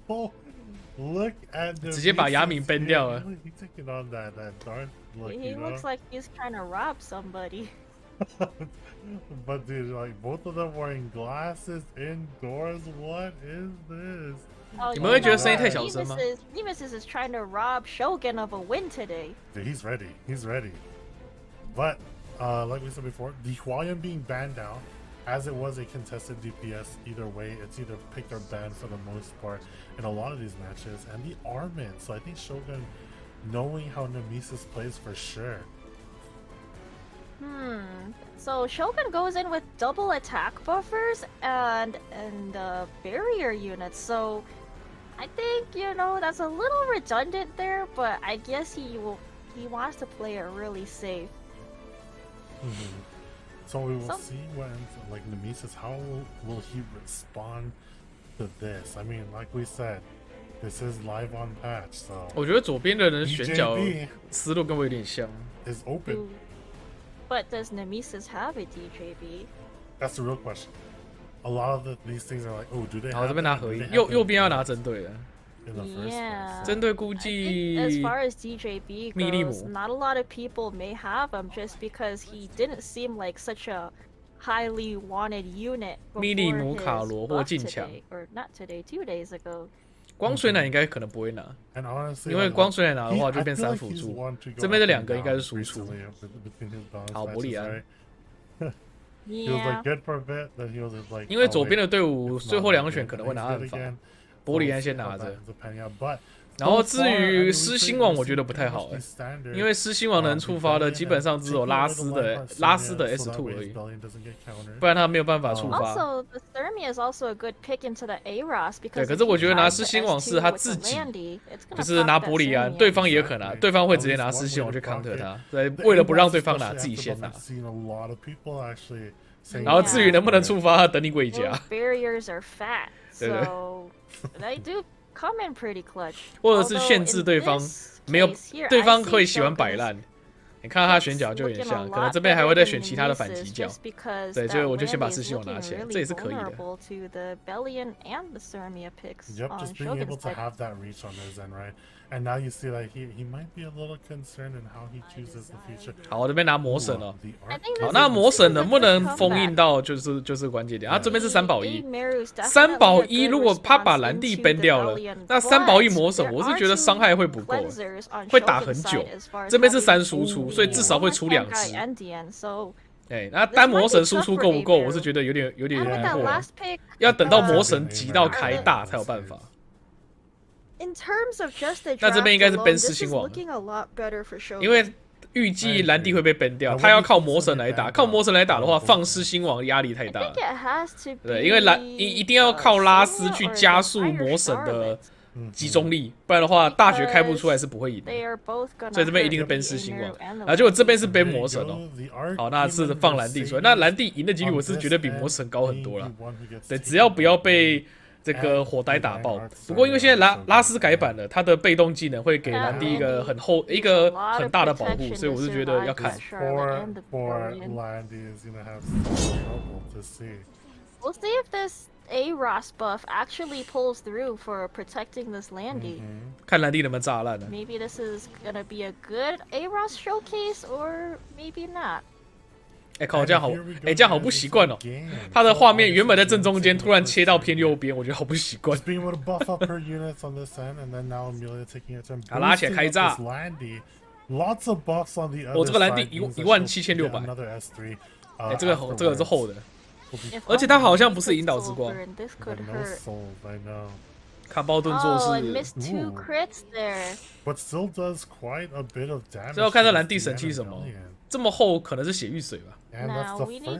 Oh, look at the. 直接把雅敏 ban 掉了。 He taking on that dark look. He looks like he's trying to rob somebody. But dude, like both of them wearing glasses indoors. What is this? Oh, 你们会觉得声音太小声吗？ Neemeses is trying to rob Shogun of a win today. Dude, he's ready. He's ready. But like we said before, the Huayan being banned out, as it was a contested DPS. Either way, it's either picked or banned for the most part in a lot of these matches, and the Armin. So I think Shogun, knowing how Neemeses plays for sure. So Shogun goes in with double attack buffers and barrier units. So I think, you know, that's a little redundant there, but I guess he wants to play it really safe. So we will see when, like, Neemeses, how will he respond to this? I mean, like we said, this is live on patch, so 我觉得左边的人选角思路跟我有点像。 is open. But does Neemeses have a DJB? That's the real question. A lot of these things are like, oh, do they? 好，这边 have 拿 that? 合 Do 一， they 右 have 边要拿针对的。 in the first Yeah. place? 针对估 I think 计 as far as DJB 密利 goes, 姆 not a lot of people may have him just because he didn't seem like such a highly wanted unit 密利 before 姆 his 卡罗或 buff 进强， today, or not today, 2 days ago. 光水奶应该可能不会拿， And honestly, 因为 like, 光水奶拿的 he- 话 I 就变 feel 三 like 辅 he's 助 one to，go 这边的 up 两 and 个应该是 down 输出。 recently between his balance 好，伯利 matches, 安 right?。He was Yeah. like good for a bit, then he was like. 因为 oh, 左边 wait, 的队伍 it's 最 not 后两个 good, 选可能会 and 拿 he's 暗 good 法， again. 伯利 We'll 安 see 先 how 拿 that 着。 ends up panning out, but 然后 so 至 far, I 于 mean, 狮 we 心 pretty 王， much 我觉得 see 不太好 pretty 哎 much，standard. 因为狮心王能触发的基本上只有拉丝的 S2 而已，不然他没有办法触发。 Also, the Thermia is also a good pick into the AROS 对， because 可 if 是我 he 觉得拿 tries 狮 the 心王 S2 是他 with 自 the 己， Landy, it's gonna 就是 pop 拿 that 伯利安， Thermia. 对方也有可能，对方会直接拿狮心王去 counter 他，对，为了不让对方拿，自己先拿。然后至于能不能触发，等你鬼夹。 Those barriers are fat, 对对。 so they do come in pretty clutch. 或者是 Although 限制 in 对方 this 没有 case here, 对 I 方 see 会喜欢 Shogun 摆 is 烂。你看他选角就有点像，可能这边还会再选其他的反击角。对，所以我就先把狮心王拿起来，这也是可以的。 Yep, just being able to have that reach on his end, right? And now you see like he might be a little concerned in how he chooses the future. 好，我这边拿魔神哦。 The 好，那魔神能不能封印到就是关键点啊？这边是3保1，3保1，如果他把蓝地 ban 掉了，那3保1魔神，我是觉得伤害会不够，会打很久。这边是3输出，所以至少会出2只。哎，那单魔神输出够不够？我是觉得有点疑惑，要等到魔神急到开大才有办法。 那这边应该是 ban 狮心王，因为预计蓝地会被 ban 掉，他要靠魔神来打，靠魔神来打的话，放狮心王压力太大了。对，因为一定要靠拉丝去加速魔神的集中力，不然的话大学开不出来是不会赢的。所以这边一定是 ban 狮心王，然后结果这边是 ban 魔神哦。好，那是放蓝地出来，那蓝地赢的几率我是觉得比魔神高很多了。对，只要不要被 这个火呆打爆，不过因为现在拉丝改版了，他的被动技能会给蓝地一个很大的保护，所以我是觉得要看。We'll see if this AROS buff actually pulls through for protecting this Landy. 看蓝地能不能炸烂呢？ Maybe this is gonna be a good AROS showcase, or maybe not. 哎靠，这样好，哎这样好不习惯哦。他的画面原本在正中间，突然切到偏右边，我觉得好不习惯。好，拉起来开炸。我这个蓝地17600。哎，这个是厚的，而且他好像不是引导之光。卡包盾做事。最后看到蓝地神器什么？ 这么厚可能是血玉水吧。 Now we need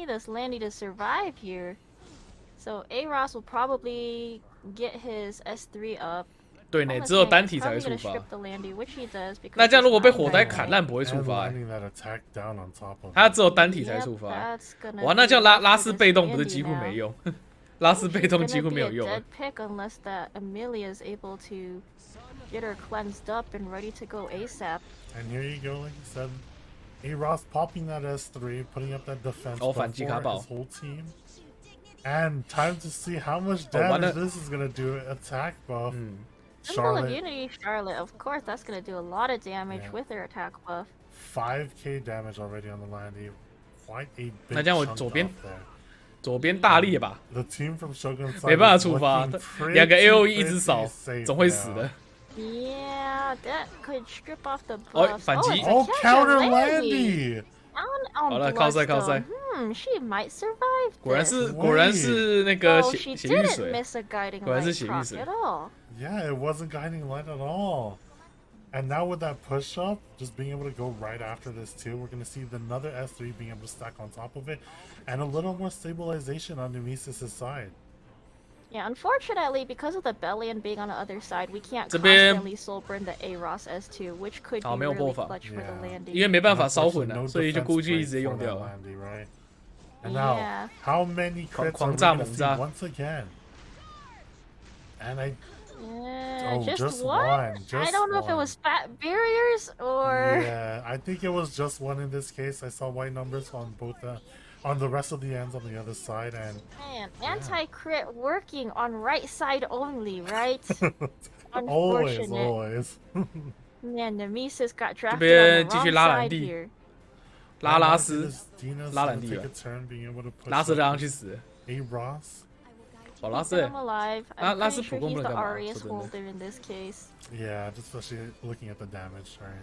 this Landy to survive here. So AROS will probably get his S3 up. 对呢，只有单体才会触发。那这样如果被火呆砍烂不会触发，他只有单体才触发。哇，那这样拉丝被动不是几乎没用？拉丝被动几乎没有用。 Get her cleansed up and ready to go ASAP. And here you go, like you said, AROS popping that S3, putting up that defense. 哦，反击卡宝。 Whole team. And time to see how much damage this is gonna do. Attack buff. Symbol of Unity Charlotte, of course, that's gonna do a lot of damage with her attack buff. 5k damage already on the Landy. Quite a big 那这样我 chunk 左边大力吧， The team from Shogun 没办法 is 触发， looking 2个 AOE pretty 一直扫， safe 总会 now. 死的。 Yeah, that could strip off the 哦， buff. 反击。 Oh, counter Landy! 好了，靠赛靠赛。 she might survive. 果然是那个血域水， miss a guiding 果然是 light 血域 proc 水 at。all. Yeah, it wasn't guiding light at all. And now with that push up, just being able to go right after this too, we're going to see another S3 being able to stack on top of it, and a little more stabilization on Neemeses' side. Yeah, unfortunately, because of the Bellion being on the other side, we can't 这边 constantly soul burn the A-Ross S2, which could be 没有 really 办法 clutch for the landing. 因为没办法烧混啊， No 所以就 defense 估计 break 直接用 for 掉 that 了。 Landy, right? And now, Yeah. how many crits are we 狂炸 going to 猛 see 炸 once again? And Just just one? one, I just don't know if it one. was fat barriers or... Yeah, I think it was just one in this case. I saw white numbers on both on the rest of the ends on the other side, and Man, anti-crit working on right side only, right? always, Unfortunate. always. Man, Neemeses got 这 drafted 边 on 继 the 续 wrong 拉兰 side 地， here. 拉斯， Dina's 拉 gonna 兰地 take 了 a turn being able to push 拉斯 up 拉上去死。 A Ross. 哦，拉斯 Keeping him alive. I'm 拉 pretty 斯 sure 普攻 he's 不能 the 干嘛？ Arius 说真的。 holder in this case. Yeah, just especially looking at the damage, right?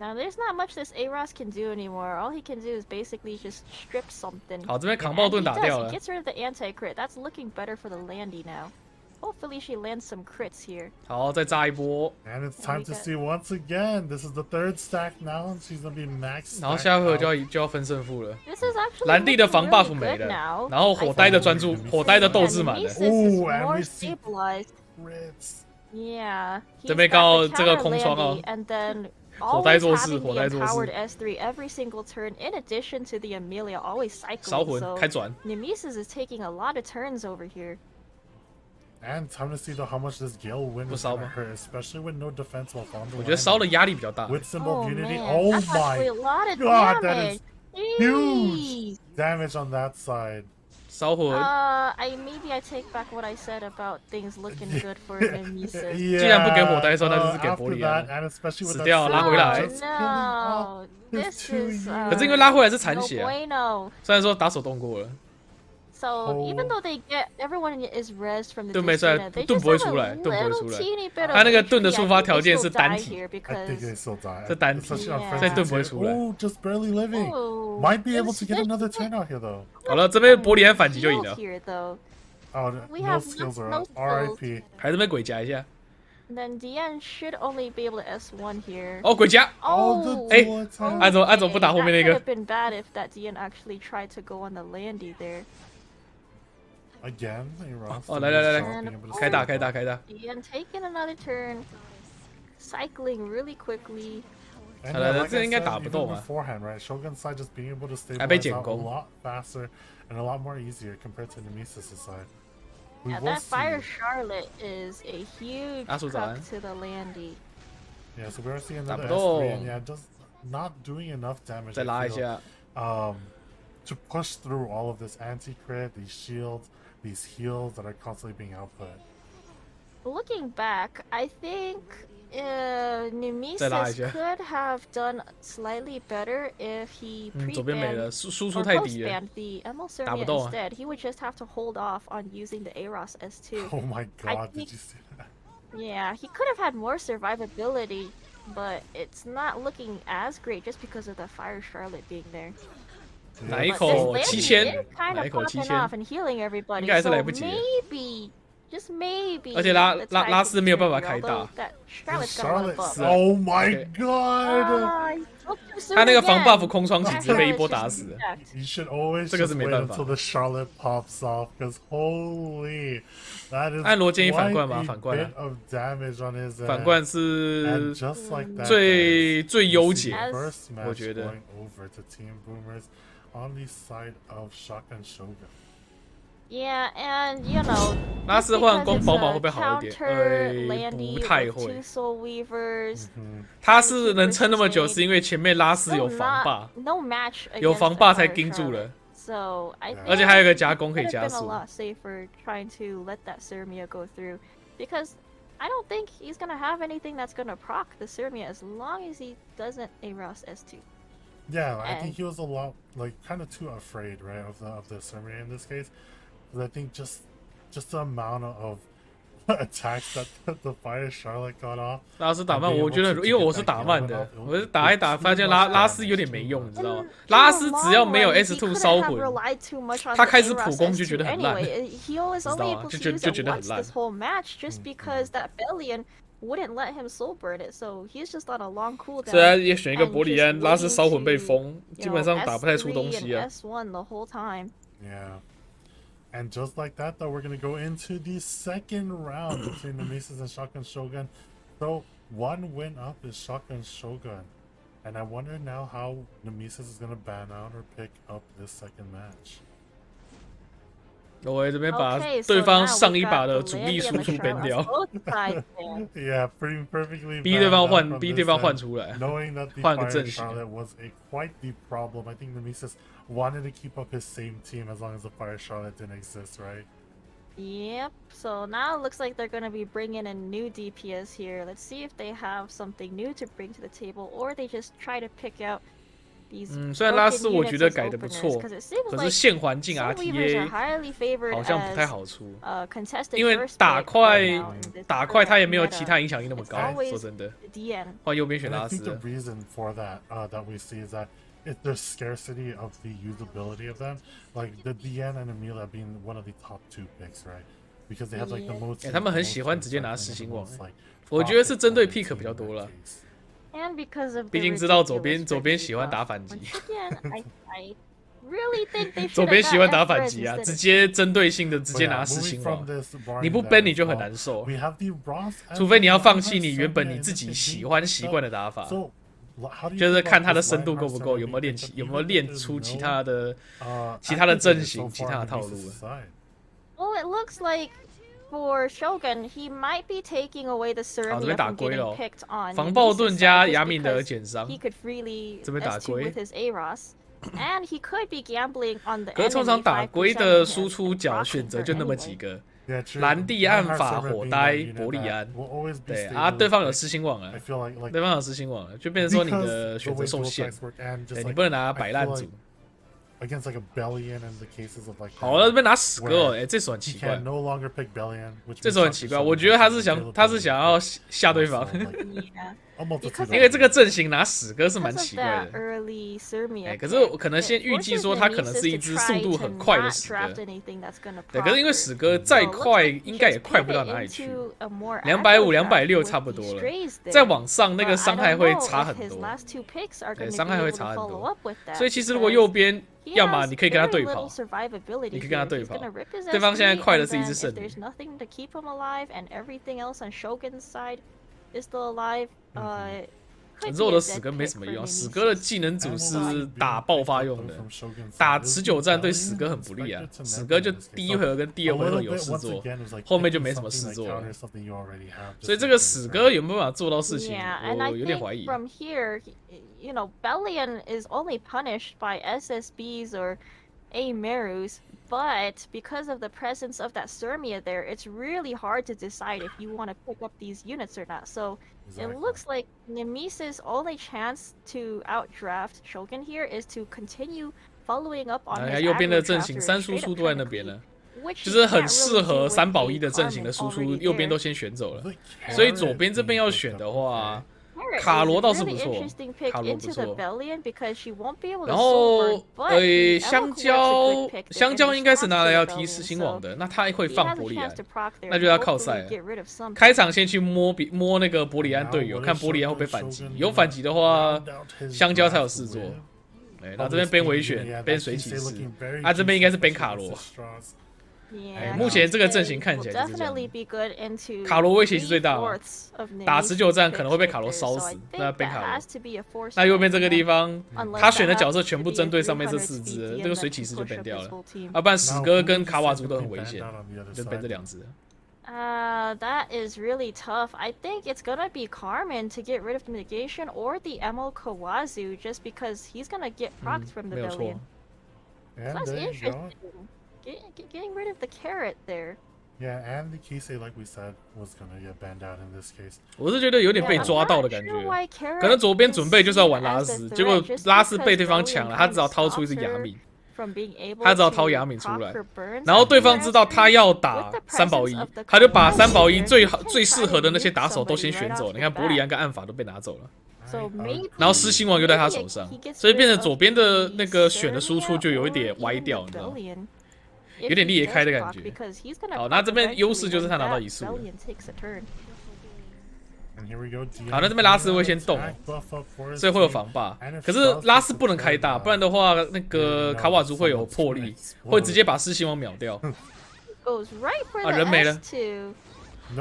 Now, there's not much this A-Ross can do anymore. All he can do is basically just strip something. 好，这边 And 扛爆 he 盾打 does. 掉 He 了。 gets rid of the anti-crit. That's looking better for the Landy now. Hopefully she lands some crits here. 好，再炸一波。 And it's time to see once again. This is the third stack now, and she's gonna be max. 然后下回合就要分胜负了。 This is actually 蓝地的 looking 防 really buff 没 good 了， now. 然后火呆的专注，火呆的斗志满了。 Neemeses is Ooh, and more we see stabilized. Crits. Yeah. He's 这边 got 告 the 这个 counter 空窗 Landy, 哦。 and then 火呆 always 做事， having 火 the 呆做 empowered 事。 S3 every single turn, in addition to the Amelia always 烧 cycling. 魂 So 开转。 Neemeses is taking a lot of turns over here. And time to see though how much this Gale win is gonna hurt, especially with no defense while on the 我觉得烧的压力比较大。 with symbol Oh of unity. man, Oh that's actually my a lot of god, that damage. is huge Jeez. damage on that side. 烧魂。 Maybe I take back what I said about things looking good for Neemeses. 既然不给火呆烧，那就是给玻 after 璃 that, 了。 and especially with 死 that 掉，拉 symbol 回来。 just killing off No, his this two is units. 可是因为拉回来是 no 残血， bueno. 虽然说打手动过了。 So even though they get everyone is rezzed from the 盾没出来， distance, they 盾 just 不会 have 出 a 来，盾不会 little 出来。 teeny bit of 他那个 HP. 盾的 I 触发 think 条 they 件 still 是单 die 体。 here I think because they still die. 这单体。 Especially on Yeah. frenzy 所以盾不会 too. 出来。 Oh, just barely living. Ooh, Might be able to this- get this- another turn out here though. 好了，这边玻璃安反击就赢 Shield 了。 here though. Oh, We no have skills are no up. skills. R.I.P. 还这边鬼夹一下。 And then DN should only be able to S1 here. 哦，鬼夹。 Oh, the Oh, dual attack. 按怎么不打后面那 That 个 could have been bad if that DN actually tried to go on the Landy there. Again, a Ross. 哦，来来来来， being able to 开大 save 开大 up. 开大。 DN taking another turn. Cycling really quickly. And 好了， like 这 I 应该 said 打不 even 动啊。 beforehand, right? Shogun's side just being able to 还被 stabilize 减 out a 攻。 lot faster and a lot more easier compared to Neemeses' side. We Yeah, will that Fire see. Charlotte is a huge 阿叔早安。 cut to the Landy. Yeah, so we are seeing 打 another 不 S3 动。 and yeah, just not doing enough damage. 再 I 拉一 feel, 下。 to push through all of this anti-crit, these shields, these heals that are constantly being output. Looking back, I think 再拉一 Neemeses 下。 could have done slightly better if he 左边没 pre-banned 了，输出 or 太低了。 post-banned the Emil 打不 Cernia 动啊。 instead. He would just have to hold off on using the A-Ross S2. Oh my god, think- did you see that? Yeah, he could have had more survivability, but it's not looking as great just because of the Fire Charlotte being there. 哪一 But 口 this 7000 Landy is kind 哪 of 一口 popping 7000 off and healing everybody, 应该还是 so 来不及了。 maybe, just maybe. 而且拉 the 拉 tide 拉 could 斯没有办法 turn 开 here, 大 although that Charlotte's got a lot Charlotte, of buff. oh my Okay. god! Ah, he spoke too soon 他那个防 again. buff 空窗期 That 直接被一 Charlotte's 波 just 打死了。 stacked. You should always 这个 just 是没 wait 办法。 until the Charlotte pops off, because holy, that is 按罗建议反 quite 冠吗？ a 反冠啊 bit of damage on his end. 反冠 And 是 just like that, 最 guys, 优 we 解 see。 the first 我 match 觉得。 going over to Team Boomers on the side of Shotgun Shogun. Yeah, and you know, 拉 just 斯换 because 攻 it's 宝马 a 会不会好一点？ counter Landy 不太 with 会 two。Soul Weavers, 他是能撑那么久，是因为前面拉斯有防霸， no match 有 against 防 the 霸才 Fire 盯住 Charlotte. 了。So I think 而且还有一个加工可以 it would 加 have been a 速。lot safer trying to let that Sirmia go through because I don't think he's gonna have anything that's gonna proc the Sirmia as long as he doesn't Aros S2. Yeah, I think he was a lot like kind of too afraid, right, of the Sirmia in this case. Because I think just the amount of attacks that the Fire Charlotte got off. 拉斯打慢，我觉得因为我是打慢的，我是打一打发现拉斯有点没用，你知道吗？拉斯只要没有 S2 烧魂，他开始普攻就觉得很烂，知道吗？就觉得很烂。 Wouldn't let him soul burn it, so he's just on a long cooldown. 虽然也选一个伯里安，拉斯烧魂被封，基本上打不太出东西啊。S1 the whole time. Yeah, and just like that, though, we're gonna go into the second round between Neemeses and Shotgun Shogun. So one win up is Shotgun Shogun, and I wonder now how Neemeses is gonna ban out or pick up this second match. 我这边把对方上一把的主力输出 ban 掉。Yeah, perfectly. 逼对方换出来， knowing that the Fire Charlotte was quite the problem. I think Neemeses wanted to keep up his same team as long as the Fire Charlotte didn't exist, right? Yep. So now it looks like they're going to be bringing in new DPS here. Let's see if they have something new to bring to the table, or they just try to pick out. 虽然拉斯我觉得改的不错，可是现环境 RTA 好像不太好出，因为打快他也没有其他影响力那么高。说真的，换右边选拉斯。I think the reason for that that we see is that it's the scarcity of the usability of them, like the DN and Amelia being one of the top 2 picks, right? Because they have like the most. 他们很喜欢直接拿实心网，我觉得是针对 pick 比较多了。 And because of 毕竟知道左边喜欢打反击， really think they 左边喜欢打反击啊，直接针对性的直接拿实心王，你不 ban 你就很难受，除非你要放弃你原本你自己习惯的打法，就是看他的深度够不够，有没有练出其他的阵型、其他的套路。Well, it looks like. For Shogun, he might be taking away the Sirmia from getting picked on. 防暴盾加亚敏的减伤， he could freely S2 with his Aros, and he could be gambling on the. 可是通常打龟的输出角选择就那么几个，蓝地、暗法、火呆、伯利安，对啊，对方有失心网了，对方有失心网了，就变成说你的选择受限，对你不能拿摆烂组。 Against like a Bellion and the cases of like. 好，那这边拿10个，哎，这手很奇怪。No longer pick Bellion, 这手很奇怪，我觉得他是想要吓对方，因为这个阵型拿10个是蛮奇怪的。哎，可是我可能先预计说他可能是一只速度很快的10个，对，可是因为10个再快应该也快不到哪里去，250、260差不多了，再往上那个伤害会差很多，对，伤害会差很多。所以其实如果右边。 要么你可以跟他对跑，你可以跟他对跑。对方现在快的是一只圣女。可是我的死哥没什么用，死哥的技能组是打爆发用的，打持久战对死哥很不利啊。死哥就第1回合跟第2回合有事做，后面就没什么事做了。所以这个死哥有没有办法做到事情，我有点怀疑。 You know, Bellion is only punished by SSBs or Amerus, but because of the presence of that Sirmia there, it's really hard to decide if you want to pick up these units or not. So it looks like Neemeses' only chance to outdraft Shogun here is to continue following up on his 右边的阵型3输出都在那边了。 就是很适合3保1的阵型的输出，右边都先选走了，所以左边这边要选的话。 卡罗倒是不错，卡罗不错。然后香蕉应该是拿来要提示新网的，那他会放伯里安，那就要靠赛了。开场先去摸那个伯里安队友，看伯里安会不会反击，有反击的话，香蕉才有事做。哎，那这边边尾选边水骑士，啊这边应该是边卡罗。 哎，目前这个阵型看起来就是这样。卡罗威胁是最大的，打持久战可能会被卡罗烧死。那边卡罗，那右边这个地方，他选的角色全部针对上面这4只，这个水骑士就 ban 掉了。要不然死哥跟卡瓦族都很危险，就 ban 这2只。 That is really tough. I think it's gonna be Carmen to get rid of the negation or the Emo Kawazu just because he's gonna get procced from the Bellion. And That's there you interesting. go. Getting rid of the carrot there. Yeah, and the Kisei, like we said, was gonna get banned out in this case. 我是觉得有点被 Yeah, 抓 I'm 到 not 的感 sure 觉。 why 可能 carrot 左边 is 准备就是要玩 seen 拉 as 丝， a 结果 threat just 拉丝被 because 对方 Bellion 抢了，他 kinda 只好掏出一只 stopped 雅 her 敏， from being able 他只好掏 to 雅敏出 proc 来 her burns 然后 and 对方 her 知道 S3. 他要 With 打 the 3保 presence 1， of the 他就把 Kroustx 3保1 here, 最 he 好 can 最 try 适 to 合的那些 nuke 打手都 somebody 先 right 选走， off 你 the 看伯利 bat. 安跟暗法都被拿走了， So maybe 然后失心王就在他 maybe 手上， he gets 所以变 rid 成左 of 边的 the 那个选的输 Sermia 出就有一 or 点歪 even 掉， the 你知道吗？ Bellion. 有 If 点 he 裂 does 开的感 proc, 觉。 because he's gonna 好，那 proc 这边优势 eventually 就是他 when 拿到 that 1速了。 Bellion takes a turn. And here we go. 好，那这边拉丝会先动哦，所以会有防霸。可是拉丝不能开大，不然的话，那个卡瓦族会有魄力，会直接把狮心王秒掉。 Goes right for 啊， the 人没了。 S2.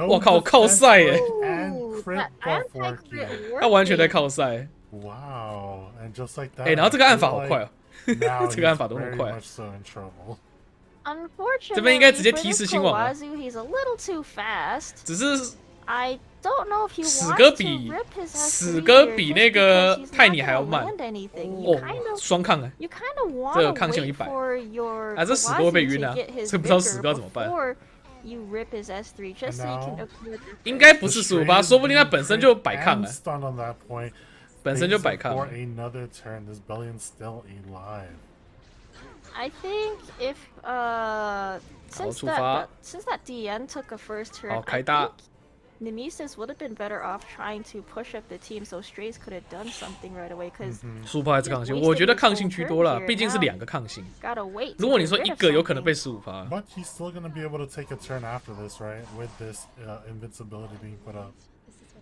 哇靠，靠赛耶！ And crit That buff anti-crit working. 他完全在 working. 靠赛。 Wow, and just like that. 哎，然后这个 I 按法 feel 好 like 快哦， now 这个按法 he's 都那么 very 快。 much so in trouble. Unfortunately, 这边应该直接 for 提 this 示新王了。 Kawazu, he's a little too fast. 只是 I don't know if he 史 wants 哥 to 比 rip his 史 S3 哥 here 比 just 那个 because he's 泰 not 尼还要 gonna 慢 land anything. You 哦 kind，of 双抗哎。 you kind of want 这个 to 抗性 wait 100 for your 啊，这史哥会 Kawazu 被晕啊 to get his 这不知道史 vigor 哥要怎么办 before you rip his S3 just so you can And acquire the 应该不 The 是 strain 15%， is 说不定他 being 本身就 crit 摆抗 and 了， stunned on that point. 本身就 Thanks 摆抗 for 了。 another turn. This Bellion's still alive. I think if since 出发。 since that DN took a first turn, 好， I 开大。 think Neemeses would have been better off trying to push up the team so Strays could have done something right away because 15%还是抗性？我觉得抗性居多了，毕竟是2个抗性。 gotta wait. 如果你说一个有可能被15%， But he's still gonna be able to take a turn after this, right? With this invincibility being put up.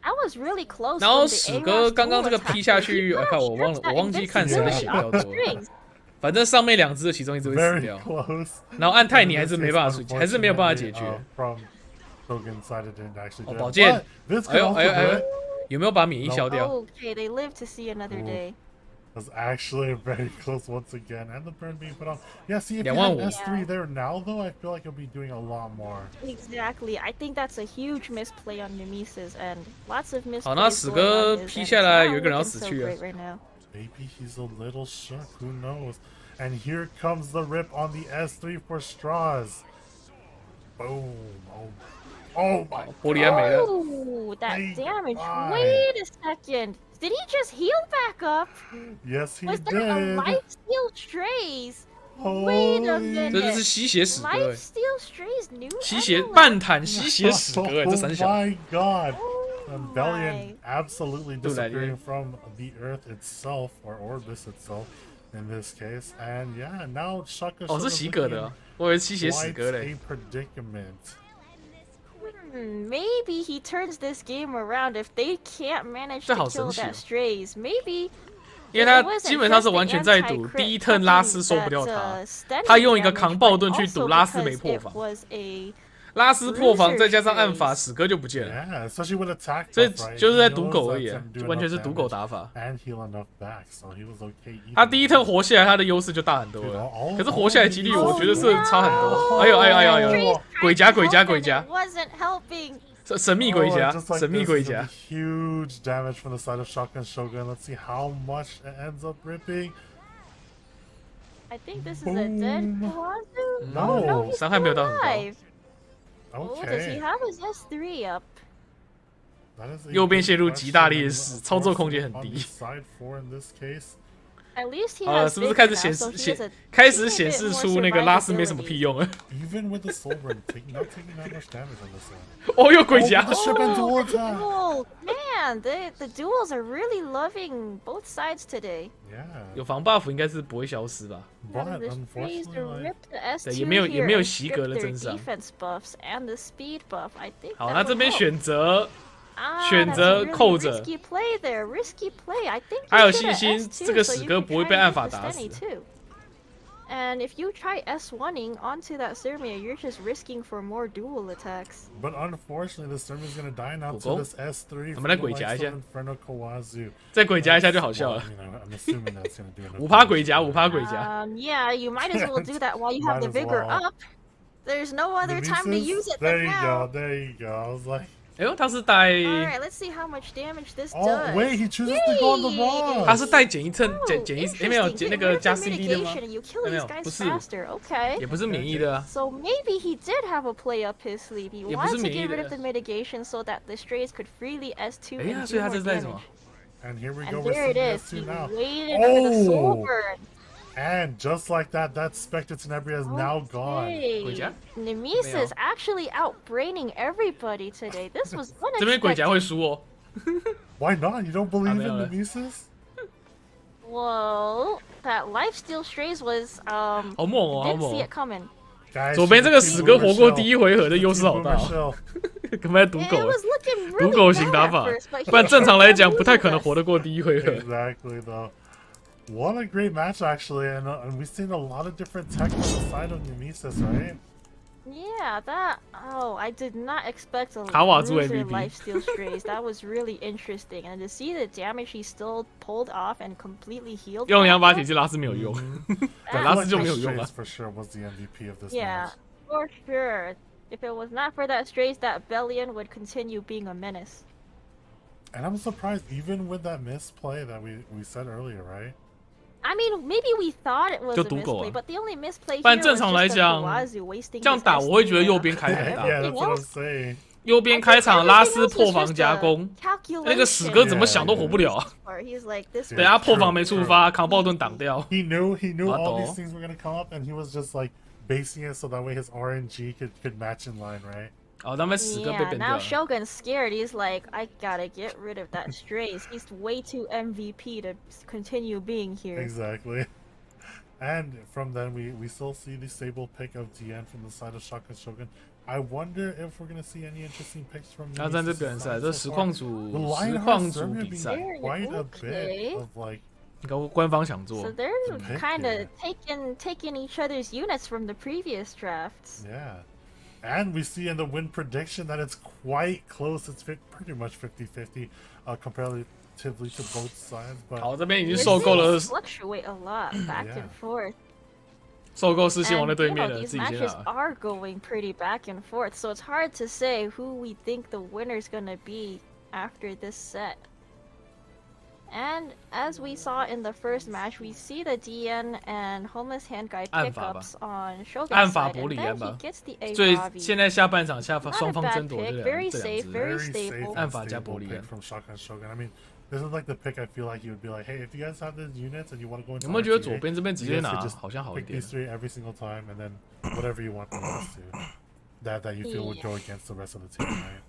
I was really close. 然后 when the 史哥 ARAS 刚刚这个 dual 劈下 attack, 去， he 啊 put 靠， up 我忘记看谁的血 invincibility 比较 on 多。 Strays. 反正上面2只的其中1只会死 Very 掉， close. 然后按泰尼还 In 是 this 没 case, 办法还是没有办法解决。 from Shogun's side, it didn't actually do it. 宝剑 But this 哎 could 呦 also 哎呦 do 哎呦 it. 有没有把免疫消掉？ Okay, they live to see another day. Was actually very close once again, and the burn being put on. Yeah, see, if you 25000 had S3 there now, though, I feel like you'll be doing a lot more. Exactly. I think that's a huge misplay on Neemeses and lots of misplays 好，那史 going 哥 on his 劈 end. 下 It's 来， not 有一个人要 looking 死 so 去了。 great right now. Maybe he's a little shook, who knows? And here comes the rip on the S3 for Straws. Boom. Oh my 玻璃安没了。 Oh, that Hey, damage. why? Wait a second. Did he just heal back up? Yes, he Was that a did. lifesteal Strays? Wait a Holy 这就是 minute. 吸血史哥哎， Lifesteal Strays new 吸血 Emerald? 半坦吸血史哥哎，这 Oh 三小。 my god. Oh And Bellion my. absolutely Dude, that disappearing is- from the Earth itself, or Orbis itself, in this case. And yeah, now Shaka 哦，是喜哥的啊，我以为吸血史 quite 哥嘞。 a predicament. Maybe he turns this game around if they can't manage 这 to 好神 kill 奇哦 that Strays. Maybe 因为他基本上是完全在赌第一 turn 拉丝收不掉他，他用一个扛爆盾去赌拉丝没破防，拉丝破防再加上暗法，史哥就不见了。 Yeah, especially with attack. 所以 buff, right? 就是在 He 赌 knows 狗而 that's 已啊 gonna，do 就完全 enough 是赌狗 damage 打法。 And heal enough back, so he was okay. 他第一 turn 活下来，他的优势就大很多了。可是活下来几率，我觉得是差很多。哎呦哎呦哎呦哎呦！鬼夹鬼夹鬼夹！ wasn't helping. 神秘鬼夹 just，like 神秘 this, 鬼 it's gonna 夹 be。huge damage from the side of Shotgun Shogun. Let's see how much it ends up ripping. I think this is a dead Boom. Kawazu. No. Oh, no, he's 伤害没有到很高。 alive. Oh, does he Okay. have his S3 up? That is a 右边 good 陷入极大劣 question. 势， Of 操作 course, 空间很 on 低 the。side 4 in this case. At least he 好了， has 是不是 vigor 开始 now, 显 so 示 he has 显 a 开始 teeny 显 bit 示 more 出那个拉丝没什么 survivability. 屁用了？ Even with the soul burn, not taking that much damage on this one. 哦，又鬼夹 Oh, the！ship and dual attack. Oh man, the duels are really loving both sides today. 有 Yeah. 防 buff 应该是不会消失吧？ But The Strays to unfortunately, rip the S2 也没有 here and 习格 strip 的 their 真相。 defense buffs and the speed buff. I think 好， that 那这 would 边 help. 选择 Ah, 选 that's 择 a really 扣着 risky play there. Risky play. I think 还有 you should 信心 S2, 这个 so 史 you 哥 can 不会 try 被 and 暗 hit 法 the 打死 Stenny。too. And if you try S1ing onto that Sermia, you're just risking for more dual attacks. but unfortunately, the Sermon is gonna die now 狗 to 狗 this S3 我 from 们来 the 鬼夹 likes 一下 of Inferno Kawazu. 再鬼夹一下就好笑 Well, 了 I。mean, I'm assuming that's gonna do enough 5% 鬼 damage 夹 to ，5% 鬼夹。 Yeah, you might as well do that while you have Might the as vigor well. up. There's no other time to Neemeses? use it There than you now. go, there you go. I was like, 哎呦，他是带。Alright, let's see how much damage this Oh does. wait, he chooses to go on the wall. 他是带减一层，减一，没有减那个加 CD 的吗？没有，不是，也不是免疫的啊。So maybe he did have a play up his sleeve. He wanted to get rid of the mitigation so that the strays could freely S2 and do more damage. And here we go. And there it is. He now. waited for the soul burn. And just like that, that Spectre Tenebria is now gone. Neemeses actually outbraining everybody today. This was 这边鬼甲会输哦。Why not? You don't believe in Neemeses? Well, that lifesteal strays was 好猛哦，好 didn't 猛 see it coming. 左边这个死哥活过第一回合的优势好大哦，根本在赌狗，赌狗型打法，不然正常来讲不太可能活得过第一回合。Exactly though. What a great match actually, and we've seen a lot of different tech on the side of Neemeses, right? Yeah, that. Oh, I did not expect a loser lifesteal strays. That was really interesting, and to see the damage he still pulled off and completely healed. 用2把铁器拉丝没有用，对，拉丝就没有用了。For sure was the MVP of this yeah, match. for sure. If it was not for that strays, that Bellion would continue being a menace. And I'm surprised, even with that misplay that we said earlier, right? I mean, maybe we thought it was a misplay, but the only misplay here 不然正 was 常来 just 讲 Kawazu wasting 这样 his 打我会觉得 SD 右边开太大。 Yeah, that's what I'm saying. 右边开场拉丝破防夹攻，那个死哥怎么想都活不了啊！ He's like, this 等下破防没触发，扛爆盾挡掉。 He knew all these things were gonna come up, and he was just like basing it so that way his RNG could match in line, right? 哦，他们死哥被 Yeah, 扁 now 掉了。 Shogun's scared. He's like, I gotta get rid of that strays. He's way too MVP to continue being here. Exactly. And from then we still see the stable pick of DN from the side of Shogun. I wonder if we're gonna see any interesting picks from. 然后在这比赛，这实况组比赛 quite a bit of like. 官方想做。 So they're kind of taking each other's units from the previous drafts. Yeah. And we see in the win prediction that it's quite close. It's pretty much 50-50 comparatively to both sides. But 好，这边已经受够了。 Fluctuate a lot back and forth. 受够四星王的对面了， these 自己先 matches 拿。 are going pretty back and forth, so it's hard to say who we think the winner's gonna be after this set. And as we saw in the first match, we see the DN and Homeless Hand Guy pickups on Shogun's side, and then he gets the A 所以 Ravi. 现在下半场双方 Not a 争 bad 夺 pick, 这 very 两 safe, 只。 very stable. 暗法加玻璃人 from Shogun. I mean, this is like the pick I feel like you would be like, hey, if you guys have the units and you want to go into 有没有觉得左 RTA, 边这边直接拿 you guys could just 好像好一 pick 点 these three every single time, and then whatever you want the rest to that you feel would go against the rest of the team, right?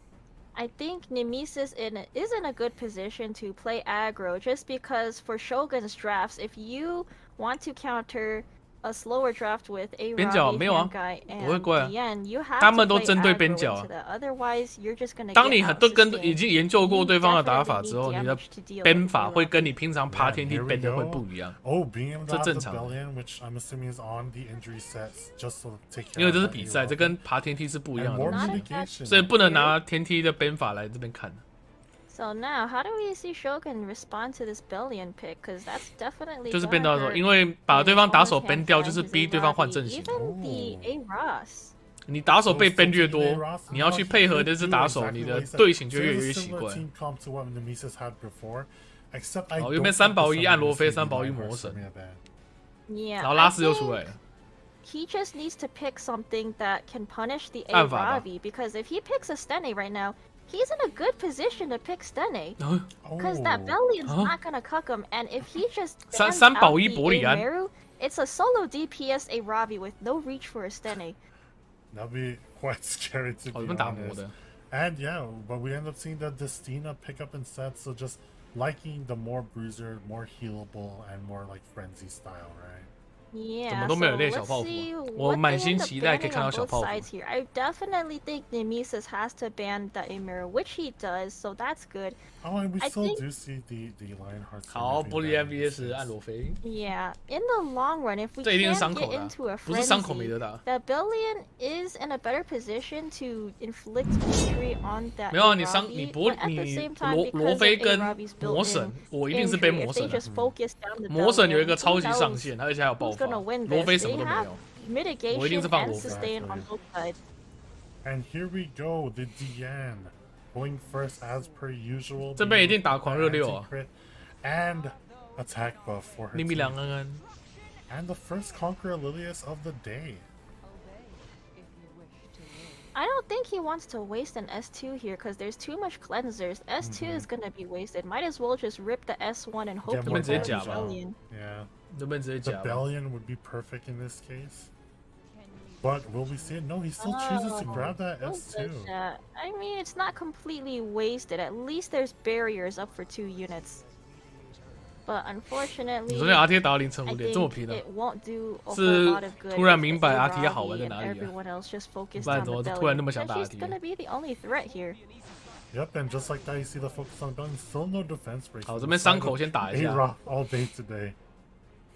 I think Neemeses is in a good position to play aggro, just because for Shogun's drafts, if you want to counter a slower draft with a Ravi, Hand Guy, and DN, you have to play aggro into that. Otherwise, you're just gonna 当 get 你都跟 outsustained. 已经研究过对方的打法之后， You 你的 definitely need damage to deal 编 with 法 your 会 level. 跟你平常爬天梯 here we 编的 go. 会不一样。 Oh, being able to have the 这正常的。 Bellion, which I'm assuming is on the injury sets, just to take care. 因为这是 of that 比赛， heal. 这跟爬天梯是不一样 And 的 more 东西， mitigation. 所以不能拿天梯的编法来这边看。 So now, how do we see Shogun respond to this Bellion pick? Because that's definitely 就是 gonna 变到说， hurt 因为把对方打手 Homeless 编 Hand 掉， Guy 就是 and 逼 his 对方换 Ravi. 阵型。 Even the A Ross. 你打手被编越多，你要去配合的是打手，你的队形就越来越奇怪。哦，右边3保1暗罗非，3保1魔神， Yeah. 然后拉丝又出来了。 He just needs to pick something that can punish the A 暗法吧。 Ravi, because if he picks a Stene right now, he's in a good position to pick Stene. 哦 Because that Bellion's not gonna cuck him, and if he just 三 stands 保 out 1 the 伯里安。 Meru, it's a solo DPS A Ravi with no reach for a Stene. That'd be quite scary to 哦， be 你们打磨 honest. 的。 And yeah, but we end up seeing the Destina pick up instead, so just liking the more bruiser, more healable, and more like frenzy style, right? Yeah, 怎么都没有 so 练小 let's 泡芙 see 我 what 满 they 心 end up 期待可以 banning 看到 on 小 both 泡芙。 sides here. I definitely think Neemeses has to ban the Emir, which he does, so that's good. Oh, and we I still think- do see the Lionheart. 好，玻璃 MVS 暗罗非， Yeah, in the long run, if we 这一定是 can't 伤 get 口的啊 into a 不是伤口没 frenzy, 得打。 the Billion is in a better position to inflict injury on that 没有啊，你伤 Aravi, 你不 but at the 你 same time, 罗 because 非 of 跟 Aravi's 魔神 built-in，我一定是背 injury, 魔 if they 神的。 just focus down the 魔神有一个 Bellion, 超 who 级上 knows 限，而且还有爆 who's 发 gonna win。罗非 this? 什么 They 都没 have 有。 mitigation 我一定是放 and 罗非。 sustain on both sides. And here we go, the DN. going first as per usual. 这边一定打狂热6啊 ！And attack buff for her 你们两个人 And the first Conqueror Lilius of the day. I don't think he wants to waste an S2 here because there's too much cleansers. S2 is gonna be wasted. Might as well just rip the S1 and hope for Rebellion. Yeah. 这边直接假吧 Rebellion would be perfect in this case. But will we see it? No, he still chooses to grab that S2. I mean, it's not completely wasted. At least there's barriers up for 2 units. But unfortunately, 你昨天 RTA 打到凌晨I 5点，这么 think 拼的， it won't do a 是 whole lot of good 突然 if 明白 the RTA 好玩在 Aravi 哪 and 里啊 everyone else just focused 不然 on 怎么 Rebellion. 突然那么想 And 打 she's RTA gonna be the only threat here. Yep, and just like that, you see the focus on Bellion. Still no defense breaks. 好，这边伤口先打一下， A-Rock all day today.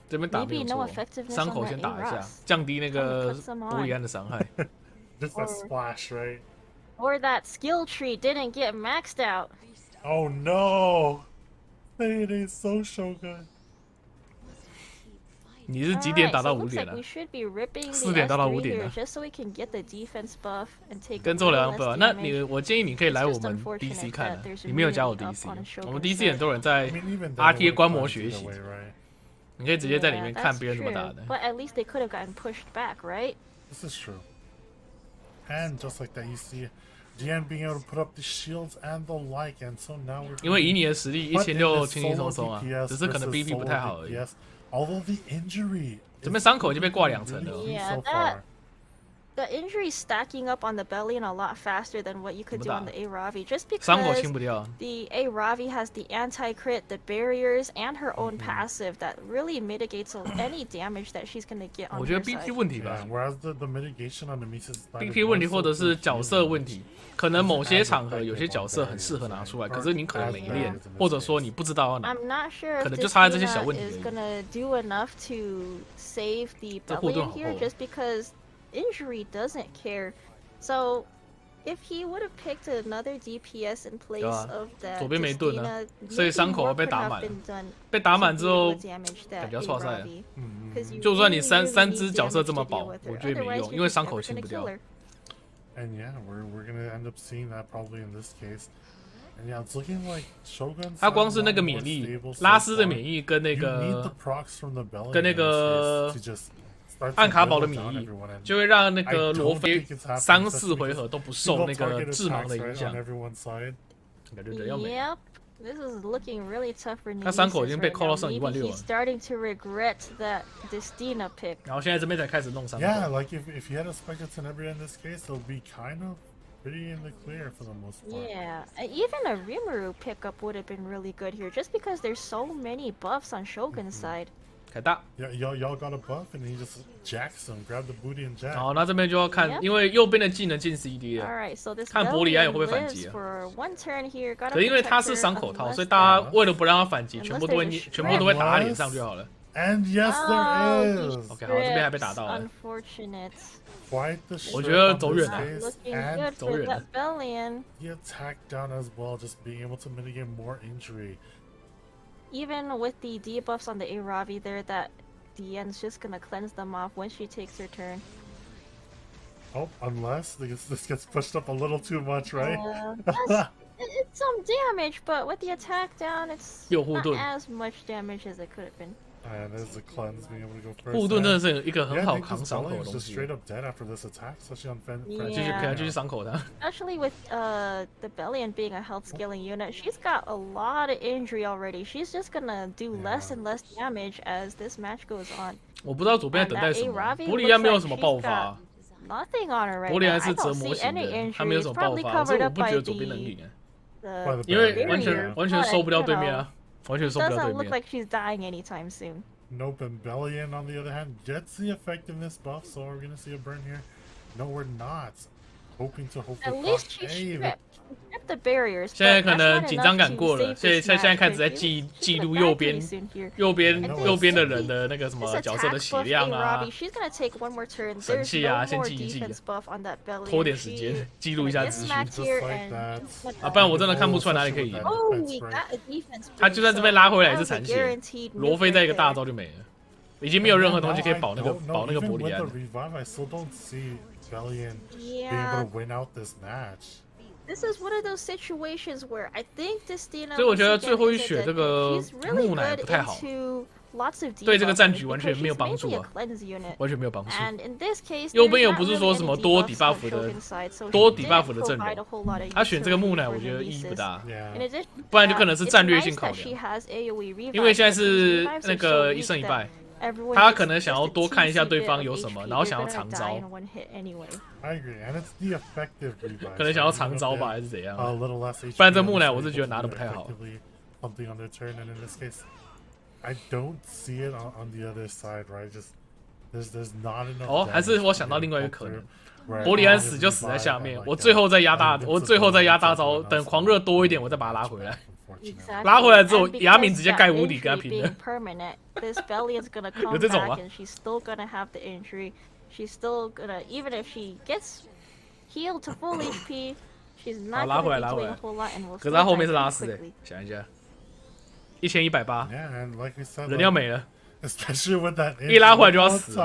这边打没有 Maybe no 错， effectiveness 伤 on 口 that 先打一下 A-Rock.，降低那个 Come on, put some 伯 on. 利安的伤害。 Just a splash, right? Or that skill tree didn't get maxed out. Oh no! It is so Shogun. 你是几点 Alright, 打 so 到 it 5 looks 点 like 啊 we？should be ripping 4 the 点打到 S3 5点 here 啊 just so we can get the defense buff and take 跟 a 周 little 良 less 不了，那 damage. 我建议你可以来我 It's 们 just unfortunate DC 看啊 that there's，你没有加我 immunity up DC， on Shogun 我们 DC side. 很多人在 I mean, even then, RTA it would've 观摩 gone 学 either 习， way, right? 你可以直接在里 Yeah, 面看 that's 别人怎么 true. 打的。 But at least they could have gotten pushed back, right? This is true. And just like that, you see DN being able to put up the shields and the like, and so now we're 因为以你的实力 But in 1600 this 轻轻松 solo 松啊， DPS 只是可能 versus BP 不 solo 太好而已。 DPS, although the injury 这边伤口已经被挂2层了。 Yeah, so that- far. The injury's stacking up on the Bellion a lot faster than what you could do on the A-Ravi, just 伤口 because 清不掉。 the A-Ravi has the anti-crit, the barriers, and her own passive that really mitigates any damage that she's gonna get on 我觉得 her BP side. 问题吧 Yeah, whereas the mitigation on the Neemeses side is ，BP 问题 more 或者 so 是 for 角色 healing. 问题，可能某些场合有些角色很适合拿出来，可是你可能没练，或者说你不知道要拿。 I'm not sure 可 if 能 this 就差在这些小 Cannaa 问题 is 而已。 gonna do enough to save the 这护盾 Bellion 好 here, 厚。 just because injury doesn't care. So if he would have picked another DPS in place 对啊 of that 左边没盾啊 Justina, 所以 maybe 伤口 more 被 could 打 have 满了 been done 被打 to 满 be 之 able 后 to damage that 感觉要错赛了。 A-Ravi. 'Cause you 就算你 really, 3 really 只 need 角色 damage 这么 to deal 饱， with her. 我觉得没 Otherwise, 用， you're 因为 just 伤 never 口清 gonna 不 kill 掉。 her. And yeah, we're gonna end up seeing that probably in this case. And yeah, it's looking like Shogun's 他光是那个 more 免疫 stable so 拉丝的 far. 免疫跟那 You need the 个 procs from the Bellion 跟那 in this 个 case to just start to 暗卡宝的 whittle 免 down 疫 everyone and 就会让那个 I don't 罗非 think it's happening 3、 just 4回 because 合都不受 single 那个 target 致盲 attacks 的影 right 响 on。everyone's side. 感觉人要没。 Yep. This is looking really tough for 他伤口已 Neemeses 经被 right 扣 now. 到剩 Maybe 16000 he's starting to regret that Justina pick. 然后现在这边才开始弄伤口。 Yeah, like if he had a Spectre Tenebria in this case, it'll be kind of pretty in the clear for the most part. Yeah, even a Rimuru pickup would have been really good here, just because there's so many buffs on Shogun's side. 凯大， Yeah, y'all got a buff, and he just jacks him, grab the booty and jack. 好，那这边就要看， Yep. 因为右边的技能进 CD 了。 Alright, so this 看伯里安有 Bellion 会不会反 lives 击啊？ for one turn here. Gotta 可因为 protect 他是 her 伤口套， unless 所以大家 that- 为了不让他反击，全部都会 there's a 全部都会打他脸 shred. 上就好了。 And yes, Oh, there is. OK，好，这边还被 Kroustx, 打到了。 Unfortunate. Quite the 我 shred 觉得 on 走 this 远了。 case, Looking and good for 走远了。 that Bellion. he attacked down as well, just being able to mitigate more injury. Even with the debuffs on the A-Ravi there, that DN's just gonna cleanse them off when she takes her turn. Oh, unless this gets pushed up a little too much, right? It's some damage, but with the attack down, it's 有护 not 盾， as much damage as it could have been. And there's the cleanse being able to go first. 护盾真的 and- 是一个 Yeah, 很 I 好 think 扛 this 伤口 Bellion 的 is 东 just 西。 straight up dead after this attack, especially on French. 继续 Yeah. 给他继续伤口他。 Especially with the Bellion being a health scaling unit, she's got a lot of injury already. She's just gonna do less and less damage as this match goes on. 我不知道左边在 And 等待 that 什么。 A-Ravi 伯利安 looks 没有 like 什么 she's 爆发 got，nothing on her right 伯利 now. 安 I 是折 don't 磨 see 型 any 的，他没 injury. 有 It's 什么爆 probably 发，所以 covered 我 up 不觉 by 得左边能赢 the 啊。 By the 因为 barrier, 完全 yeah. 完全收不了对面啊，完全收不了 doesn't 对 look 面。 like she's dying anytime soon. Nope, and Bellion, on the other hand, gets the effectiveness buff, so we're gonna see a burn here. No, we're not. Hoping to At hopefully least proc- she Hey, stripped the barriers. 现在 but 可 that's 能 not 紧张 enough 感 to 过了， save 现 this 在 match, 开始在 'cause 记 she's 记 gonna 录 die 右 pretty 边 soon here. 右边 And 右边的 this 人的那个什 This 么角色的 attack 血 buff 量啊 A-Ravi,，she's gonna take one more turn. 神 There's 器 no 啊，先 more 记一记， defense buff on that 拖 Bellion. 点时间记录一下 Get 资讯 smacked Just here like and that. 啊，不然我真的看不出来哪里可以赢。 Oh, we Defense break. got a defense 他 break, 就算这 so 边拉回来也 that 是 was a 残血， guaranteed 罗非 move 在一个 right 大 there. 招就没了，已经没有任何东西可以 Now 保那个 I don't know, 保那个 even 伯利 with 安 the。revive, I still don't see Bellion being Yeah, able to win out this match. This is one of those situations where I think Destina 所以我觉得最后一血这个木乃不太好，对这个战局完全没有帮助啊，完全没有帮助。右边又不是说什么多 debuff 的阵容，他选这个木乃我觉得意义不大，不然就可能是战略性考量，因为现在是那个1胜1败。他可能想要多看一下对方有什么，然后想要藏招。可能想要藏招吧，还是怎样？不然这木乃我是觉得拿的不太好。哦，还是我想到另外一个可能，伯里安死就死在下面，我最后再压大招，等狂热多一点，我再把他拉回来。拉回来之后，雅敏直接盖无敌跟他拼了。有这种吗？ 好，拉回来。可是他后面是拉丝的，想一下，1180，人要没了。一拉回来就要死。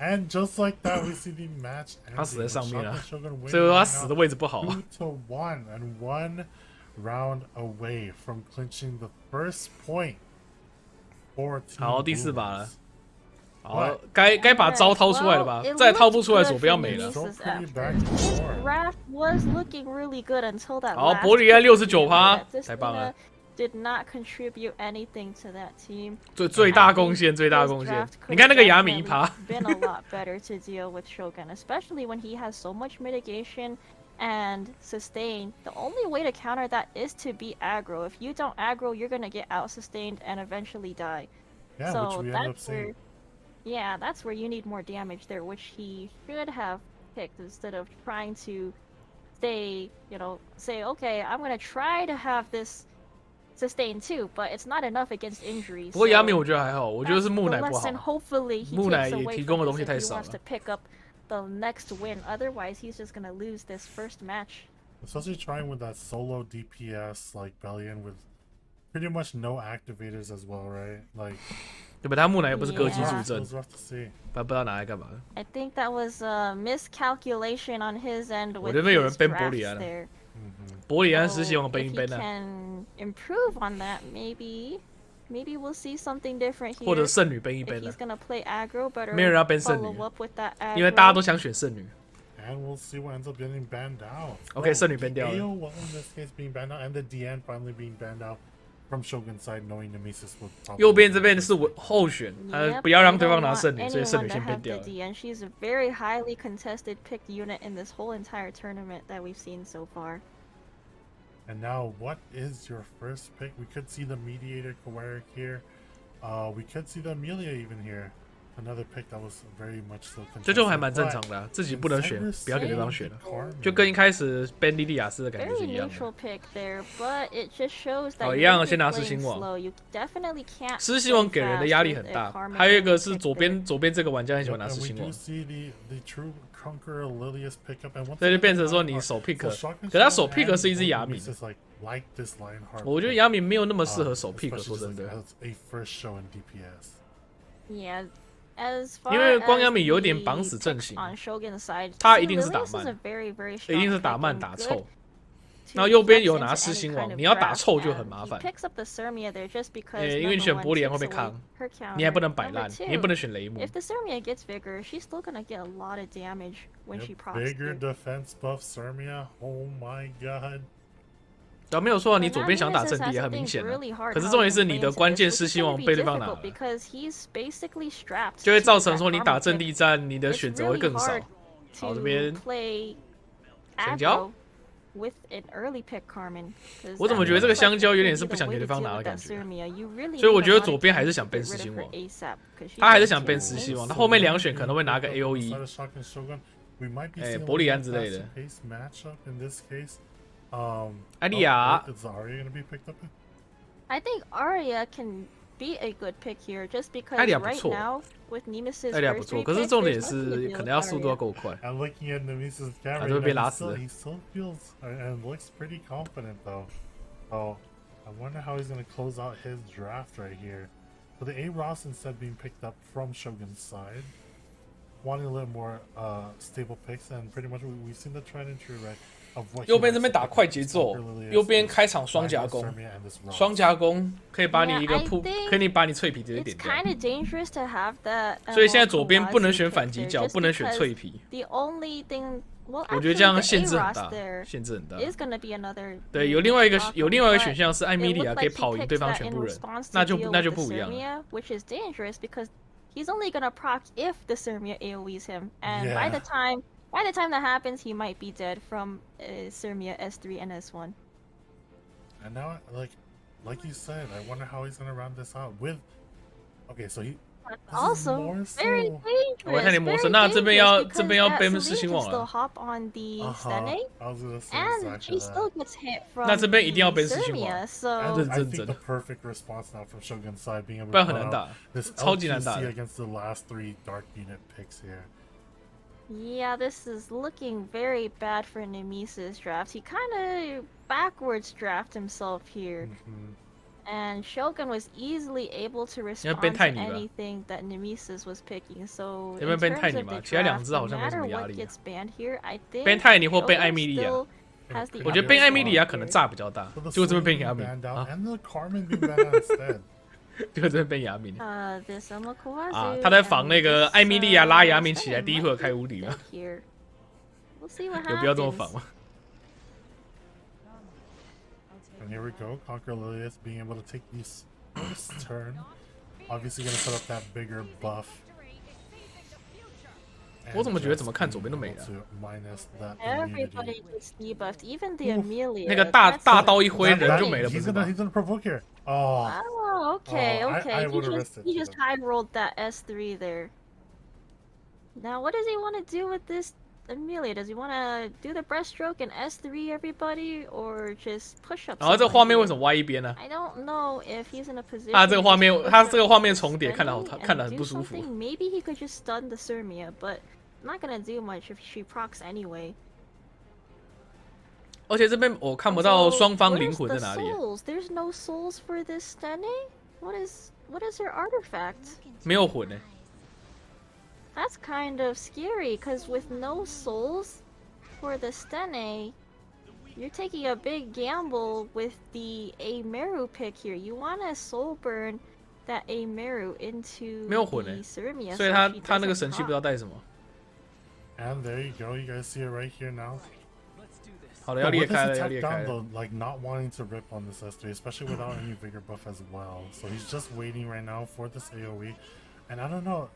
And just like that, we see the match. 他死在上面了，所以说他死的位置不好。2-1 and 1 round away from clinching the first point. 好，第4把了。好，该把招掏出来了吧？再掏不出来，左边要没了。好，伯里安69%，太棒了。Did not contribute anything to that team. 最大贡献。你看那个雅米1%。Been a lot better to deal with Shogun, especially when he has so much mitigation and sustain. The only way to counter that is to be aggro. If you don't aggro, you're gonna get out sustained and eventually die. Yeah, so which we end up seeing. Yeah, that's where you need more damage there, which he should have picked instead of trying to say, okay, I'm gonna try to have this sustain too, but it's not enough against injuries. 不过雅米我觉得还好，我觉得是木乃不好。木乃也提供的东西太少了。To pick up the next win, otherwise he's just gonna lose this first match. Especially trying with that solo DPS like Bellion with pretty much no activators as well, right? Like. 对吧？他木乃也不是歌姬助阵，不知道拿来干嘛。I think that was a miscalculation on his end. 我这边有人 ban 伯里安了。伯里安是希望 ban 一 ban 的。Can improve on that, maybe we'll see something different here. 或者圣女 ban 一 ban 的。 He's gonna play aggro, but 没有人要 ban 圣女，因为大家都想选圣女。And we'll see what ends up getting banned out. OK， 圣女 ban 掉了。AO, well, in this case being banned out, and the DN finally being banned out. From Shogun's side, knowing Neemeses would probably 右边这边是候选，他不要让对方拿圣女，所以圣女先变掉了。She's a very highly contested picked unit in this whole entire tournament that we've seen so far. And now, what is your first pick? We could see the mediator Kawari here. We could see the Amelia even here. Another pick that was very much so contested. 这就还蛮正常的，自己不能选，不要给对方选了，就跟一开始 ban 莉莉亚斯的感觉是一样的。好，一样，先拿狮心王。狮心王给人的压力很大，还有一个是左边这个玩家很喜欢拿狮心王，所以就变成说你手 pick， 可他手 pick 是一只雅敏，我觉得雅敏没有那么适合手 pick， 说真的。Yeah. 因为光雅米有点绑死阵型，他一定是打慢，一定是打慢打臭。然后右边有拿狮心王，你要打臭就很麻烦。因为你选伯里安会被扛，你还不能摆烂，你也不能选雷姆。Bigger defense buff Sermia, oh my god. 没有错，你左边想打阵地也很明显了，可是重点是你的关键狮心王被对方拿了，就会造成说你打阵地战，你的选择会更少。好，这边香蕉，我怎么觉得这个香蕉有点是不想给对方拿的感觉？所以我觉得左边还是想 ban 狮心王，他还是想 ban 狮心王，他后面2选可能会拿个 AOE， 伯里安之类的。艾莉亚 is Arya gonna be picked up? I think Arya can be a good pick here, just because right now with Neemeses 艾莉亚不错，可是重点是可能要速度要够快。And looking at Neemeses' camera, 就会被拉死了。 he still feels and looks pretty confident though. So I wonder how he's gonna close out his draft right here. So the A Ross instead being picked up from Shogun's side. wanting a little more stable picks, and pretty much we've seen the tried and true, right? 右边这边打快节奏，右边开场双夹攻，双夹攻可以把你一个扑，可以把你脆皮直接点掉。所以现在左边不能选反击脚，不能选脆皮。我觉得这样限制很大，限制很大。对，有另外一个选项是艾米莉亚可以跑赢对方全部人，那就不一样了。He's only gonna proc if the Sirmia AoEs him, and by the time that happens, he might be dead from Sirmia S3 and S1. And now, like you said, I wonder how he's gonna round this out with. Okay, so he also very dangerous. 我看你魔神，那这边要 ban 四星网了。hop on the Stene, and she still gets hit from 那这边一定要 ban 四星网。 And I think the perfect response now from Shogun's side being able to 不然很难打， this 超级难打 LQC against the last 3 dark unit picks here. Yeah, this is looking very bad for Neemeses' draft. He kind of backwards draft himself here. And Shogun was easily able to respond to anything that Neemeses was picking. So in terms of the draft, no matter what gets banned here, I think Shogun still has the 我觉得 ban 艾米莉亚可能炸比较大，结果这边 ban 亚敏， and the Carmen being banned out instead. 结果这边 ban 亚敏。他在防那个艾米莉亚拉亚敏起来，第一回合开无敌嘛。有必要这么防吗？ And here we go, Conquer Lilius being able to take this first turn. Obviously gonna set up that bigger buff. 我怎么觉得怎么看左边都没了？ Everybody gets debuffed, even the Amelia. 那个大刀一挥人就没了，不 He's 是吗？ gonna provoke here. Oh. Oh, okay, okay. He just high rolled that S3 there. Now, what does he want to do with this Amelia? Does he want to do the breaststroke and S3 everybody, or just push up? 然后这个画面为什么歪一边呢？ I don't know if he's in a position. 他这个画面重叠，看得很不舒服。 Maybe he could just stun the Sirmia, but not gonna do much if she procs anyway. 而且这边我看不到双方灵魂在哪里。 There's no souls for this Stene. What is her artifact? 没有魂欸。 That's kind of scary, because with no souls for the Stene, you're taking a big gamble with the Ameru pick here. You want to soul burn that Ameru into the Sirmia. 所以他那个神器不知道带什么。 And there you go, you guys see it right here now. 好的，要裂开了，要 With 裂 this 开 attack 了。 down, though, like not wanting to rip on this S3, especially without any vigor buff as well. So he's just waiting right now for this AoE. And I don't know.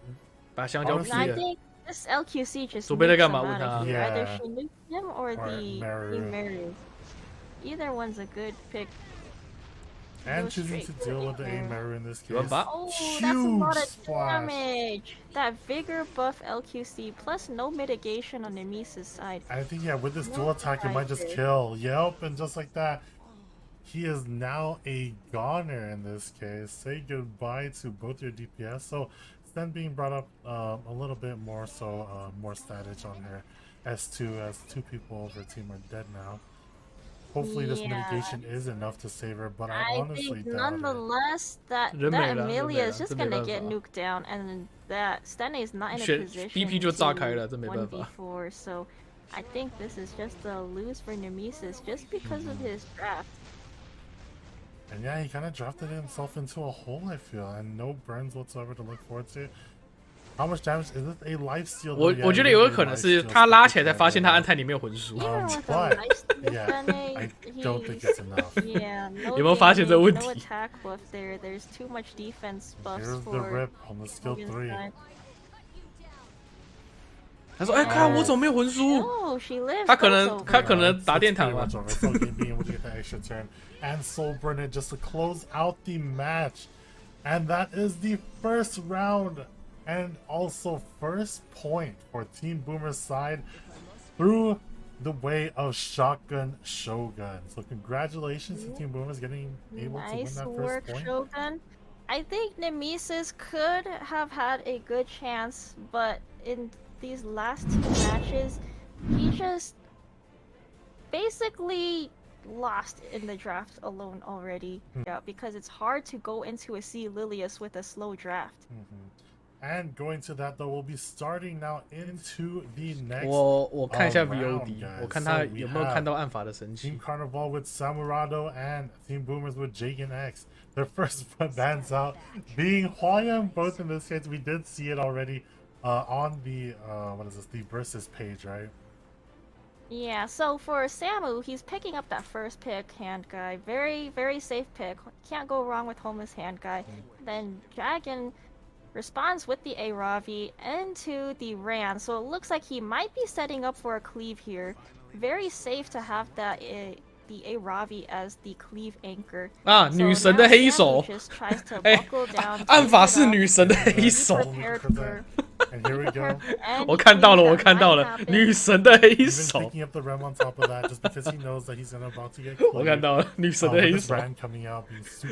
把香蕉劈 I 了。 think this LQC just 左边在 nukes 干 him 嘛？ out 问 of 他。 here. Either she nukes him or the Meru. Meru. Either one's a good pick. And choosing to deal with the Ameru in this case. Oh, that's a lot of damage. That vigor buff LQC plus no mitigation on Neemeses' side. I think, yeah, with this dual attack, it might just kill. Yep, and just like that, he is now a goner in this case. Say goodbye to both your DPS. So, then being brought up a little bit more, so more status on her S2 as 2 people over her team are dead now. Hopefully this mitigation is enough to save her, but I honestly think doubt nonetheless that Amelia is just gonna get nuked down, and that Stene is not in a position to 1v4, so I think this is just a lose for Neemeses just because of his draft. And yeah, he kind of drafted himself into a hole, I feel, and no burns whatsoever to look forward to. How much damage is it? A life steal? 我觉得有个可能是他拉起来才发现他安泰里没有魂术。 But yeah, I don't think it's enough. Yeah, no 有没有发现这个问题？ no attack buff there. There's too much defense buffs Here's the rip on the skill 3. 他说：“哎，看我怎么没有魂术？ 他可能打电堂吧。” being able to get that extra turn and soul burn it just to close out the match, and that is the first round. And also first point for Team Boomer's side through the way of Shotgun Shogun. So congratulations to Team Boomers getting able to win that first work, point. Shogun. I think Neemeses could have had a good chance, but in these last 2 matches, he just basically lost in the draft alone already. Yeah, because it's hard to go into a C Lilius with a slow draft. And going to that though, we'll be starting now into the next. 我看一下 VOD， guys. 我看他有没有看到暗法的神奇。Team Carnival with Samurado and Team Boomers with JaganX. Their first bans out being Hwayoung. Both in this case, we did see it already on the what is this? The versus page, right? Yeah, so for Samu, he's picking up that first pick, hand guy. Very, very safe pick. Can't go wrong with homeless hand guy. Then Jagan responds with the Aravi into the Ran. So it looks like he might be setting up for a cleave here. Very safe to have that the Aravi as the cleave anchor. 啊，女神的黑手。哎，暗法是女神的黑手。And here we go. 我看到了，女神的黑手。Picking up the rem on top of that, just because he knows that he's about to get. 我看到了，女神的黑手。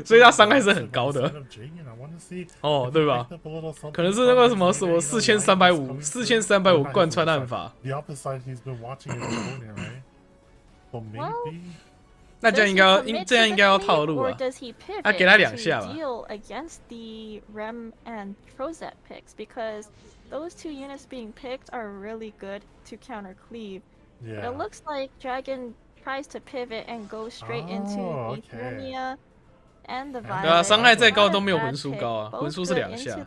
所以他伤害是很高的。哦，对吧？可能是那个什么4350贯穿暗法。The opposite side he's been watching his opponent, right? So maybe. 那这样应该要套路啊！啊，给他2下吧。Against the Rem and Kroustx picks because those two units being picked are really good to counter cleave. Yeah. But it looks like Jagan tries to pivot and go straight into the Hermia and the Violet. 对啊，伤害再高都没有魂术高啊，魂术是2下。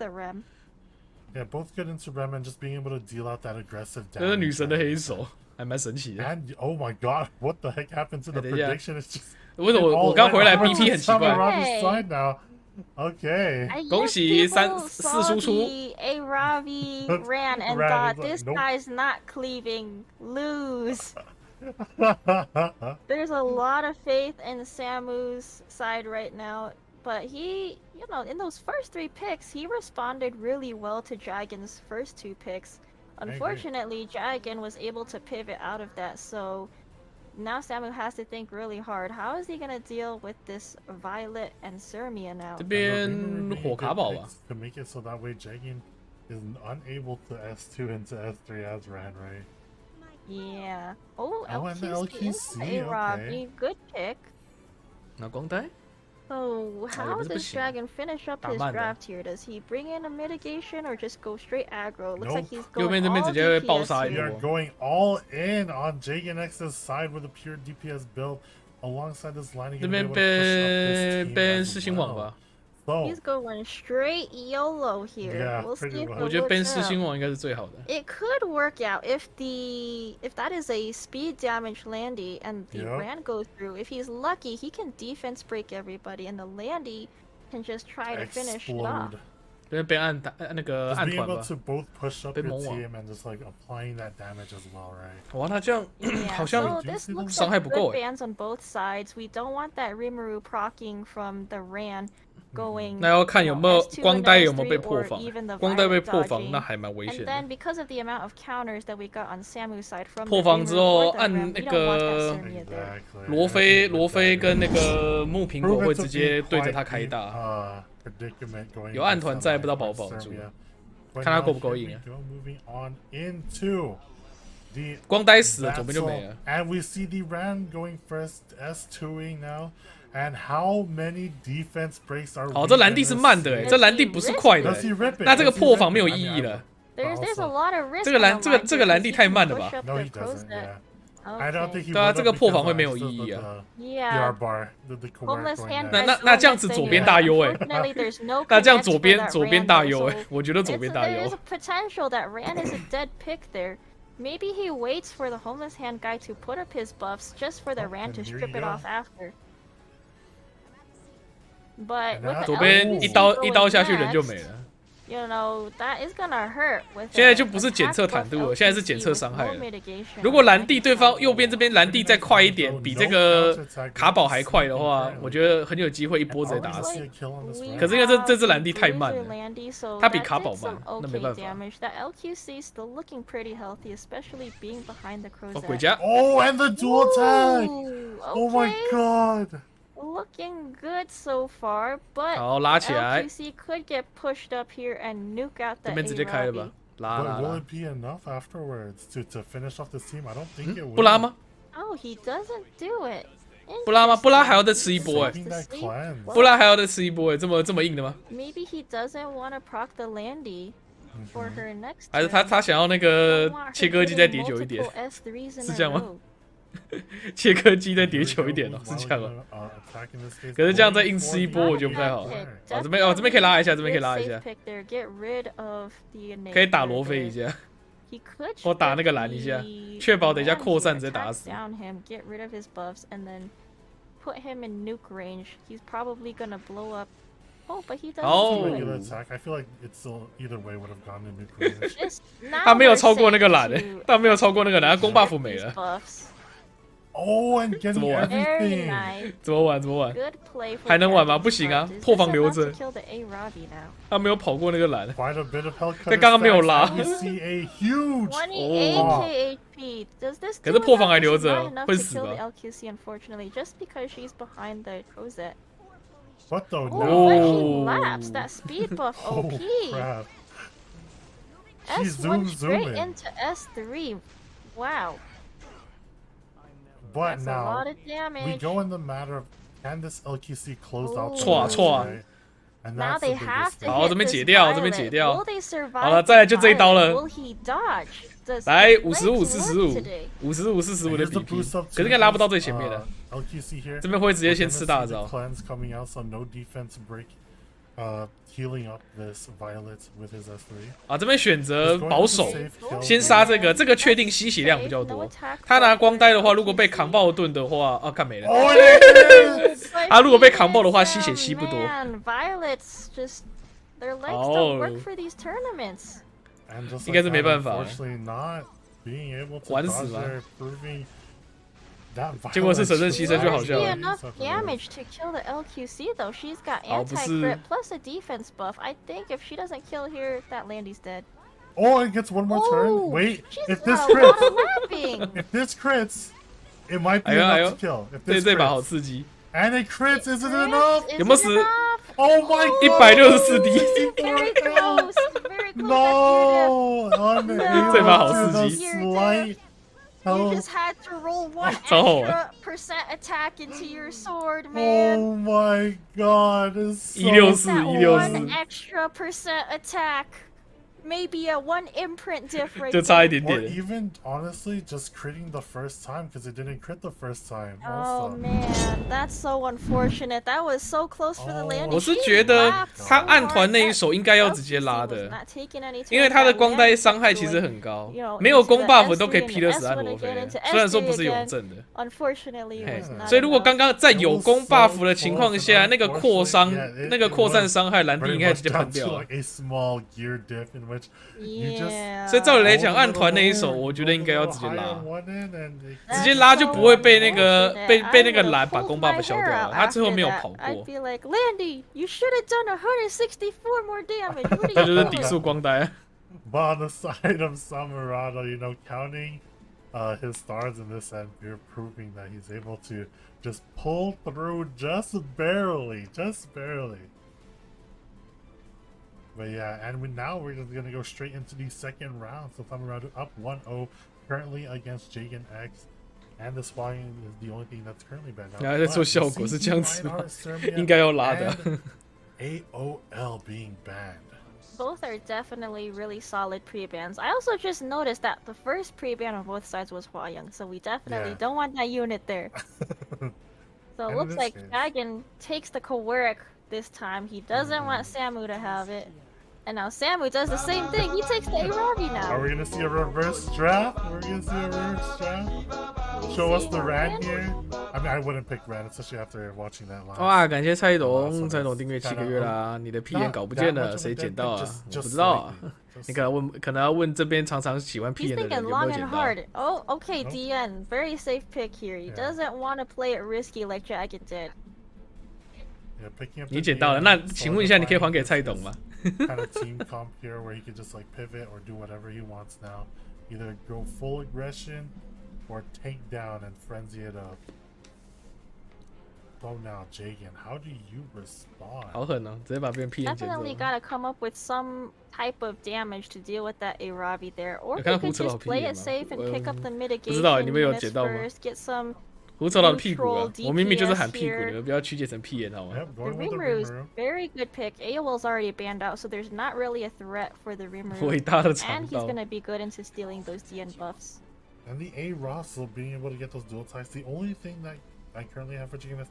Yeah, both good into Rem and just being able to deal out that aggressive damage. 这是女神的黑手。还蛮神奇的。And oh my god, what the heck happened to the prediction? It's just 为什么我刚回来 BP 很奇怪 ？Okay. 恭喜4输出。Aravi ran and thought this guy's not cleaving. Lose. There's a lot of faith in Samu's side right now, but he, you know, in those first 3 picks, he responded really well to Jagan's first 2 picks. Unfortunately, Jagan was able to pivot out of that, so now Samu has to think really hard. How is he gonna deal with this Violet and Sermia now? 这边火卡宝吧。To make it so that way Jagan is unable to S2 into S3 as Ran, right? Yeah. Oh, and the LQC, okay. Good pick. 那光带。So how does Jagan finish up his draft here? Does he bring in a mitigation or just go straight aggro? Looks like he's going all DPS. We are going all in on JaganX's side with a pure DPS build alongside this lining. 这边被世新网吧。He's going straight YOLO here. Yeah, we'll see if 我觉得 ban 世新网应该是最好的。It could work out if that is a speed damage Landy and the Ran goes through. If he's lucky, he can defense break everybody, and the Landy can just try to finish it off. 这边被按那个暗团吧。Being able to both push up your team and just like applying that damage as well, right? 哇，那这样好像伤害不够哎。Bans on both sides. We don't want that Rimuru proccing from the Ran. 那要看有没有光带有没有被破防，光带被破防那还蛮危险的。破防之后按那个罗非跟那个木苹果会直接对着他开大，有暗团在不知道保不保住，看他够不够硬啊。光带死了，左边就没了。And we see the Ran going first, S2ing now. And how many defense breaks are? 好，这蓝地是慢的哎，这蓝地不是快的，那这个破防没有意义了。这个蓝地太慢了吧？ No, he doesn't. Yeah. I don't think he. 对啊，这个破防会没有意义啊。Yeah. 那这样子左边大优哎，那这样左边大优哎，我觉得左边大优。There's a potential that Ran is a dead pick there. Maybe he waits for the homeless hand guy to put up his buffs just for the Ran to strip it off after. But 左边一刀下去人就没了。You know that is gonna hurt. 现在就不是检测坦度了，现在是检测伤害了。如果蓝地对方右边这边蓝地再快一点，比这个卡宝还快的话，我觉得很有机会一波直接打死。可是因为这只蓝地太慢了，它比卡宝慢，那没办法。哦，鬼家。Oh, and the dual tag! Oh my god! Looking good so far, but 好拉起来 LQC could get pushed up here and nuke out the 这边直接开了吧，拉 Will it be enough afterwards to finish off this team? I don't think it will. 不拉吗？ Oh, he doesn't do it. 不拉吗？不拉还要再吃一波哎，不拉还要再吃一波哎，这么硬的吗 ？Maybe he doesn't want to proc the Landy. for her next 还是 turn. 他想要那 I 个 want her 切割机再叠 getting 久一点， multiple S3s in 是 a 这样吗？ row. 切割机再叠久一点哦，是这样吗？可是这样再硬吃一波，我觉得不太好。哦，这边可以拉一下，这边可以拉一下，可以打罗非一下，或打那个蓝一下，确保等一下扩散直接打死。Put him in nuke range. He's probably gonna blow up. Oh, but he doesn't. Oh. Regular attack. I feel like it's still either way would have gone in nuke range. 他没有超过那个蓝诶，他没有超过那个蓝，他攻 buff 没了。Oh, and getting everything. 怎么玩？怎么玩？ Good play. 还能玩吗？不行啊，破防留着。 Kill the A-Ravi now. 他没有跑过那个蓝。 Quite a bit of health. 但刚刚没有拉。 We see a huge. 28k HP. Does this? 可是破防还留着，会死吧 ？LQC unfortunately, just because she's behind the Kroustx. What the? Oh, No. but she laps. That speed buff OP. Oh, crap. She's S1 straight zooming. into S3. Wow. But That's a now lot of damage. we go in the matter of can this LQC close out?错错 And Now that's they the have biggest to 好， hit 这边 this 解掉，这边 violet. 解掉。 Will they survive 好了，再来就这一刀 the 了。 violet? Will he dodge? Does 来 his 55 legs 45 work today? 55 45的 Here's the BP， boost up 可是应该拉不到最前面的。 LQC here. 这边会直接先 We're gonna 吃大 see the 招。 cleanse coming out, so no defense break. Healing up this violet with his S3. 啊，这边选择 He's going 保 to 守， save kill. 先杀这个，这个确定吸血量比较多。他拿光呆的话，如果被扛爆盾的话，啊，看没了。 Oh, it is! 他如果被扛爆的话，吸血吸不多。 Man, Violets just their legs don't work for these tournaments. And just 应该是 like 没 that, 办法了。 unfortunately not being able to 玩死 dodge 吧。 there, proving that 结果是 violence 神圣牺牲就好 There's 笑了。 enough damage to kill the LQC though. She's got 好，不是 anti-crit plus a defense buff. I think if she doesn't kill here, that Landy's dead. Oh, it gets one more turn. Oh, Wait, she's if this got a lot of crits, lapping. if this crits, it might be 哎呦哎 enough 呦 to kill. If 这 this 这把好 crits, 刺激， and it crits, is it enough? Is 有没有 it 死 enough? Oh my god! 164滴。 Very close. Very close. No, unable 这把好 to 刺 the 激。 slight You health. just had to roll one 超好玩。 extra percent attack into your sword, man. Oh my god! It's so 164 That 164 one extra percent attack. Maybe a one imprint difference. 就差一点 Or 点。 even honestly, just critting the first time because it didn't crit the first time. Oh Also. man, that's so unfortunate. That was so close for the landing. 我是 She 觉得 lapped 他 so 暗团 hard 那一 that 手应该要直 LQC 接拉 was 的， not taking any 因为 turns. 他的 That 光呆 Landy 伤害 kept 其实 going, 很高 you know,，没有 into 攻 the buff 都可以 S3 劈得死 and 按 S1 罗非 again 的 into，虽然说 S3 不是永 again. 正的。 Unfortunately, it 嘿 was not 所以如果 enough. 刚刚在有攻 So buff 的情况 close, 下， and 那个扩伤 unfortunately, yeah, 那个 it 扩散 was 伤害，蓝地 very 应该 much 直接 down 喷 to 掉了。 like a small gear dip in which you just Yeah. 所以照理来讲， hold 暗 a 团那一 little 手， more, 我觉得应该要直接 move a 拉 little higher on one end and it- 直接拉就不会被那个被那个蓝把攻 buff 消掉了。他最后没有跑 I'd 过， be like, Landy, you should have done 164 more damage. What are 他 you 就是底 doing? 数光呆。 But on the side of Samuhgama, you know, counting his stars in this end, you're proving that he's able to just pull through just barely. But yeah, and now we're just gonna go straight into the second round. So Samuhgama up 1-0 currently against JaganX. And the swine is the only thing that's currently banned. 然后在做效果是这样子吗？应该要拉的。 AOL being banned. Both are definitely really solid pre-bans. I also just noticed that the first pre-ban on both sides was Hwayoung, so we definitely Yeah. don't want that unit there. So it And looks in this like case- Jagan takes the Kroustx this time. He doesn't want Samu to have it. And now Samu does the same thing. He takes the A-Ravi Are we now. gonna see a reverse draft? We're gonna see a reverse draft? Show us the Ran here. I mean, I wouldn't pick Ran, especially after watching that live. 哇，感谢蔡董，蔡董订阅7个月啦！你的屁眼搞不见了，谁捡到啊？我不知道啊。你可能要问这边常常喜欢屁 He's 眼的人 thinking 有没 long 有 and 捡到。 hard. Oh, okay, Nope. DN. Very safe pick here. He Yeah. doesn't want to play it risky like Jagan did. Yeah, picking up 你 the 捡到了， DM, 那请问一下，你可以还给 solidifying 蔡董吗？ his kind of team comp here where he could just like pivot or do whatever he wants now. Either go full aggression or take down and frenzy it up. So now, Jagan, how do you respond? 好狠哦，直接把别人屁眼捡走 Definitely 了。 gotta come up with some type of damage to deal with that A-Ravi there. Or 有 he 看到 could 胡子老 just 屁 play 眼 it 吗？ safe and pick up the 不知道 mitigation 你们有 units 捡到吗？ first, get some 胡抽到的屁股啊！我明明就是喊屁股，你们不要曲解成屁眼好吗 Yep, The going with the Rimuru is Rimuru. very good pick. AOL's already banned out, so there's not really a threat for the Rimuru. 伟大的肠 And he's 道。 gonna be good into stealing those DN buffs. And the A Russell being able to get those dual ties. The only thing that I currently have for JaganX,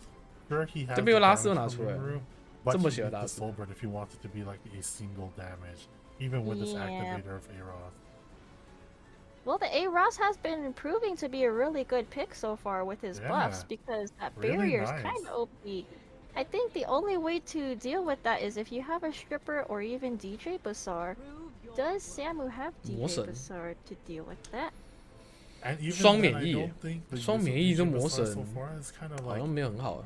sure he has 这边有拉 the 丝又 damage 拿 from 出来 Rimuru, but 这么 he 喜欢 needs 拉 the 丝 Soul Bird if he wants it to be like a single damage, even with this Yeah. activator of A Ross. Well, the A Ross has been proving to be a really good pick so far with his buffs Yeah, because that really barrier is nice. kind of OP. I think the only way to deal with that is if you have a stripper or even DJ Bazaar. Does Samu have DJ 魔神 Bazaar to deal with that? And even 双 then, 免 I 疫 don't think the use 双 of 免疫这 DJ 魔 Bazaar 神 so far is kind of 好 like 像没有很好啊。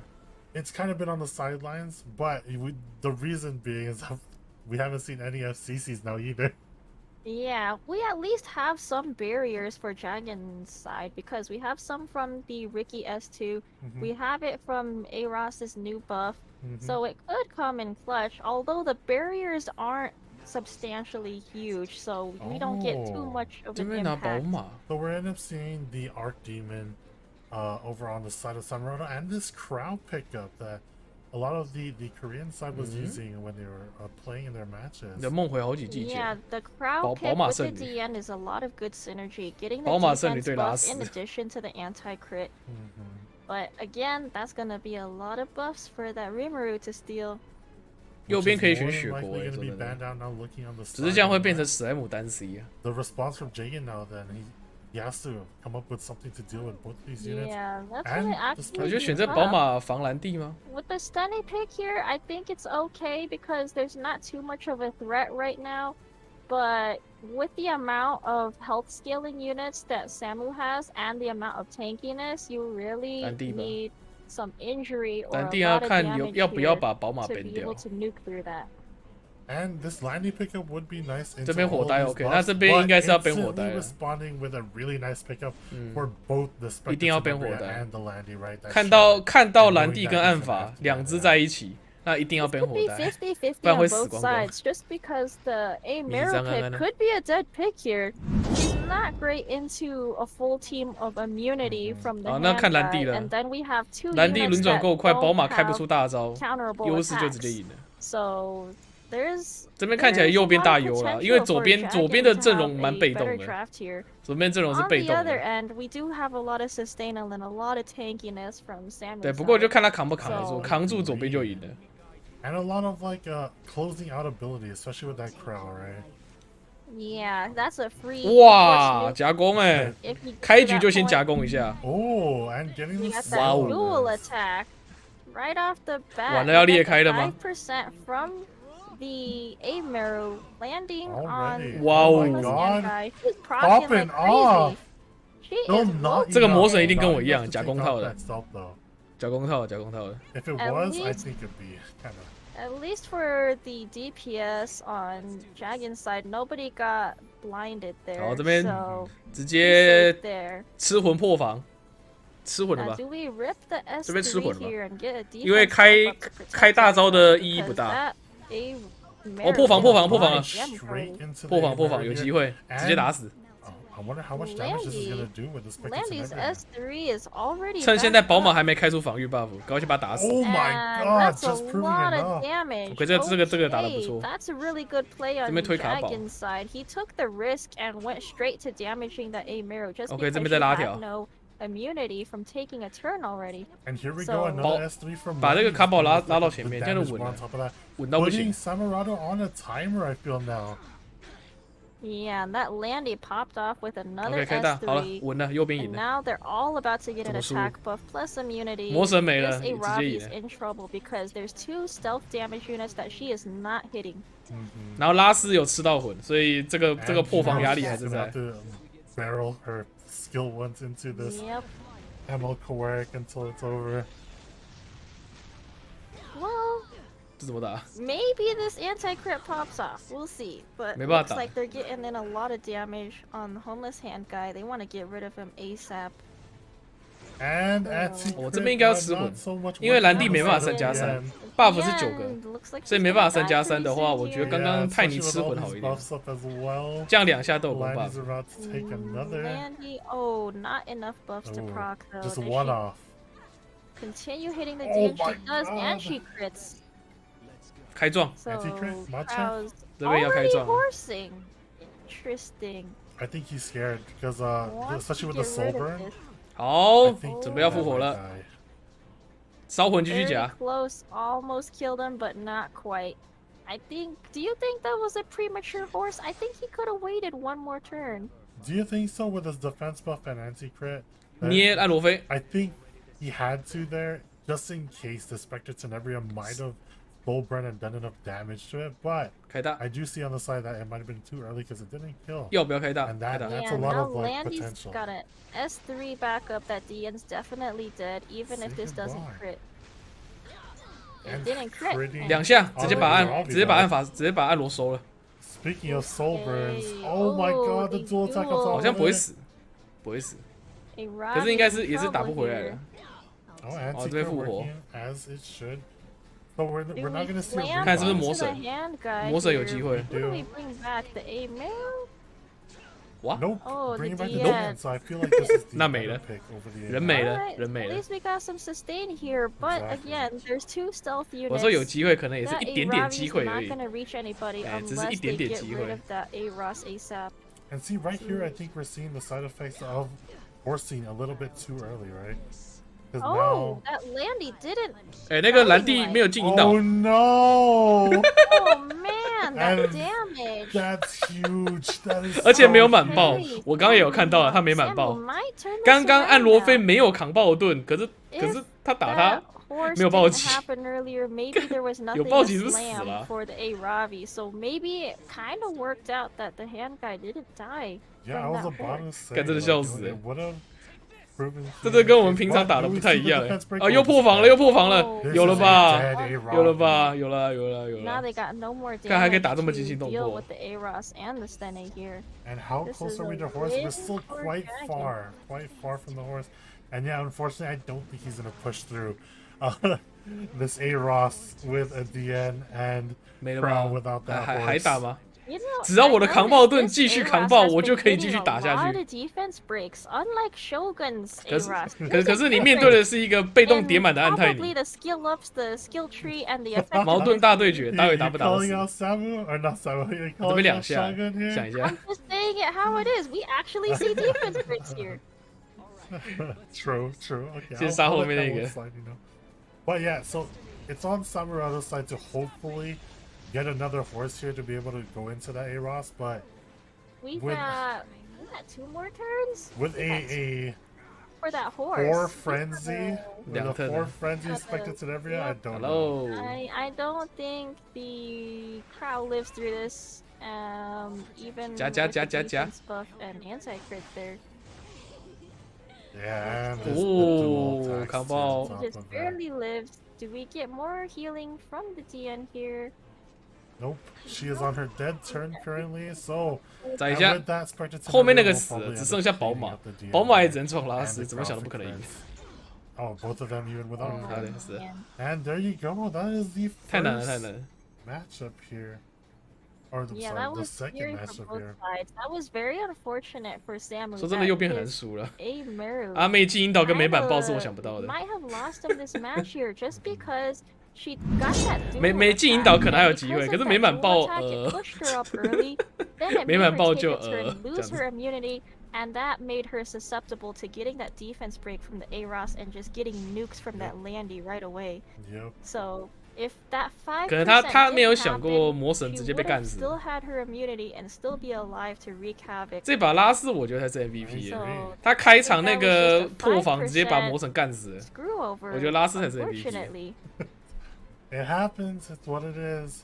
it's kind of been on the sidelines, but the reason being is that we haven't seen any FCCs now either. Yeah, we at least have some barriers for Jagan's side because we have some from the Ricky S2. We have it from A-Ross's new buff, so it could come in clutch, although the barriers aren't substantially huge, so we don't get too Oh. much of 这 an 边拿宝 impact. 马， So we're end up seeing the Archdemon over on the side of Samurai and this crowd pickup that a lot of the Korean side was using when they were playing in their 你的 matches. 梦回好几季前 Yeah,。the crowd 宝 pick 马 with the 圣女 DN is a lot of good synergy, getting the 宝马圣女 defense 对拉 buff 丝 in addition to the anti-crit. Mhm. But again, that's gonna be a lot of buffs for that Rimuru to steal. 右 Which 边 is 可以选 more 雪 than 国 likely 哎， gonna 说 be 真的 banned out now looking on the 只是这样会 side, 变成 right? 史莱姆单 C 啊。 The response from Jagan now then he has to come up with something to deal with both these units. Yeah, that's And gonna the 我 actually 觉得 be 选择 tough. 宝马防蓝地吗？ With the stunning pick here, I think it's okay because there's not too much of a threat right now. But with the amount of health scaling units that Samu has and the amount of tankiness, you really 蓝地吧。 need some injury or 蓝 a 地要 lot of 看有 damage 要不要 here 把宝马 to 崩 be 掉 able。to nuke through that. And this landing pickup would be nice. 这边 into 火 all 呆 these OK， buffs, 那这边 but 应该是要崩火呆 instantly 了。 responding with a really nice pickup for both the 一定要 Spectre 崩火 Cimabria 呆 and the Landy, right? That 看到 shot. 看到 And 蓝 knowing 地 that 跟 he's 暗 gonna 法 have to 两 ban 只 that. 在一起，那一定要 This 崩 could 火 be 呆。 50-50不然 on 会 both 死光光。 sides, just because the A 你 Mero 这样看 pick 看呢？ could be a dead pick here. He's not great into a full team of immunity from the 好，那 hand 看蓝地 guy, 了 and。then we have two 蓝地 units 轮转 that 够快，宝 don't 马开不 have 出大招， counterable 优势就直接 attacks. 赢了。 So there's 这边看起来 there's 右 a 边 lot 大 of 优啦， potential 因为左 for 边左 Jagan 边的 to 阵 have 容蛮 a 被动 better 的， draft here. 左边阵容是 On 被 the 动 other 的。 end, we do have a lot of sustain and a lot of tankiness from Samu. 对，不过就看他扛不扛得住， So 扛住左边就赢了。 And a lot of like closing out ability, especially with that crowd, right? Yeah, that's a free. 哇， force nuke 夹攻哎， if you 开 do 局 that 就先 point. 夹攻一下。 Oh, and getting We the got that Wow. dual attack right off the bat. 完了要 We 裂 get 开 the 了吗？ 5% from the A Meru landing Already. on Wow. the Oh my god. guy. She's proccing Popping like off. crazy. She Still is not 这个 enough. 魔神一定 Not 跟我一 enough 样 to 夹 take 攻 off 套的， that stealth, though. 夹攻套，夹攻套的。 If it At was, I least- think it'd be kind of. At least for the DPS on Jagan's side, nobody got blinded there. 好，这边 So 直 he's 接 safe there. 吃魂破防，吃魂了 Now, 吧？ do we rip the 这边吃 S3 魂吧。 here and get a 因为 defense 开 buff up to protect 开大招 Jagan 的意义不 because 大。 that A 哦，破防破防破防了， Straight into the 破防破防 area 有 here. 机会，直接打死。 I wonder how much damage this is gonna do with the Spectre Landy's Cimabria. S3 is already 趁现在 backed 宝马 up, 还没开出防御 buff，赶快去把他打死。 Oh my and god, that's a just proving lot of enough. damage. OK，这个打得不错。 Okay, that's a really good play on 这边推卡宝。 Jagan's side. He took the risk and went straight to damaging the A Mero just OK， because 这边 she 再拉 had 条。 no immunity from taking a turn already. And here we So- go, 宝 another S3 from 把这个 Landy's 卡宝 with 拉 like 到 the 前面，这样 damage 就稳 on 了， top of that. 稳到不 Putting 行。 Samurado on a timer, I feel now. Yeah, and that Landy popped off with another OK，开大，好了， S3. 稳了，右边 And 赢了。 now they're all about to get an 怎么输？ attack buff plus immunity. 魔神没了， This 直接 Arabi 赢 is 了。 in trouble because there's two stealth damage units that she is not hitting. 然后拉丝有吃到魂，所以这个 And 破防压力 she's 还是 gonna 在 have。to barrel her skill ones into this Yep. ammo Kowarik until it's over. Well, 这怎么打？ maybe this anti-crit pops off. We'll see. But 没办 looks 法打。 like they're getting in a lot of damage on the homeless hand guy. They want to get rid of him ASAP. And anti 我这边应该要吃魂，因为蓝地没办法3+3 ，buff 是9个，所以没办法3+3的话，我觉得刚刚派尼吃魂好一点，这样2下都有攻 buff。Landy, oh, not enough buffs to proc though. Just one off. Continue hitting the DN, she does, and she crits. 开撞， So Matcha? 这边要开 already 撞。 horsing. Interesting. I think he's scared because especially with the soul burn. 好，准备要复活了，烧魂继续 Very 夹。 close, almost killed him, but not quite. I think. Do you think that was a premature horse? I think he could have waited one more turn. Do you think so with his defense buff and anti-crit? 捏按罗菲， I think he had to there just in case the Spectre Tenebria might have full burn and done enough damage to it, but 开大， I do see on the side that it might have been too early because it didn't kill. 要不要开大？ And 开 that, 大。 that's Yeah, a lot now of like Landy's potential. got an S3 backup. That DN's definitely dead, even if Say this doesn't goodbye. crit. It And didn't crit. pretty- 2下，直接把 Already 直接把暗法，直接把暗罗收了， Speaking of soul burns, Okay. oh my Oh, god, the the dual attack duel. comes 好 out 像 of 不会 it. 死，不会死， A 可是应该是 Robbie 也是打不 trouble 回来 here. 的。 Oh, 这 anti 边 crit 复活 working as it should. But we're Do not we gonna see a slam 看是不是 revive. 魔 into the 神 hand guy 魔神有 here? 机会。 Who do we bring back? The A-mail? 哇， Nope. Oh, Bring it the back to DN. the So I feel like this is the 那没 better 了 pick over the 人 AI. 没了， Alright, 人没 at 了。 least we got some sustain here, but Exactly. again, there's 2 stealth 我说有 units. 机会，可能也是 That 一点点 A-Robbie's 机会 not 而已。 gonna reach anybody 只是 unless 一 they 点点 get 机 rid 会。 of that A-Ross ASAP. And see, right here, I think we're seeing the side effects of horsing a little bit too early, right? Because Oh, now. that Landy didn't. 哎，那个蓝地没有进引导 Oh，no! Oh man, that And damage. That's huge. That is 而且没有 so 满爆 Hey,，我刚刚也有看到了，他没满 Samu 爆。 might turn this 刚刚按罗 around 菲 now. 没有扛爆盾，可是 If 他打 that 他 horse 没有暴 didn't 击 happen earlier, maybe there was nothing 有暴 to 击是不是死 slam 了 for the A-Ravi, so maybe it kind of worked out that the hand guy didn't die Yeah, I from was that about horse. to say. 干真的 like, 笑死 it would have proven. 这个跟我们平常打的不太一样哎。啊，又破防了，又破防了， This 有了 is a 吧？ dead A-Robbie. 有了吧？有了，有了，有 Now 了。 they got no more 看还可以 damage 打这么 to 惊心动 deal 魄 with the A-Ross and the Stene here. And how This close is are we a to horse? We're win still for quite Jagan. far from the horse. And yeah, unfortunately, I don't think he's gonna push through this A-Ross with a DN and 没了 Crown 吧？ without that 还 horse. 打吗？ You know, 只要我的 I 扛爆 noticed 盾 this 继续 A-Ross 扛爆， has 我 been 就可以继 getting 续 a 打下 lot 去。 of defense breaks, unlike Shogun's 可是 A-Ross. 可是你面对的是一个被动叠满的暗泰 Probably 尼， the skill ups, the skill tree, and the effect. 矛盾大对决，待会 You 打不打得 calling 死？ out Samu or not Samu? You 我这边 calling 两 out 下， Shogun here? 想一下 I'm。just saying it how it is. We actually see defense breaks here. True. Okay. 先杀 I'll 后 let 面 that 那 one 个。 slide, you know. But yeah, so it's on Samurado's side to hopefully get another horse here to be able to go into that A-Ross, but We With- got 2 more turns with We got a for that horse. 4 frenzy, with a 两turn. 4 frenzy expected to every, I don't know. Hello， I don't think the crowd lives through this. Even with the 加 defense buff and anti-crit there. Yeah, and this, the dual Ooh, attacks come too on. on He top just of that. barely lived. Do we get more healing from the DN here? Nope, she is on her dead turn currently, so 等一 and 下 with，that Spectre 后面那 Tenebria 个 will 死了， probably 只 end 剩 up 下宝 cleaning 马 up the DN，宝马也只能闯拉 and 死， the 怎么想都不可能赢 Kroustx。Oh, both of them even without Oh, crit. 好的，是 man. And there you go. That is the 太难了，太 first 难了。 matchup here. Or the, Yeah, sorry, that the was second scary for matchup both here. sides. That was very unfortunate for Samu. 说真的， that 右边很难 his 输了。 A-Merlin 阿妹进引导跟美版爆是我 kinda 想不到的。 might have lost him this match here just because she got that dual 没进引 attack, 导可能还有 and 机会， because 可是 of 美 that 版 dual 爆 attack, it pushed her up early. Then it 美 made 版 her 爆 take 就 a turn, 这 lose 样子 her immunity, and that made her susceptible to getting that defense break from the A-Ross and just getting nukes from that Landy right away. Yep. So if that 5% 可能他没有 didn't 想过 happen, 魔神 she 直接被 would 干 have 死。 still had her immunity and still be alive to wreak havoc. 这把拉斯我觉得才是 MVP 耶 So 他开场那 I think that 个 was just a 破防直接把 5% 魔神干死了。 screw over. 我觉得拉斯才是 MVP。 Unfortunately. It happens. It's what it is.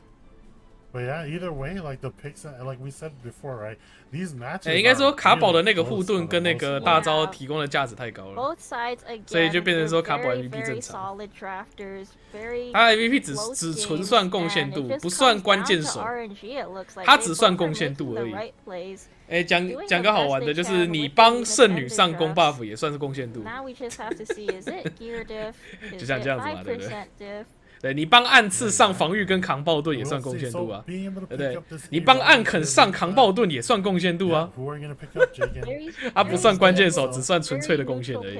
But yeah, either way, like the picks, like we said before, right? These matches. 应该说卡宝的那个护盾跟那个大招提供的价值太高了， Both sides again, 所以就变成说卡宝 very, MVP 正常。 solid drafters, very 他 MVP 只纯算贡献度，不算关键手，他只算贡献度而已。哎，讲个好玩的，就是你帮圣女上攻 buff 也算是贡献度。就像这样子嘛，对不对？对你帮暗刺上防御跟扛爆盾也算贡献度啊，对不对？你帮暗肯上扛爆盾也算贡献度啊，他不算关键手，只算纯粹的贡献而已。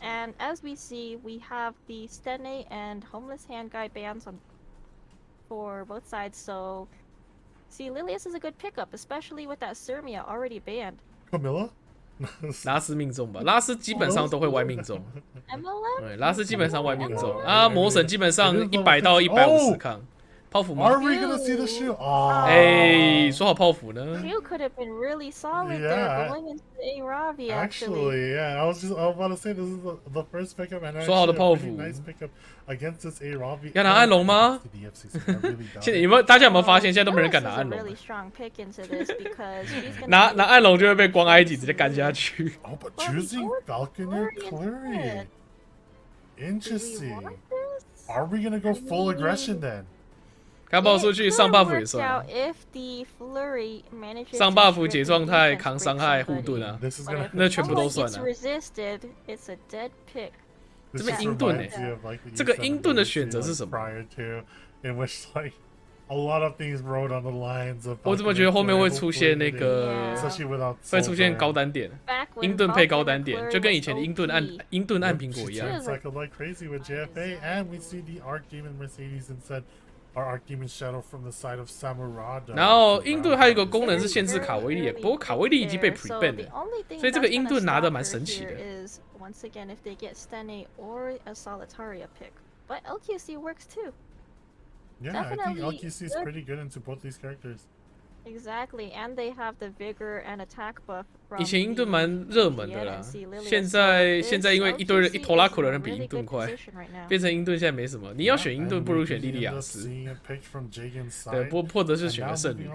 And as we see, we have the Stene and Homeless Hand Guy bans for both sides. So, see, Lilius is a good pickup, especially with that Sirmia already banned. Camilla? 拉斯命中吧，拉斯基本上都会歪命中。MLM? 对，拉斯基本上歪命中啊，魔神基本上100到150抗。泡芙吗？ Are we gonna see the shoe? 哎，说好泡芙呢 Shoe could have been really solid there going into the Aravi actually. Yeah, I was about to say this is the first pickup and actually 说好的泡 a 芙 pretty nice pickup against this Aravi. 要拿暗龙吗？现在大家有没有发现，现在都没人敢拿暗龙？拿暗龙就会被光埃及直接干下去。Oh, but choosing Falconer Cleary. Interesting. Are we gonna go full aggression then? 卡宝出去上 buff 也算，上 buff 解状态、扛伤害、护盾啊，那全部都算了。这边鹰盾哎，这个鹰盾的选择是什么？我怎么觉得后面会出现那个，会出现高单点，鹰盾配高单点，就跟以前的鹰盾按苹果一样。然后鹰盾还有一个功能是限制卡威利，不过卡威利已经被 pre-ban 了，所以这个鹰盾拿的蛮神奇的。Yeah, I think LQC is pretty good into both these characters. Exactly, and they have the vigor and attack buff. 以前鹰盾蛮热门的啦，现在因为一头拉苦的人比鹰盾快，变成鹰盾现在没什么。你要选鹰盾，不如选莉莉亚斯。对，或者是选个圣女。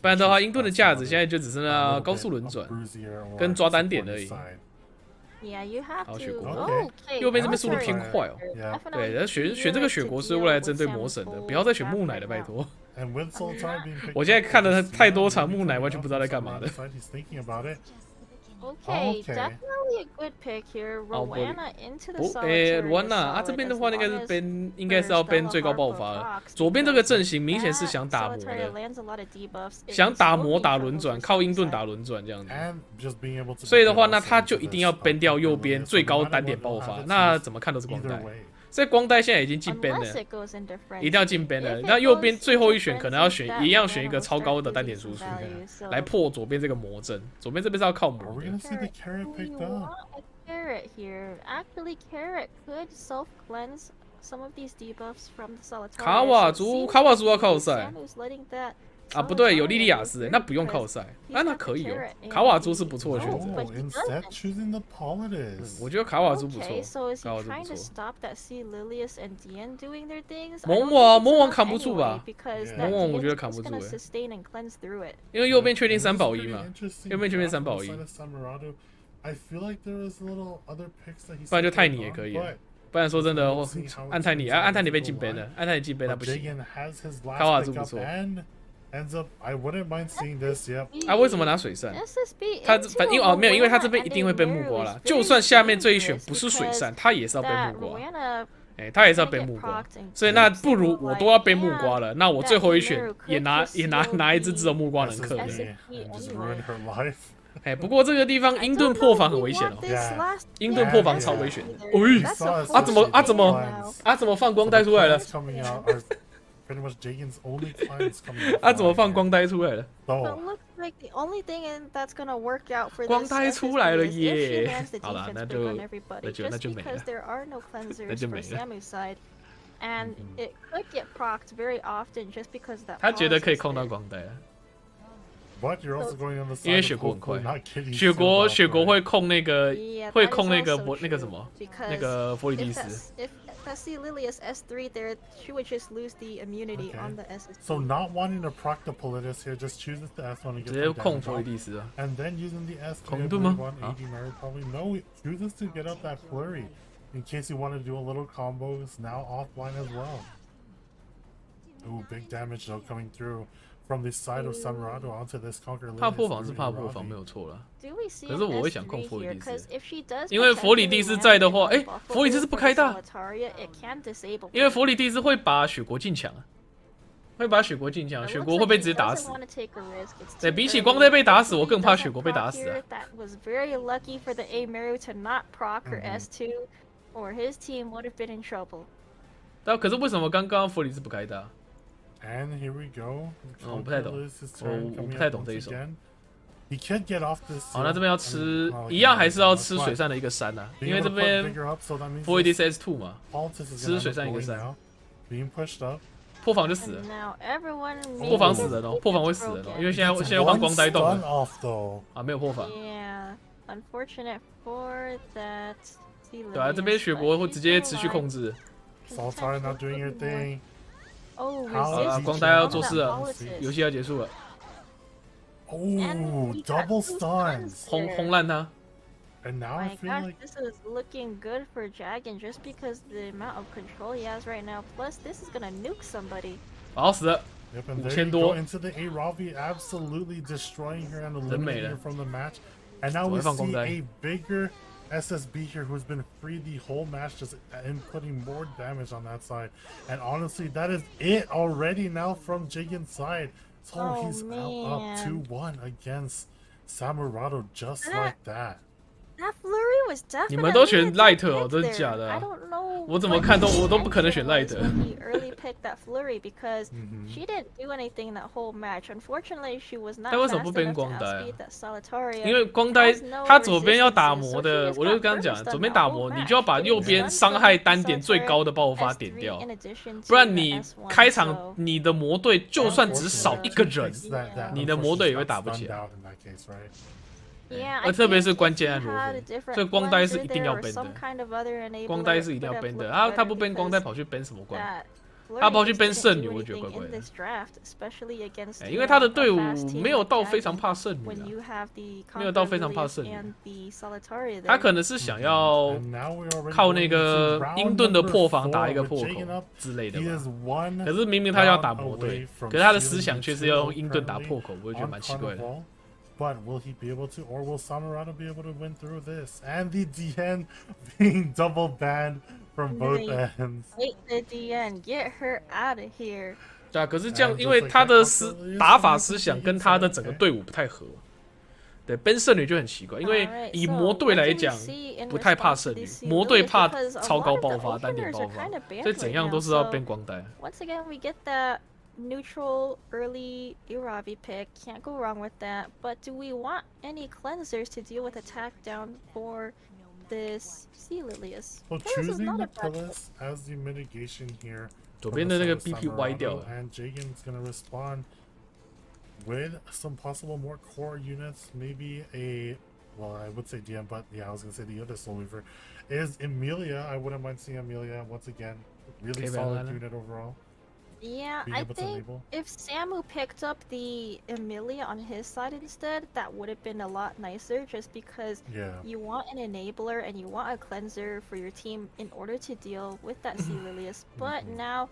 不然的话，鹰盾的价值现在就只剩下高速轮转跟抓单点而已。Yeah, you have to. 好，雪国，右边这边速度偏快哦。对，然后选这个雪国是为了针对魔神的，不要再选木乃的，拜托。我现在看了太多场木乃，完全不知道在干嘛的。Okay, definitely a good pick here. Rowena into the solitary. 罗安娜啊，这边的话应该是要 ban 最高爆发了。左边这个阵型明显是想打魔的，想打魔打轮转，靠鹰盾打轮转这样子。所以的话，那他就一定要 ban 掉右边最高单点爆发。那怎么看都是光带。所以光带现在已经进 ban 了，一定要进 ban 了。那右边最后一选可能要选，一样选一个超高的单点输出，来破左边这个魔阵。左边这边是要靠魔的。卡瓦族要靠赛。啊，不对，有莉莉亚斯，那不用靠赛，那可以哦。卡瓦猪是不错的选择。我觉得卡瓦猪不错，卡瓦猪不错。魔王扛不住吧？魔王我觉得扛不住哎，因为右边确定3保1嘛，右边确定3保1。不然就泰尼也可以。不然说真的，按泰尼被禁 ban 了，按泰尼禁 ban 他不行。卡瓦猪不错。I wouldn't mind seeing this, yep. 啊，为什么拿水扇？他没有，因为他这边一定会被木瓜啦。就算下面这一选不是水扇，他也是要被木瓜。他也是要被木瓜。所以那不如我都要被木瓜了，那我最后一选也拿一只只有木瓜能克的。不过这个地方鹰盾破防很危险哦，鹰盾破防超危险。怎么放光带出来了？Pretty much Jagan's only clients coming out. 怎么放光带出来了？ But looks like the only thing that's gonna work out for this 光带出来了耶！好了，那就没了，那就没了。And it could get procced very often just because that. 他觉得可以控到光带啊。But you're also going on the 因为 side 雪 of 国很 hopefully 快 not getting 雪 sealed 国 off, 雪国 right? 会控那个 Yeah, 会 that 控 is 那个 also 那个 true, 什么 because 那个佛里蒂 if 斯。 that sea lily is S3 there, she would just lose the immunity Okay. on the SSB. So not wanting to proc the Politis here, just chooses the S1 to 直 get 接 some 控 damage 佛里 off. 蒂斯啊。 And then using the S3 控 I 对 believe 吗？ on 啊 AD Mary probably no, he chooses to get up that flurry in case you want to do a little combos now offline as well. Ooh, big damage though coming through from the side of Samurai onto this Conquer 怕 Lilius 破防是 through 怕破防 Iravi. 没有错啦， Do we see 可是 an 我会想控 S3 佛里 here? 蒂 Because 斯， if she does 因为佛里蒂 potentially 斯 land 在的 an 话，哎， unbuffable 佛里蒂斯不 for 开 the 大， Solitaria, it can disable 因为 her. 佛里蒂斯会把雪国进抢啊，会把雪国进抢， It 雪 looks 国会 like 被 he 直接打 doesn't 死。 want to take a risk. It's 对， too 比起 early. 光在被打死， Hopefully 我更怕 doesn't 雪国被 proc 打死 here. 啊。 That was very lucky for the A-Meru to not proc her S2, or his team would have been in trouble. 但可是为什么刚刚佛里斯不开大？ And here we go. 我不太懂， Conquer Lilius' 我 turn 不 coming 太 up 懂这 once 一手。 again. He can't get off this. 好，那这边要吃 seal. 一样还是要 That's 吃 why. 水扇的一个山啊， Being 因为 able 这 to put 边 Vigor up, so that means 佛里蒂 this 斯 S2 嘛， Altus is 吃 gonna 水 end 扇 up 一个 going 山， now. Being pushed up. 破防就死 And 了， now everyone 破防 maybe 死人 this 哦， is 破防会死人哦， broken. 因为现在 It's 换 one 光呆动 stun 了 off though. 啊，没有破防。 Yeah, unfortunate for that. 对啊，这边雪国会直接持续控制。 Solitaria not doing your thing. Oh, 好了， resist 光呆要 from 做 that 事了， politics. 游戏要结束了， Oh, And we got double two stuns. stuns 轰 there. 轰烂他。 And now I My feel gosh, like this is looking good for Jagan just because the amount of control he has right now. Plus, this is gonna nuke somebody. 好死了， yep, and 5000 there you go 多 into the A-Ravi, absolutely destroying her and 真美 eliminating 了 her from the match. And now we 只会放光 see 呆 a bigger SSB here who's been free the whole match, just inputting more damage on that side. And honestly, that is it already now from Jagan's side. So Oh, he's out up man. 2-1 against Samurado just like that. That flurry was definitely 你们都选 a light good 哦， pick 真的 there. 假的啊？ I don't know 我怎么 what 看都 his 我都不可能选 intention light was when he early picked that flurry because she didn't do anything that whole match. Unfortunately, she was not 但为什么 fast 不 ban enough to 光呆啊？ outspeed that Solitaria. 因为光呆 has no 他左边要打 resistances, 磨 so 的， she 我 just 就 got 刚刚讲， perfect 左 stun 边 that 打 whole 磨， match. 你就要把 Getting 右边 stun 伤害 from 单点最 Solitaria 高的爆发 S3点掉， in addition 不然 to 你 the S1, 开场 so 你的魔队就算只少一个人， That 你的魔队也会 unfortunately 打 got 不起 stunned 来。 out in that case, right? Yeah, 而 I 特别 think 是 if 关 he 键按罗 had 芬 a，different 所以光呆是 cleanser 一定 there 要 or ban some 的， kind of other enabler, 光呆是一定 would 要 have ban 的 looked 啊！他 better 不 ban 光呆 because 跑去 ban 什么关？ that 他 flurry 跑去 just ban didn't 圣女， do 我觉得 anything 怪怪 in 的。 this draft, especially against 因为他的 a 队伍 fast team 没有 like 到非常 Jagan 怕圣女 when 啊， you have the 没有到 Conqueror 非常怕 Lilius 圣女。 and the Solitaria 他 there. 可能是想要 And now we're already 靠 going 那 into 个 round 英盾的 number 破防打一 4个 with 破 Jagan 口 up. 之类的 He 吧 is。one 可是明明他要打 round 魔队 away，from 可是他的 sealing 思想 the 却是要用 2-0英盾打 currently 破口，我就觉得蛮奇怪的。 on But will he be able to, or will Samurado be able to win through this? And the DN being double banned from both ends. Wait the DN, get her out of here. 对啊，可是这样， And 因为 just like 他 that, 的 also 打法 is 思想 Jagan's 跟他的 side, 整个 okay. 队伍不太合。对，ban 圣女就很奇怪，因为 Alright, 以 so 魔队 what 来 do we 讲 see in 不太怕 response to 圣女 DC，魔队 Lilius? 怕 Because a 超 lot 高 of the 爆发、单点 openers 爆 are 发， kind of banned 所以怎 right 样 now, 都是要 so ban 光呆。 once again we get that neutral early Iravi pick, can't go wrong with that. But do we want any cleansers to deal with attack down for this Sea Lilius? So This is choosing not the a bad pick. Pillis as the mitigation here. 左 from 边 the 的那个 side of BP 歪掉 Samurado, 了， and Jagan's gonna respond with some possible more core units, maybe a, well, I would say DM, but yeah, I was gonna say the other Soul Weaver is Emilia. I wouldn't mind seeing Emilia once again. Really Okay, solid Banana. unit overall. Yeah, Being I able to think label. if Samu picked up the Emilia on his side instead, that would have been a lot nicer just because Yeah. you want an enabler and you want a cleanser for your team in order to deal with that Sea Lilius. But now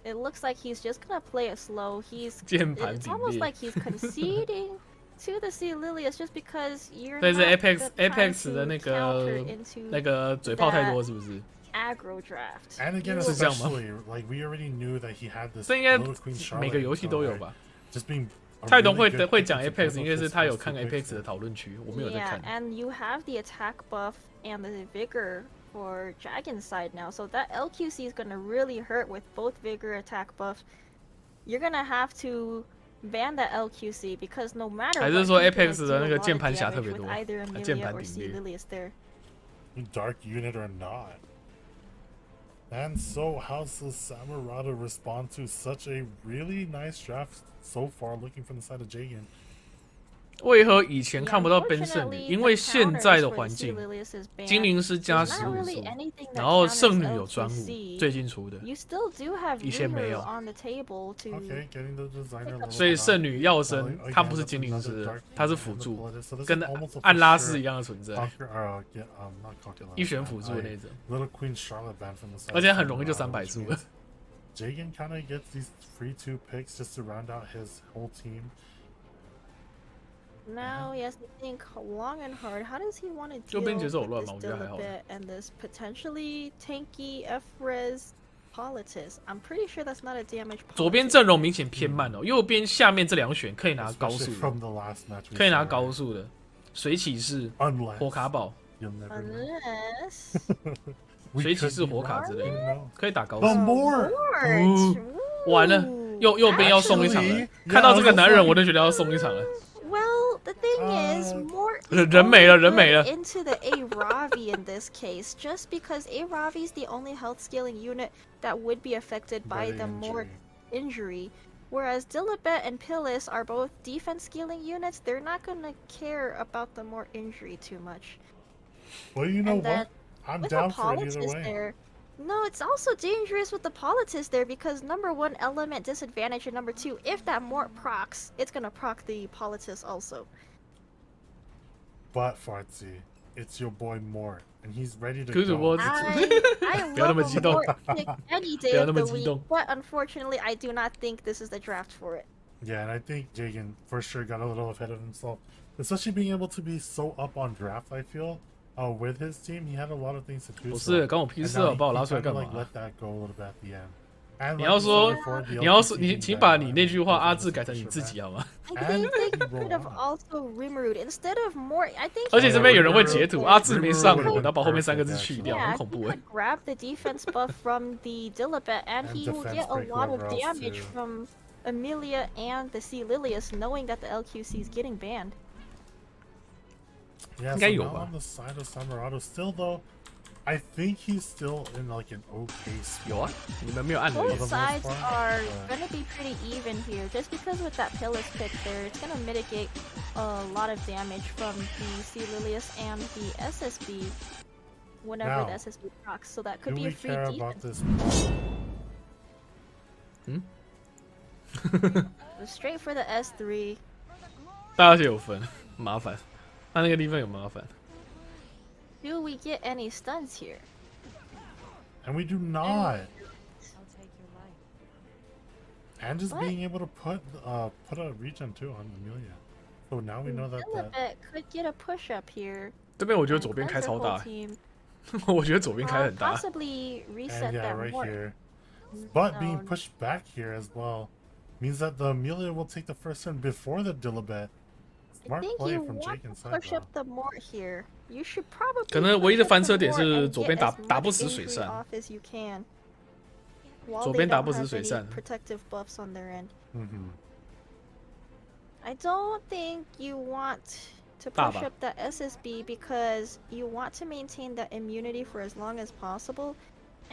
it looks like he's just gonna play it slow.键盘 It's 顶 almost 裂。 like he's conceding to the Sea Lilius just because you're 所以是 not Apex trying Apex to 的那 counter 个 into 那个嘴炮太多，是不是？ aggro draft. And again, You- 是这样吗？ especially like we already knew that he had this 这应该 Little Queen Charlotte 每个游戏 in 都 tow, 有 right? 吧？ Just being a 泰东 really good 会 pick 讲 to Apex， both 应 of 该是 his 他有 first 看 two Apex picks 的讨论区，我没有在 Yeah, 看。 and you have the attack buff and the vigor for Jagan's side now, so that LQC is gonna really hurt with both vigor attack buff. You're gonna have to ban that LQC because no matter 还 what, 是说 he's gonna Apex do 的 a 那个 lot 键 of 盘侠 damage 特别 with 多， either 键 Emilia 盘 or 顶 Sea 裂。 Lilius there. dark unit or not. And so how does Samurado respond to such a really nice draft so far, looking from the side of Jagan? 为何以前看不到奔圣女？因为现在的环境，精灵师加15数，然后圣女有专武，最近出的，以前没有。所以圣女药神她不是精灵师，她是辅助，跟暗拉斯一样的存在，一选辅助的那种，而且很容易就300数了。Jagan kind of gets these free 2 picks just to round out his whole team. Now he has to think long and hard. How does he want to deal with this Dilibit and this potentially tanky F-res Politis? I'm pretty sure that's not a damage. 左边阵容明显偏慢哦，右边下面这2选可以拿高速的，可以拿高速的水骑士、火卡堡。Unless 水骑士火卡之类的，可以打高手。完了，右边要送一场了。看到这个男人，我就觉得要送一场了。Well, the thing is, more 人没了，人没了。 into the A-Ravi in this case, just because A-Ravi is the only health scaling unit that would be affected by the more injury. Whereas Dilibet and Pilis are both defense scaling units, they're not gonna care about the more injury too much. Well, you know what? I'm down for it either way. There, no, it's also dangerous with the Politis there because number 1, element disadvantage, and number 2, if that Mort procs, it's gonna proc the Politis also. But Fartsy, it's your boy Mort, and he's ready to go. I love a Mort pick any day of the week, but unfortunately, I do not think this is the draft for it. Yeah, and I think Jagan for sure got a little ahead of himself, especially being able to be so up on draft. I feel. With his team, he had a lot of things to do. 不是，关我屁事啊！把我拉出来干嘛？你要说，你请把你那句话阿智改成你自己好吗？而且这边有人会截图，阿智没上火，然后把后面3个字去掉，很恐怖哎。Grab the defense buff from the Dilibet, and he will get a lot of damage from Amelia and the Sea Lilius, knowing that the LQC is getting banned. Yeah, so now on the side of Samurai, still though, I think he's still in like an okay spot. Both sides are gonna be pretty even here, just because with that Pilis pick there, it's gonna mitigate a lot of damage from the Sea Lilius and the SSB whenever the SSB procs, so that could be a free defense. Straight for the S3. 大家有分，麻烦。 他那个地方有麻烦。Do we get any stuns here? And we do not. And just being able to put a regen too on Amelia. So now we know that Dilibet could get a push up here. 这边我觉得左边开超大。我觉得左边开很大。 Possibly reset that right here. But being pushed back here as well means that the Amelia will take the first turn before the Dilibet. I think you want to push up the Mort here. You should probably 可能唯一的翻车点是左边打不死水扇。左边打不死水扇。Protective buffs on their end. I don't think you want to push up the SSB because you want to maintain the immunity for as long as possible,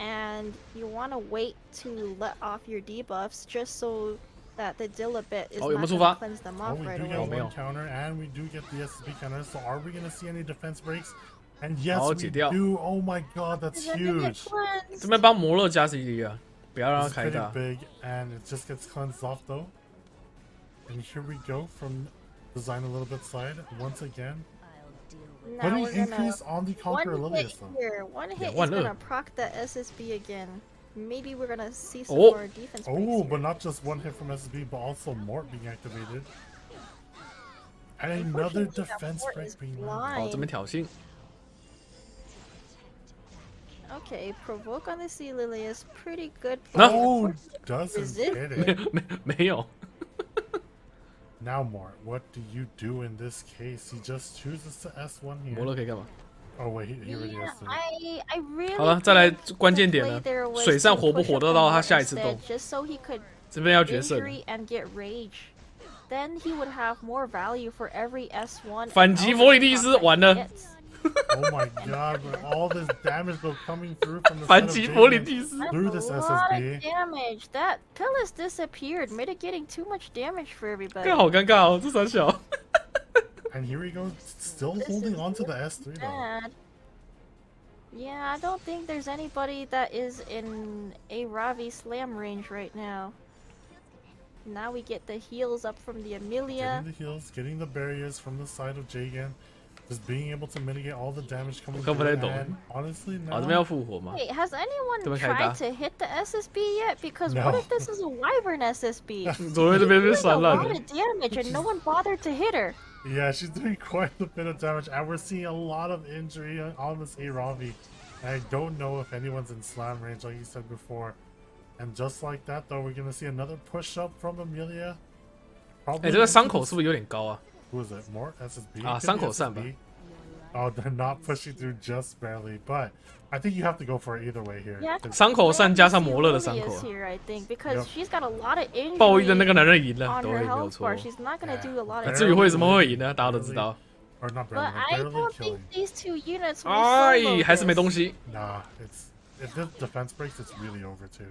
and you want to wait to let off your debuffs just so that the Dilibet is not going to cleanse them off right away. We do get one counter, and we do get the SSB counter. So are we going to see any defense breaks? And yes, we do. Oh my god, that's huge. 这边帮摩勒加 CD 啊，不要让他开大。Big, and it just gets cleansed off though. And here we go from design a little bit side once again. Putting increase on the Conqueror Lilius though. One hit is gonna proc the SSB again. Maybe we're gonna see some more defense breaks but not just one hit from SSB, but also Mort being activated. And another defense break being launched. 这边挑衅。 Okay, provoke on the Sea Lilius, pretty good. No, doesn't hit it. 没有。 Now, Mort, what do you do in this case? He just chooses to S1 here. 摩勒可以干嘛？ Oh wait, he already S1. I really. 好了，再来关键点了，水上活不活得到他下一次动？这边要决胜。Then he would have more value for every S1. 反击佛里蒂斯完了。 Oh my god, with all this damage though coming through from the through this SSB. A lot of damage. That Pilis disappeared, mitigating too much damage for everybody. 好尴尬哦，这三小。And here he goes, still holding on to the S3 though. Yeah, I don't think there's anybody that is in a Ravi slam range right now. Now we get the heals up from the Amelia. Getting the heals, getting the barriers from the side of Jagan. Just being able to mitigate all the damage coming through. And honestly, now... Wait, has anyone tried to hit the SSB yet? Because what if this is a Wyvern SSB? She's doing a lot of damage and no one bothered to hit her. Yeah, she's doing quite a bit of damage, and we're seeing a lot of injury on this Ravi. I don't know if anyone's in slam range, like you said before. And just like that, though, we're gonna see another push up from Amelia. 这个伤口是不是有点高啊？ Who is it? More SSB? 啊，伤口散吧。 Oh, they're not pushing through just barely, but I think you have to go for it either way here. 伤口散加上魔乐的伤口。 I think because she's got a lot of injury. 暴力的那个男人赢了， on 对， her 没有 health 错。 bar. She's not gonna do a lot of. 至于为什么会赢呢？大家都知道。 Or not But barely, I barely don't killing. think these two units will 哎， solo 还是没 this. 东西。 Nah, if the defense breaks, it's really over too.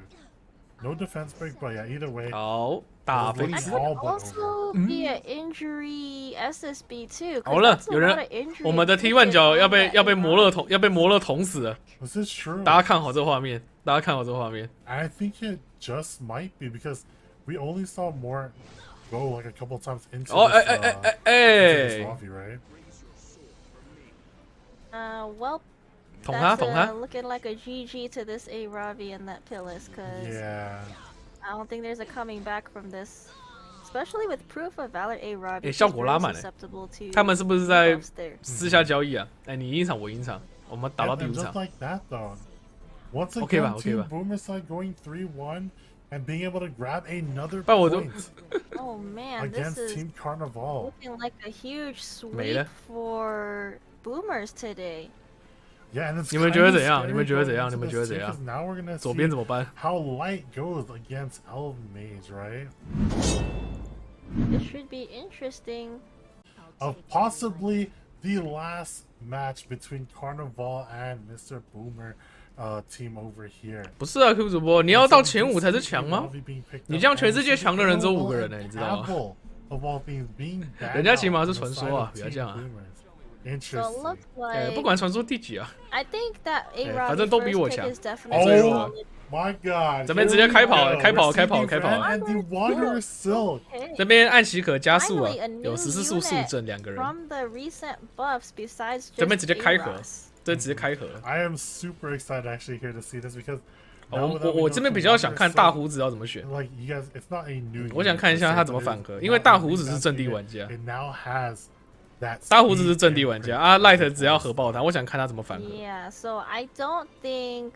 No defense break, but yeah, either way. 好，大飞 That 机。 could also be an injury SSB too. 好了，有人，我们的 T1 角要被魔乐捅死了。 This is true. 大家看好这画面，大家看好这画面。 I think it just might be because we only saw more go like a couple times into this lobby, right? Well, 捅他， that's 捅他。 looking like a GG to this A Ravi and that Pillis, cause Yeah. I don't think there's a coming back from this. Especially with proof of valor A Ravi. 效果拉满了。他们是不是在私下交易啊？哎，你赢一场，我赢一场，我们打到第5场。 Just like that though. Once again, Team Boomer side going 3-1 and being able to grab another point. Oh man, against this is Team Carnival. looking like a huge sweep for Boomers today. Yeah, and it's 你们觉得怎样？ kind of 你们觉得怎 scary 样？ going 你们 into 觉得 this 怎 team, 样 'cause now we're gonna 左边 see 怎么办？ how light goes against Meydz, right? It should be interesting. Of possibly the last match between Carnival and Mr. Boomer team over here. 不是啊 ，Q 主播，你要到前5才是强吗？你这样全世界强的人只有5个人呢，你知道吗？ Of all things being 人家起码是传说啊，不要这样啊。 So it looks like 不管传说第几啊。 I think that A 反 Ravi 正都比我 first 强。 pick is definitely Oh my god. 这边直接开跑，开跑。 And the Wanderer Silk. 这边按许可加速啊 Finally, a，new 有14速速震2个人。 from the recent buffs besides 这边 just 直接开盒 A-Ros， 这直接开盒。 I am super excited actually here to see this because 我这边比较想看大胡子要怎么选。 Like you guys, it's not a new. 我想看一下他怎么反核，因为大胡子是阵地玩家。 It now has that. 大胡子是阵地玩家啊 ，Light 只要核爆他，我想看他怎么反核。 Yeah, so I don't think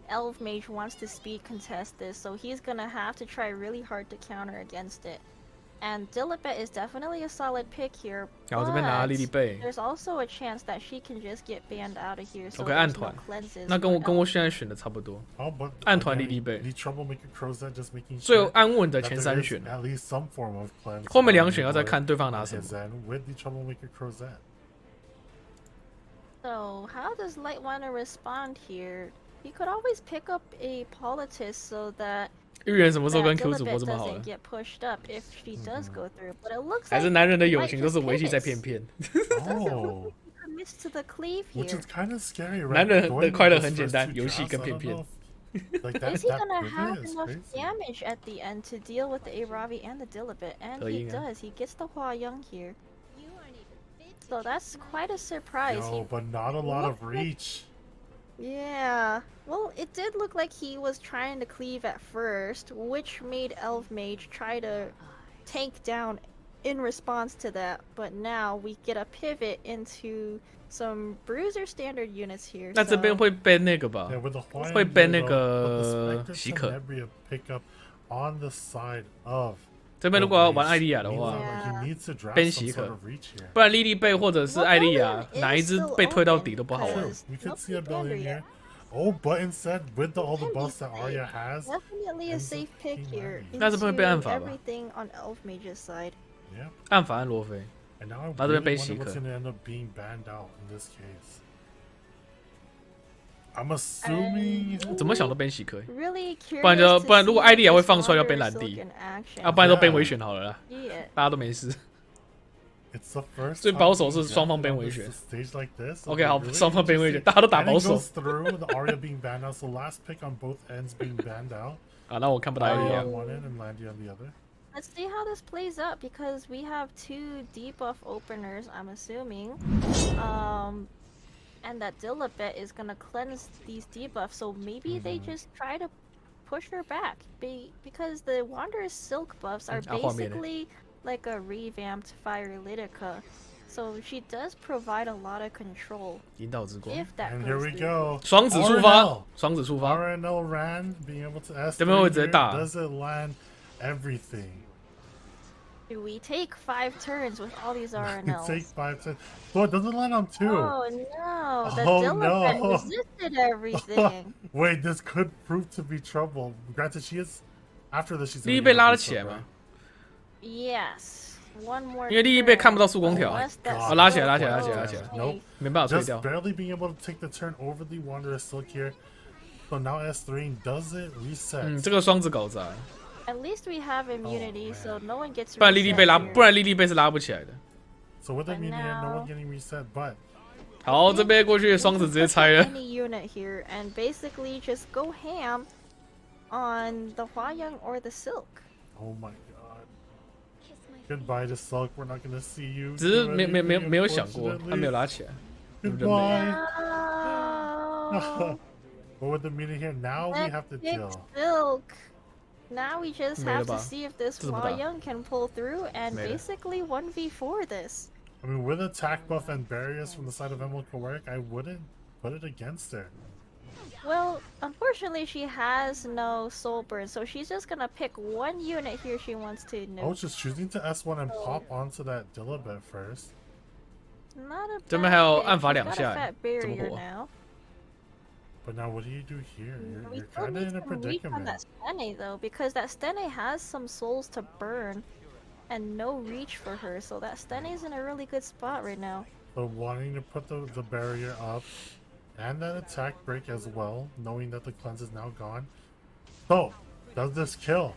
Elf Mage wants to speed contest this, so he's gonna have to try really hard to counter against it. And Dilibet is definitely a solid pick here, 然后这边拿莉莉贝。 there's also a chance that she can just get banned out of here. So OK， there's 暗 no 团， cleanses. 那跟我现在选的差不多。 Oh, but 暗团莉莉贝， the troublemaker Kroustx just making 最 sure 安稳的 that 前 there 3 is 选， at least some form of cleanse. 后面2选要再看对方拿什么。 With the troublemaker Kroustx. So how does Lightwater respond here? He could always pick up a Politis so that 预言什么时候跟 that Q 主播 Dilibet 这么好 doesn't 了？ get pushed up if she does go through. But it looks 还是 like 男人的友 Light 情都 just 是维系在 pivots. 片片。 Oh. Commits to the cleave Which here. is kind of scary, right? 男人的 Going 快乐 with 很 those 简 first 单， two 游戏 drafts, 跟 I 片 don't 片 know。Like that, Is he that gonna really have is enough crazy. damage at the end to deal with the Aravi and the Dilibet? And he 可以啊。 does. He gets the Hua Young here. So that's quite a surprise. No, but not a lot of reach. Yeah. Well, it did look like he was trying to cleave at first, which made Elf Mage try to tank down in response to that. But now we get a pivot into some Bruiser standard units here. 那这边会 ban 那个吧 Yeah,？with the Hawaiian 会 ban gear, 那 though, 个 but the 许 Spectre 可。 Tenebria pick up on the side of. 这边如果要玩艾莉亚的话 He needs to draft ，ban some 许 sort 可 of reach here.，不然莉莉贝或者是艾莉亚哪一只被推到底都不好玩。 We could see a billion here. Oh, but instead, with all the buffs that Arya has, Definitely a safe pick here. 那这边会被暗法吧？ Everything on Elf Mage's side. yeah. 暗法按罗菲， And now I 那这边 really 被 wonder 许 what's 可。 going to end up being banned out in this case. I'm assuming. 怎么想都 ban 许可， Really curious 不然就 to 不然如果 see 艾莉亚会 this 放出来要 Wanderer 被蓝 Silk 地 in action. 啊，不然都 ban 回旋好了啦， Yeah. 大家都没事。It's the first 最保守是双方边回旋。 Stage like this. OK， 好，双方边回旋，大家都打保守。 Through the Arya being banned out, so last pick on both ends being banned out. 啊，那我看不到 AD 啊。 One end and Landy on the other. Let's see how this plays out because we have 2 debuff openers, I'm assuming. And that Dilibet is gonna cleanse these debuffs, so maybe they just try to push her back. Because the Wanderer's Silk buffs are basically like a revamped Fire Lidica. So she does provide a lot of control. 引导之光。 If that And goes here we through. go. 双子出发，双子出发。 RNL ran, being able to S3 这边会直接打。 Does it land everything? Do we take 5 turns with all these RNLs? Take 5 turns. Oh, it doesn't land on 2. Oh no, the Oh, Dilibet no. resisted everything. Wait, this could prove to be trouble. Granted, she is after this. She's 利益被拉了起来吗？ Yes, one more. 因为利益被看不到速攻条。 Unless that's 啊，拉起来，拉起来， so 拉起来，拉起来。 Nope. 没办法推 Just 掉。 barely being able to take the turn over the Wanderer Silk here. So now S3 does it reset. 这个双子搞砸。 At least we have immunity, so no one gets. 不然莉莉被拉， reset here. 不然莉莉被是拉不起来的。 So with the But minion, no now- one getting reset, but 好，这边过去双子直接拆了。 Any unit here and basically just go ham on the Hwayoung or the Silk. oh my god. Goodbye to Sulk. We're not gonna see you. 只是 do 没有 anything, 想过，他没有 unfortunately. 拉起来。 Goodbye. No. But with the minion here, now we have to Pick deal. Silk. Now we just have to Meydz. see if this 这怎么打？ Hwayoung can pull through and Meydz. basically 1v4 this. I mean, with attack buff and barriers from the side of Emil Kowarik, I wouldn't put it against her. Well, unfortunately, she has no soul burn, so she's just gonna pick one unit here she wants to Oh, nuke. just choosing to S1 and pop onto that Dilibet first. Not a 这边还有 bad 暗 pick. 罚 She's 2 got a 下 fat， 怎么 barrier 活？ now. But now what do you do here? We You're still kind of need in a some reach on predicament. that Stene though, because that Stene has some souls to burn, and no reach for her, so that Stene's in a really good spot right now. So wanting to put the barrier up and that attack break as well, knowing that the cleanse is now gone. So, does this kill?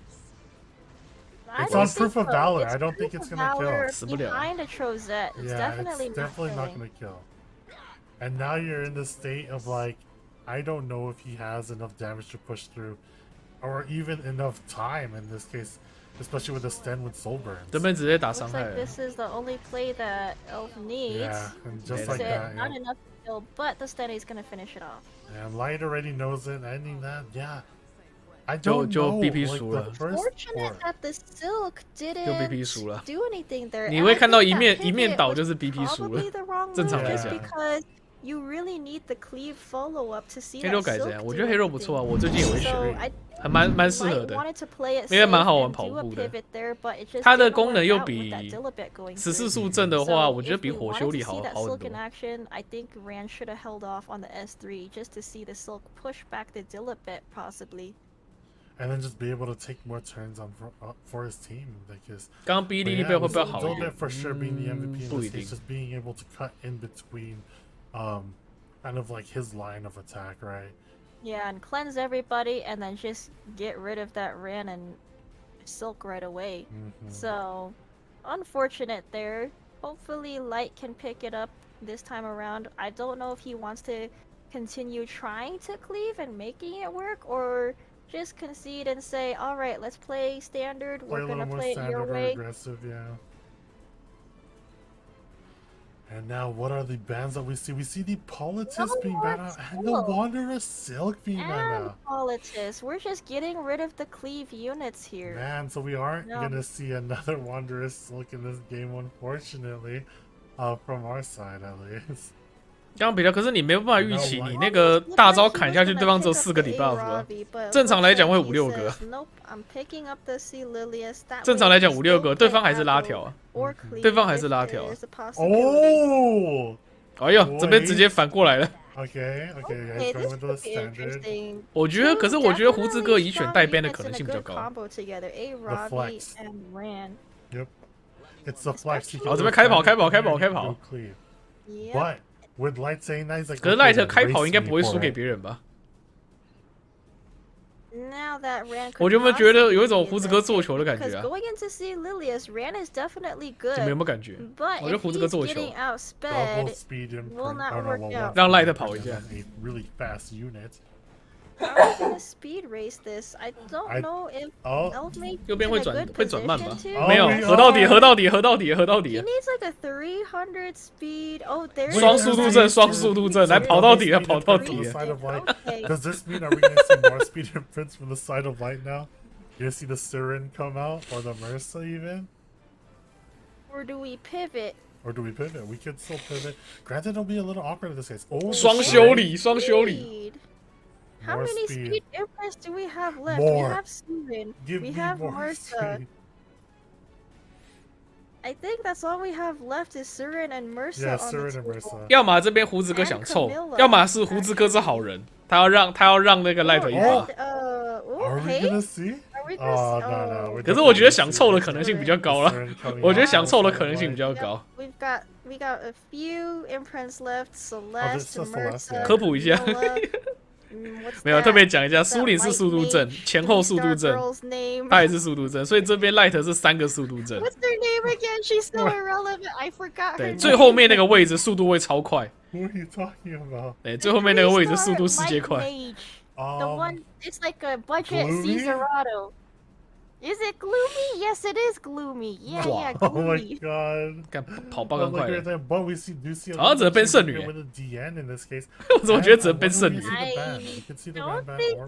I It's don't on think proof of so. valor. It's I don't think proof it's of gonna kill. valor 死不了。 behind a Trozette. It's Yeah, definitely it's definitely not killing. gonna kill. And now you're in the state of like, I don't know if he has enough damage to push through, or even enough time in this case, especially with the stand with soul burns. 这边直接打 Looks 伤害 like 了。 this is the only play that Elf needs. Yeah, and just That's like That's that, it. Not yeah. enough to kill, but the Stene's gonna finish it off. And Light already knows it. Ending that, yeah. I 就 don't 就 know. BP Like 输 the 了。 first Fortunate port. that the Silk 就 didn't BP 输了。 do anything there. 你 And 会 I 看到 think 一 that 面一面 pivot 倒 was 就是 BP 输了 probably。the wrong 正常 move 来 just 讲。 because you really need the cleave follow up to see 黑 that 肉改怎 Silk 样？我 do 觉得黑肉不错啊， anything. 我最近也会 So 学， I 还蛮适合 Light 的。 wanted to play it 因为 safe 蛮好玩 and 跑 do a 步的。 pivot there, but it just 它的 didn't 功能 work 又 out with 比 that Dilibet going 14 through. 速阵的话， So 我觉得 if 比 we 火 wanted 修 to 理 see 好 that 好很 Silk 多 in。action, I think Rand should have held off on the S3 just to see the Silk push back the Dilibet possibly. And then just be able to take more turns on for his team. Because 刚刚 B 利利 yeah, 贝会 with 不会好一 Dilibet 点？ for sure being the MVP in 不 this 一定 case, just being able to cut in between, kind of like his line of attack, right? Yeah, and cleanse everybody and then just get rid of that Rand and Silk right away. So, unfortunate there. Hopefully Light can pick it up this time around. I don't know if he wants to continue trying to cleave and making it work, or just concede and say, alright, let's play standard, Play we're a little gonna more play it your standard or way. aggressive, yeah. And now, what are the bans that we see? We see the Politist No being more banned out and the Silk. Wanderer Silk being banned And out. Politist. We're just getting rid of the cleave units here. Man, so we aren't No. gonna see another Wanderer Silk in this game, unfortunately, from our side at least. 刚刚比较，可是你没有办法预期你那个大招砍下去，对方只有4个 debuff 啊。正常来讲会5、6个。正常来讲5、6个，对方还是拉条啊。对方还是拉条啊。Oh! 哎呦，这边直接反过来了。 Okay, okay, you guys going with the standard. 我觉得，可是我觉得胡子哥以选代编的可能性比较高。 The flex. Yep. It's the flex. 好，这边开跑。 But with Light saying that, he's like, 可是 Light 开跑应该不会输给别人吧？ No, now that Ran 我有没有觉得有一种胡子哥做球的感觉啊？ Going into C Lilius, Ran is definitely good. 你们有没有感觉？ But 我觉得 if 胡子哥 he's 做球， getting outsped, Double speed will not work out. 让 Light 跑一下。 A really fast unit. How are we gonna speed race this? I don't know if Elfmage 右边会 is in a 转 good 会转慢吧 position to.？没有，合到底，合到底，合到底，合到 He 底。 needs like a 300 speed. Oh, there. 双速度阵，双速度阵，来跑到底了，跑到底了。 Okay. Does this mean are we gonna see more speed imprints from the side of light now? You're gonna see the Siren come out, or the Mersa even? Or do we pivot? Or do we pivot? We could still pivot. Granted, it'll be a little awkward in this case. Oh, 双修理，双修理。 How More many speed. speed imprints do we have left? More. We have Steven. Give We me have more Martha. speed. I think that's all we have left is Siren and Mersa Yeah, on the Siren and table. Mersa. 要么这边胡子哥想凑，要么是胡子哥是好人，他要让那个 Light 一把。 Are we gonna see? Are we Oh, gonna see? no, no. 可是我觉得想凑的可能性比较高了， Siren coming 我觉得 out 想凑的 on the 可能性 side 比较 of light. 高。 We got a few imprints left. Celeste, just Celeste, Mersa, yeah. 科普一下 Camilla. 没有特别讲一下，苏林是速度阵，前后速度阵，他也是速度阵，所以这边 Light 是3个速度阵。 What's their name again? She's so irrelevant. I forgot her 对， name. 最后面那个位置速度会超快。 Who are you talking about? 对，最后面那个位置速度世界快。 The one, it's like a budget Gloomy? Cesarado. Is it gloomy? Yes, it is gloomy. Yeah, yeah, Oh my gloomy. god. 干跑爆更快了。 But we do see a 好像只能变圣女。 with a DN in this case. 我怎么觉得只能变圣女？ don't think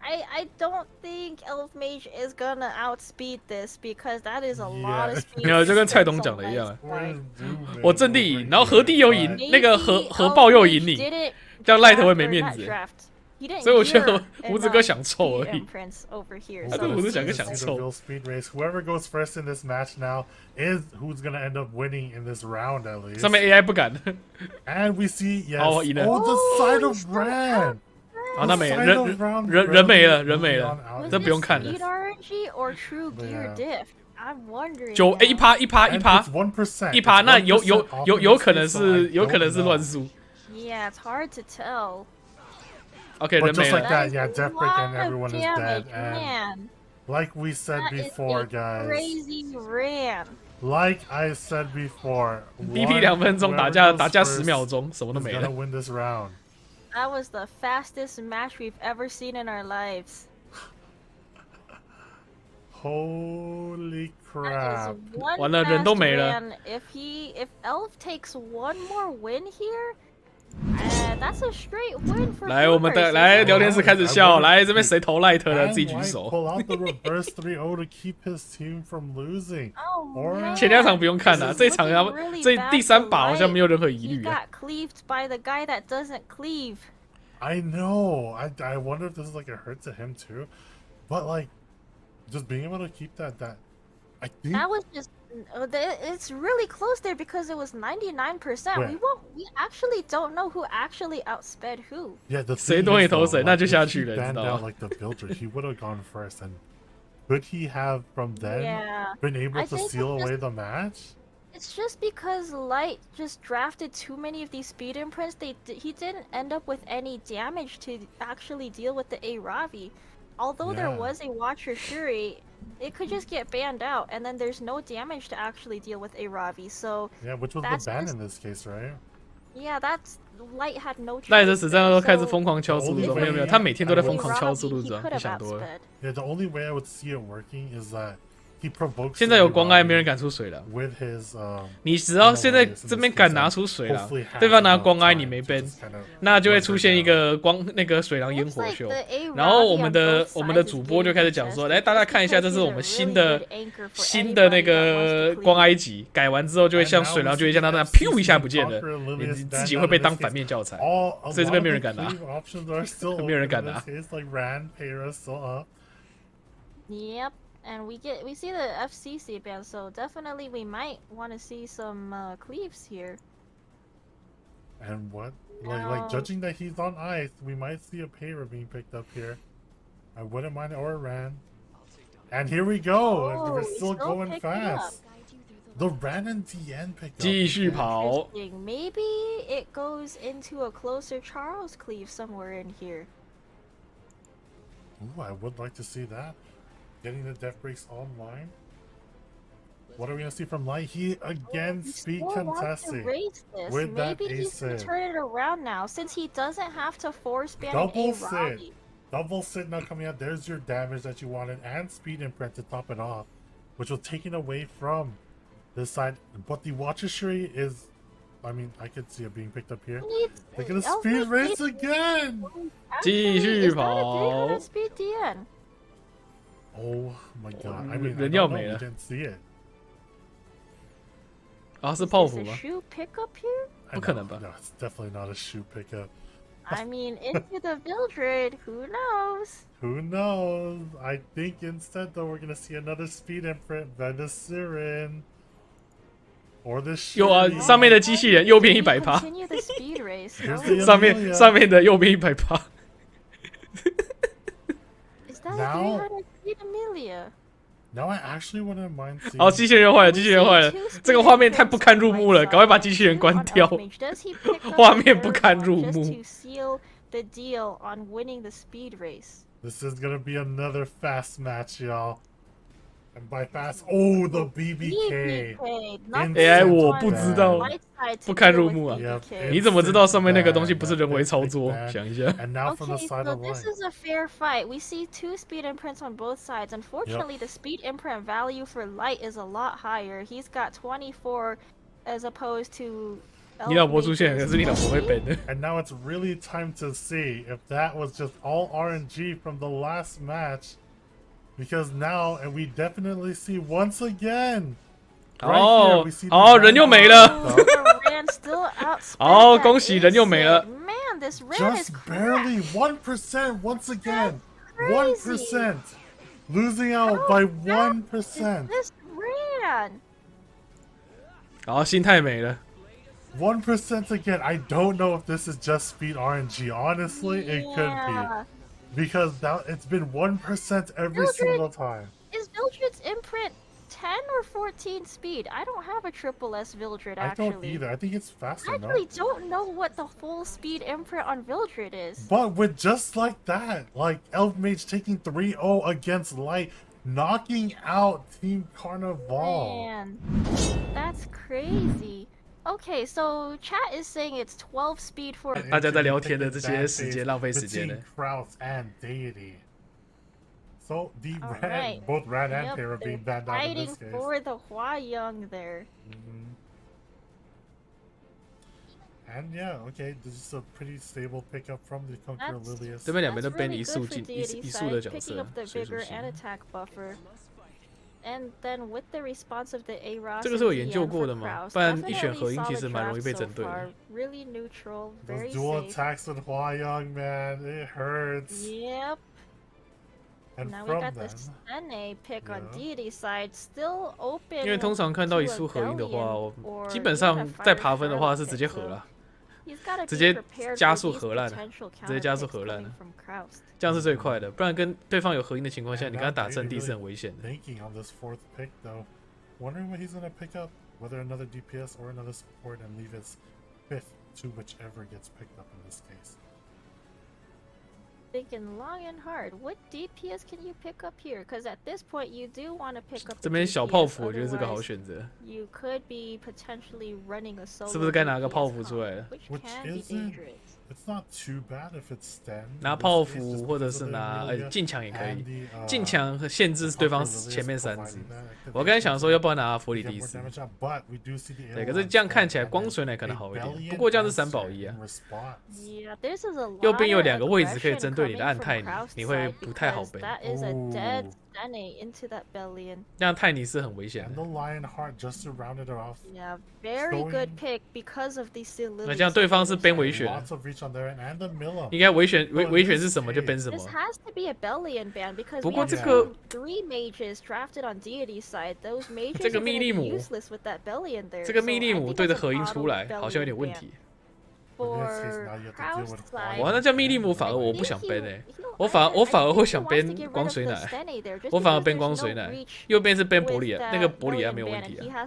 I don't think Elfmage is gonna outspeed this because that is a lot of speed. 没有，就跟蔡董讲的一样，我阵地赢，然后核地又赢，那个核爆又赢你，这样 Light 会没面子。 所以我觉得胡子哥想凑而已。他这胡子想想凑。 Whoever goes first in this match now is who's gonna end up winning in this round at least. 上面 AI 不敢。 And we see yes. 哦，赢了。 Oh, the side of Ran. 好，那没人没了，人没了，这不用看了。 1%，1%，1%，那有可能是乱数。 Yeah, it's hard to tell. OK， 人没 just like 了。 that, yeah, Death Break and everyone is dead. Man. And like we said before, guys. Crazy Ran. Like I said before. BP 2分钟打架10秒钟，什么都没了。 Gonna win this round. That was the fastest match we've ever seen in our lives. Holy crap. 完了，人都没了。 If Elf takes one more win here, that's a straight win for 来，我们的来聊天室开始笑。来，这边谁投 Light 的，自己举手。 Pull out the reverse 3-0 to keep his team from losing. 前2场不用看了，这场这第3把好像没有任何疑虑。 He got cleaved by the guy that doesn't cleave. I know. I wonder if this is like a hurt to him too, but like just being able to keep that I think that was just it's really close there because it was 99%. We actually don't know who actually outsped who. Yeah, the 谁多你投谁，那就下去了， banned 知道 out like the builder, he would have gone first, and could he have from then been able to seal away the match? It's just because Light just drafted too many of these speed imprints. He didn't end up with any damage to actually deal with the A-Ravi. Although there was a Watcher Shuri, it could just get banned out, and then there's no damage to actually deal with A-Ravi. So yeah, which was the ban in this case, right? Yeah, that's Light had no choice. 赖的实战都开始疯狂敲速度钟，没有，他每天都在疯狂敲速度钟，你想多了。 Yeah, the only way I would see it working is that he provokes. 现在有光爱，没人敢出水了。 With his 你只要现在这边敢拿出水了，对方拿光爱你没 ban， 那就会出现一个那个水狼烟火秀，然后我们的主播就开始讲说，来大家看一下，这是我们新的那个光埃及，改完之后就会像水狼就会像他那样噗一下不见了，你自己会被当反面教材，所以这边没有人敢拿，没有人敢拿。 Yep. And we see the FCC ban, so definitely we might want to see some cleaves here. And what? Like judging that he's on ice, we might see a Payra being picked up here. I wouldn't mind or a Ran. And here we go. We're still going fast. The Ran and DN pick up. 继续跑。 Maybe it goes into a closer Charles cleave somewhere in here. Ooh, I would like to see that. Getting the death breaks online. What are we gonna see from Light? He again speed contesting with that Maybe he's gonna turn it around now since he doesn't have to force ban double a sit. Double sit now coming out. There's your damage that you wanted and speed imprint to top it off, which was taken away from this side. But the Watchishiri is, I mean, I could see it being picked up here. They're gonna speed race again. 继续跑。 Oh my god! I mean, 人要没了。 I didn't see it. 啊，是泡芙吗？ shoe pickup here? 不可能吧 No, it's definitely not a shoe pickup. I mean, into the Vildred, who knows? Who knows? I think instead, though, we're gonna see another speed imprint, Venesirin. Or the 有啊，上面的机器人右边100%， Continue the speed race. 上面的右边100%。 Is that a 300 speed Amelia? Now I actually wouldn't mind seeing. 好，机器人坏了，机器人坏了，这个画面太不堪入目了，赶快把机器人关掉。画面不堪入目。 This is gonna be another fast match, y'all. And by fast, oh, the BBK. AI 我不知道，不堪入目啊！你怎么知道上面那个东西不是人为操作？想一下。Okay, so this is a fair fight. We see 2 speed imprints on both sides. Unfortunately, the speed imprint value for Light is a lot higher. He's got 24 as opposed to. 你老婆出现，可是你老婆会本的。 And now it's really time to see if that was just all RNG from the last match. Because now, and we definitely see once again. 哦，人又没了。哦，恭喜人又没了。 Man, this ran is just barely 1% once again. 1%. Losing out by 1%. This ran. 好，心太美了。 1% again. I don't know if this is just speed RNG. Honestly, it could be. Because now it's been 1% every single time. Is Vildred's imprint 10 or 14 speed? I don't have a triple S Vildred actually. I don't either. I think it's faster. I actually don't know what the full speed imprint on Vildred is. But with just like that, like Elf Mage taking 3-0 against Light, knocking out Team Carnival. Man, that's crazy. Okay, so chat is saying it's 12 speed for. 大家在聊天的这些时间浪费时间呢。 Kroustx and Deity. So the red, both red and pair are being banned out in this case. Fighting for the Hua-Young there. And yeah, okay, this is a pretty stable pickup from the Conqueror Lilius. 这边两边都 ban 一束的角色， And then with the response of the A-Ross 这个是有研究过的吗？不然一选合音其实蛮容易被针对的。 Really neutral, very Those dual safe. attacks with Hua-Young, man, it hurts. Yep. And Now we from got the them, Cannaa pick on Deity side, still open. 因为通常看到一束合音的话，我基本上在爬分的话是直接合了。 直接加速荷兰，直接加速荷兰，这样是最快的。不然跟对方有合音的情况下，你跟他打阵地是很危险的。Thinking on this 4th pick though, wondering what he's gonna pick up, whether another DPS or another support, and leave his 5th to whichever gets picked up in this case. Thinking long and hard. What DPS can you pick up here? Because at this point, you do want to pick up. 这边小泡芙我觉得是个好选择。 You could be potentially running a solo. 是不是该拿个泡芙出来了？ Which isn't. It's not too bad if it's stand. 拿泡芙或者是拿近抢也可以，近抢和限制对方前面3只。我刚才想说要不要拿佛里蒂斯，对，可是这样看起来光水奶可能好一点。不过这样是3保1啊。右边有2个位置可以针对你的暗泰尼，你会不太好背。这样泰尼是很危险的。那这样对方是边维选。 应该维选是什么就 ban 什么。不过这个这个密利姆，这个密利姆对着合音出来好像有点问题。哇，那叫密利姆反而我不想 ban 哎，我反而会想 ban 光水奶，我反而 ban 光水奶，右边是 ban 伯里亚，那个伯里亚没有问题啊。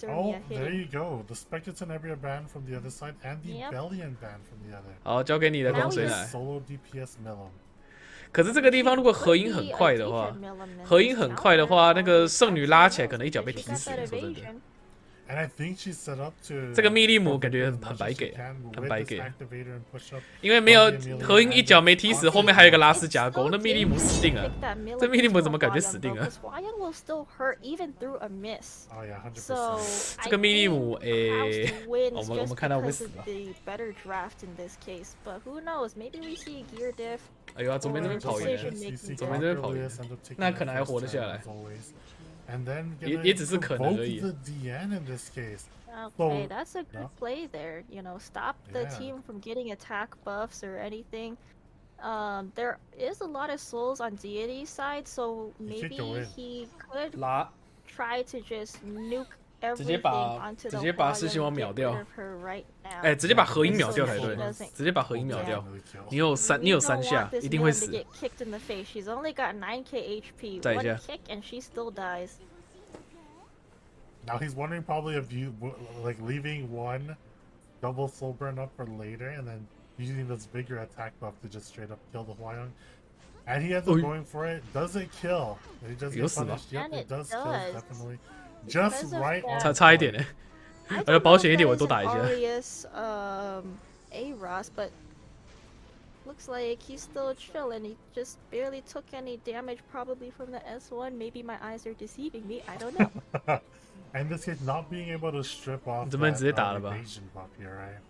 Oh, there you go. The Spectres and Ebria ban from the other side, and the Bellion ban from the other. 好，交给你的光水奶。Solo DPS Melon. 可是这个地方如果合音很快的话，那个圣女拉起来可能一脚被踢死。说真的。And I think she's set up to 这个密利姆感觉很白给，很白给，因为没有合音一脚没踢死，后面还有一个拉丝夹攻，那密利姆死定了。这密利姆怎么感觉死定了？这个密利姆，我们看到会死吗？哎呦，左边这边跑远，左边这边跑远，那可能还活得下来。也只是可能而已。Okay, that's a good play there. You know, stop the team from getting attack buffs or anything. There is a lot of souls on Deity's side, so maybe he could try to just nuke everything onto the 直接把狮心王秒掉。 right now. 哎，直接把合音秒掉才对，直接把合音秒掉。你有三下，一定会死。 She's only got 9k HP. 再一下。 One kick and she still dies. Now he's wondering probably if you like leaving one double soul burn up for later and then using this bigger attack buff to just straight up kill the Hwayong. And he ends up going for it. Does it kill? He just gets punished. Yep, it does kill, definitely. Just right on. 差一点呢。要保险一点，我多打一下。A-Ross, but looks like he's still chilling. He just barely took any damage, probably from the S1. Maybe my eyes are deceiving me. I don't know. And this kid not being able to strip off that evasion buff here, right?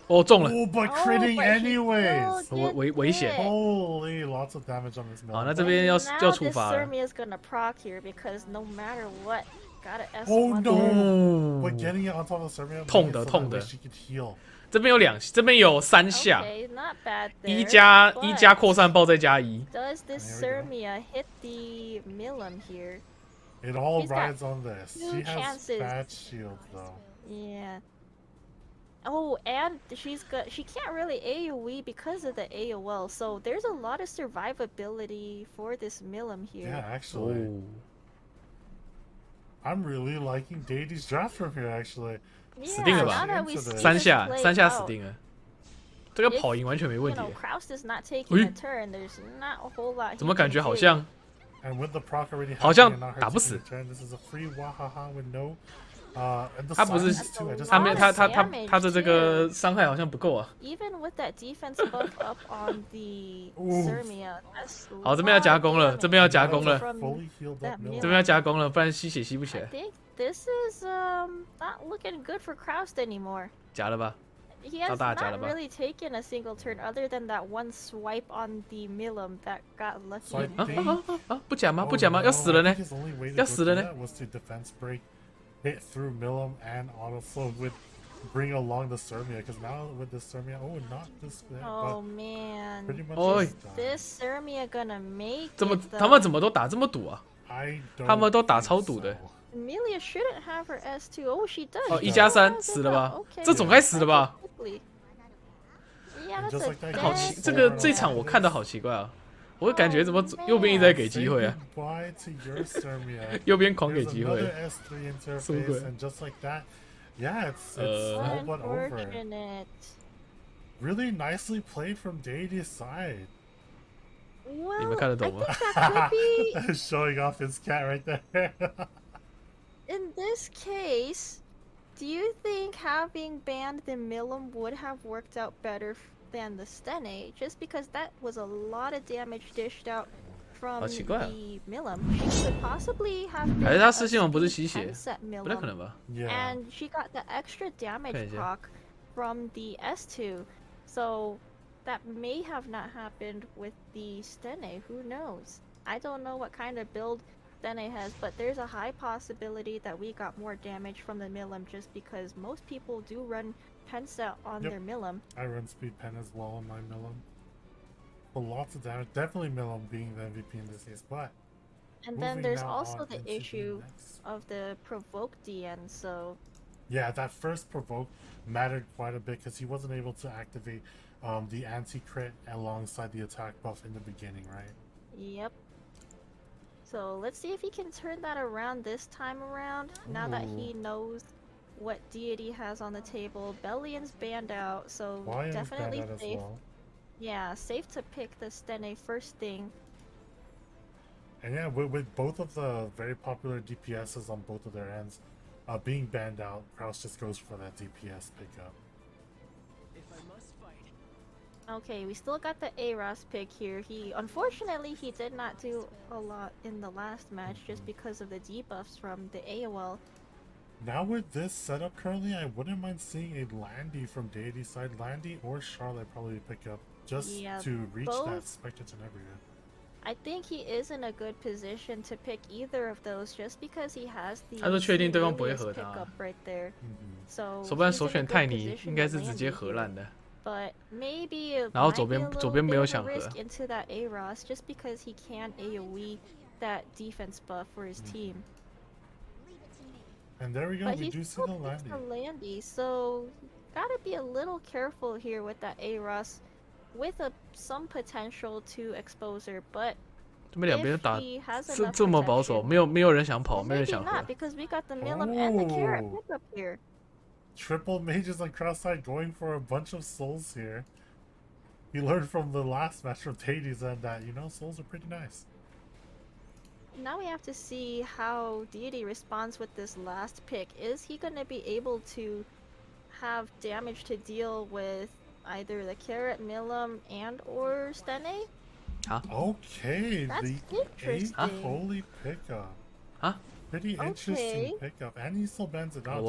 哦，中了。Oh, but critting anyways. 危险。 Holy, lots of damage on this. 好，那这边要处罚了。 Sermia is gonna proc here because no matter what, got an S1. Oh no! But getting it on top of Sermia. 痛的。这边有3下。 1加扩散爆再加1。 Does this Sermia hit the Milim here? It all rides on this. She has bad shield though. Yeah. Oh, and she can't really AoE because of the AOL, so there's a lot of survivability for this Milim here. Yeah, actually. I'm really liking Deity's draft from here, actually. 死定了吧？3下死定了。这个跑赢完全没问题。 Kroustx is not taking a turn. There's not a whole lot. 怎么感觉好像？ And with the proc already 好像打不死。 This is a free wahaha with no. 他不是他的这个伤害好像不够啊。 Even with that defense buff up on the Sermia, 好，这边要夹攻了，这边要夹攻了，不然吸血吸不起来。 I think this is not looking good for Kroustx anymore. 夹了吧？ He has not really taken a single turn other than that one swipe on the Milim that got lucky. 不夹吗？不夹吗？要死了呢！要死了呢！ Hit through Milim and also would bring along the Sermia because now with the Sermia, not this bad. Oh man, pretty much this Sermia gonna make. 他们怎么都打这么赌啊？他们都打超赌的。 Amelia shouldn't have her S2. Oh, she does. 哦，1+3死了吧？这总该死了吧？ Yeah, that's a 好奇，这场我看的好奇怪啊！我感觉怎么右边一直在给机会啊？右边狂给机会。什么鬼？ Yeah, it's all but over. Really nicely played from Deity's side. Well, 你们看得懂吗？ Showing off his cat right there. In this case, do you think having banned the Milim would have worked out better than the Stene? Just because that was a lot of damage dished out from the Milim. She could possibly have been a 10-set Milim. And she got the extra damage proc from the S2. So that may have not happened with the Stene. Who knows? I don't know what kind of build Stene has, but there's a high possibility that we got more damage from the Milim just because most people do run pen set on their Milim. I run speed pen as well on my Milim. But lots of damage. Definitely Milim being the MVP in this case, but... And then there's also the issue of the provoke DN, so... Yeah, that first provoke mattered quite a bit because he wasn't able to activate the anti-crit alongside the attack buff in the beginning, right? Yep. So let's see if he can turn that around this time around, now that he knows what deity has on the table. Bellion's banned out, so definitely safe. Yeah, safe to pick the Stene first thing. And yeah, with both of the very popular DPSs on both of their ends being banned out, Kroustx just goes for that DPS pickup. Okay, we still got the Aros pick here. Unfortunately, he did not do a lot in the last match just because of the debuffs from the AOL. Now with this setup currently, I wouldn't mind seeing a Landy from Deity side. Landy or Charlotte probably pick up just to reach that Spectre Tenebria. I think he is in a good position to pick either of those just because he has the 他说确定对方不会合他 pickup right there. So 手办首选泰尼应该是直接合烂的。 But maybe 然后左边没有想合 risk into that Aros just because he can AoE that defense buff for his team. And there we go. But we do see the Landy. So gotta be a little careful here with that Aros, with some potential to expose her. But 这边两边打 he has 这么保守，没有人想跑，没人 maybe 想合。 not because we got the Milim and the Carrot pickup here. Triple mages on Kroustx side going for a bunch of souls here. We learned from the last match from Jenazad that, you know, souls are pretty nice. Now we have to see how Deity responds with this last pick. Is he going to be able to have damage to deal with either the Carrot, Milim, and or Stene? Okay, That's the interesting. holy pickup. Pretty interesting pickup, and he still bans it out.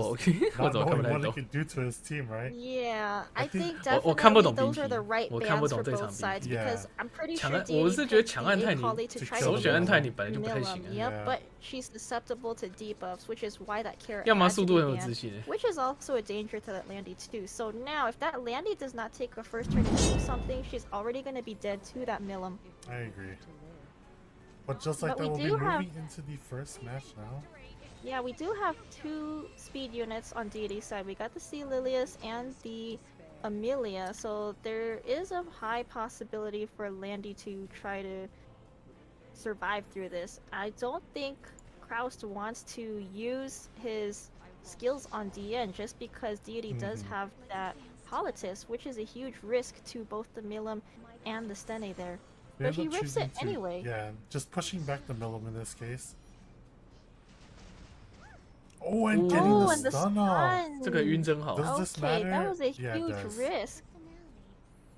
Not knowing what it could do to his team, right? Yeah, I think 我看不 definitely 懂 those are the right 我看不 bans 懂 for 这场 both 比 sides because I'm pretty sure 我是觉得 Deity 强按泰 picked 尼 Akali to try 首 to 选按 kill 泰尼本来就不太 Milim. 行啊。 Yep, but she's susceptible to debuffs, which is why that Carrot 要么 had 速 to 度 be 很有 banned, 自信。 which is also a danger to that Landy too. So now, if that Landy does not take a first turn and do something, she's already going to be dead to that Milim. I agree. But just like But that, we we'll be do have- moving into the first match now. Yeah, we do have two speed units on Deity's side. We got the Sea Lilius and the Amelia, so there is a high possibility for Landy to try to survive through this. I don't think Kroustx wants to use his skills on DN just because Deity does have that Politis, which is a huge risk to both the Milim and the Stene there. We But end he up rips choosing it anyway. Yeah, just pushing back the Milim in this case. Oh, and getting and the stun off. 这个晕真好。 Does this Okay, matter? that was a Yeah, it huge does. risk.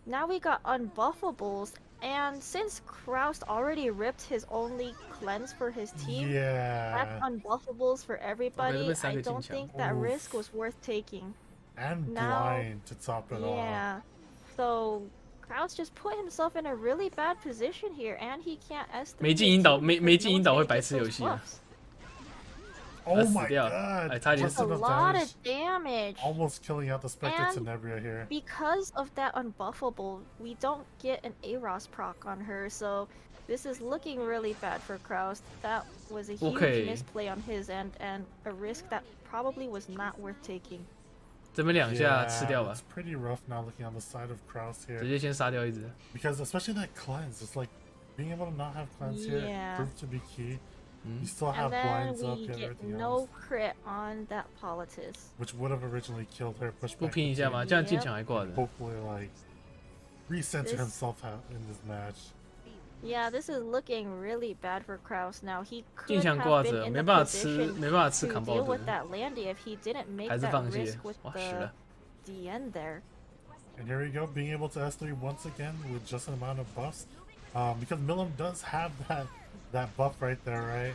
Now we got unbuffables, and since Kroustx already ripped his only cleanse for his team, that's Yeah. unbuffables for everybody. Okay, I don't think that Oof. risk was worth taking. And Now- blind to top it off. Yeah. So Kroustx just put himself in a really bad position here, and he can't estimate. 没进引导 his team 没 because 进 no 引导 one's 会 gonna 白 get 痴游 those 戏啊。 buffs. Oh my 死掉 god. 哎差点 That's a Percent of lot damage. of damage. Almost killing out the Spectre And- Tenebria here. Because of that unbuffable, we don't get an Aros proc on her, so this is looking really bad for Kroustx. That was a huge Okay. misplay on his end and a risk that probably was not worth taking. 这边两下 Yeah, 吃掉吧 it's，pretty rough now looking on the side of Kroustx 直 here. 接先杀掉一只。 Because especially that cleanse, it's like being able to not have cleanse here Yeah. proved to be key. You still have And then blinds up, we you have get everything no else. crit on that Politis. Which would have originally killed her, pushed 不 back 拼一 the 下吗？ team, 这样进抢还挂的。 hopefully like recenter This- himself out in this match. Yeah, this is looking really bad for Kroustx now. He 进 could 抢 have 挂 been 着， in 没 the 办法吃， position 没办法吃 to 扛爆 deal with 的， that Landy if he didn't make 还是 that 放弃 risk 了 with。哇，死 the 了！ DN there. And here we go, being able to S3 once again with just an amount of buffs. Because Milim does have that buff right there, right?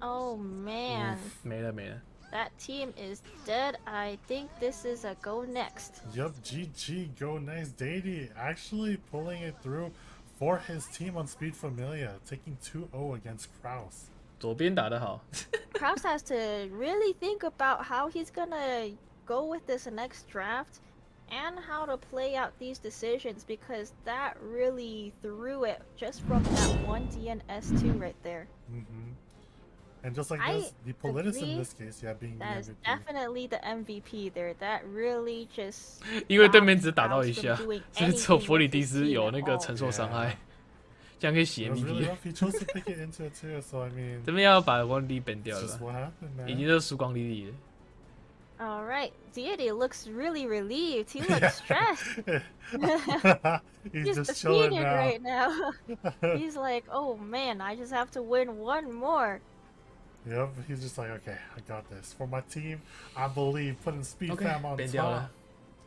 Oh man. 没了没了。 That team is dead. I think this is a go next. Yup, GG, go nice. Deity actually pulling it through for his team on Speed Familia, taking 2-0 against Kroustx. 左边打得好， Kroustx has to really think about how he's gonna go with this next draft and how to play out these decisions because that really threw it just from that one DNS2 right there. And just like I this, the Politis in agree this case, yeah, being the That is MVP. definitely the MVP there. That really just 因为对面只打到一 stopped 下 Kroustx from doing，所以只有 anything 弗里 with 迪 his 斯 team 有 at 那个 all. 承受伤 Yeah. 害，这样可以洗 It was really MVP。 rough. He chose to pick it into it too, so I mean, 这边要把光力 ban 掉 it's 了 just 吧， what happened, 已经 man. 都输光力了。All right, Deity looks really relieved. He looks stressed. He's just defeated chilling now. right now. He's like, oh man, I just have to win one more. Yep, he's just like, okay, I got this. For my team, I believe putting Speed Fam on top.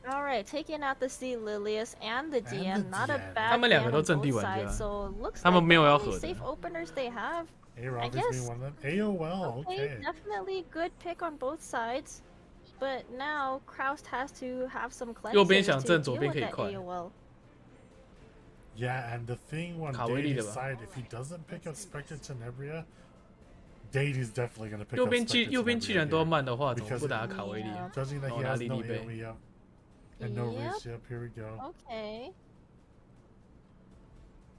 Alright, taking out the Sea Lilius and the DN, not a bad 他们两个都 on 阵地 both 玩家 sides, so looks 他 like 们没有 the 要 only 合的 safe openers they have. A-Rob is guess- being one of them. AOL, okay. Definitely good pick on both sides. But now Kroustx has to have some 右边 cleansers 想 to 正 deal 左边 with 可以 that 快 AOL. Yeah, and the thing on 卡威利的 Deity's 吧 side, if he doesn't pick up Spectre Tenebria, Deity's definitely gonna pick 右 up 边 Spectre 右边既然 Tenebria 都要 here. 慢的话，怎么 Because 不打卡威利？ Judging that he 然后拿 has 莉 no 莉贝。 AoE up and no Yep. reach up, here we go. Okay.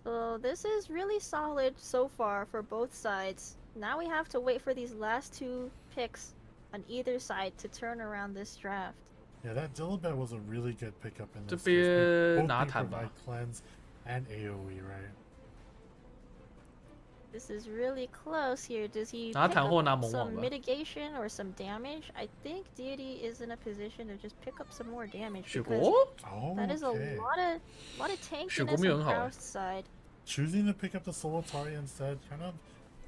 So this is really solid so far for both sides. Now we have to wait for these last two picks on either side to turn around this draft. Yeah, that Dilibet was a really good pickup in 这 this. 边 Both 拿 can 坦吧 provide cleanse and AoE, right? This is really close here. Does he 拿 pick 坦或 up 拿猛网 some 吧。 mitigation or some damage? I think Deity is in a position to just pick up some more damage 雪 because 国 Oh, that is a okay. lot of 雪国 tankiness 没有 on 很好欸 Kroust's side. Choosing to pick up the Solitaria instead, kind of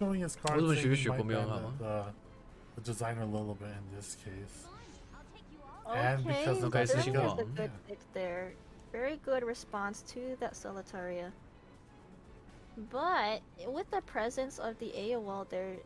showing his 我 cards. 怎么 saying 觉得 he 雪国 might 没有很 ban 好？ the designer a little bit in this case. And Okay, because of Okay, that that, so is she a won. good pick there. Very good response to that Solitaria. But with the presence of the AOL there,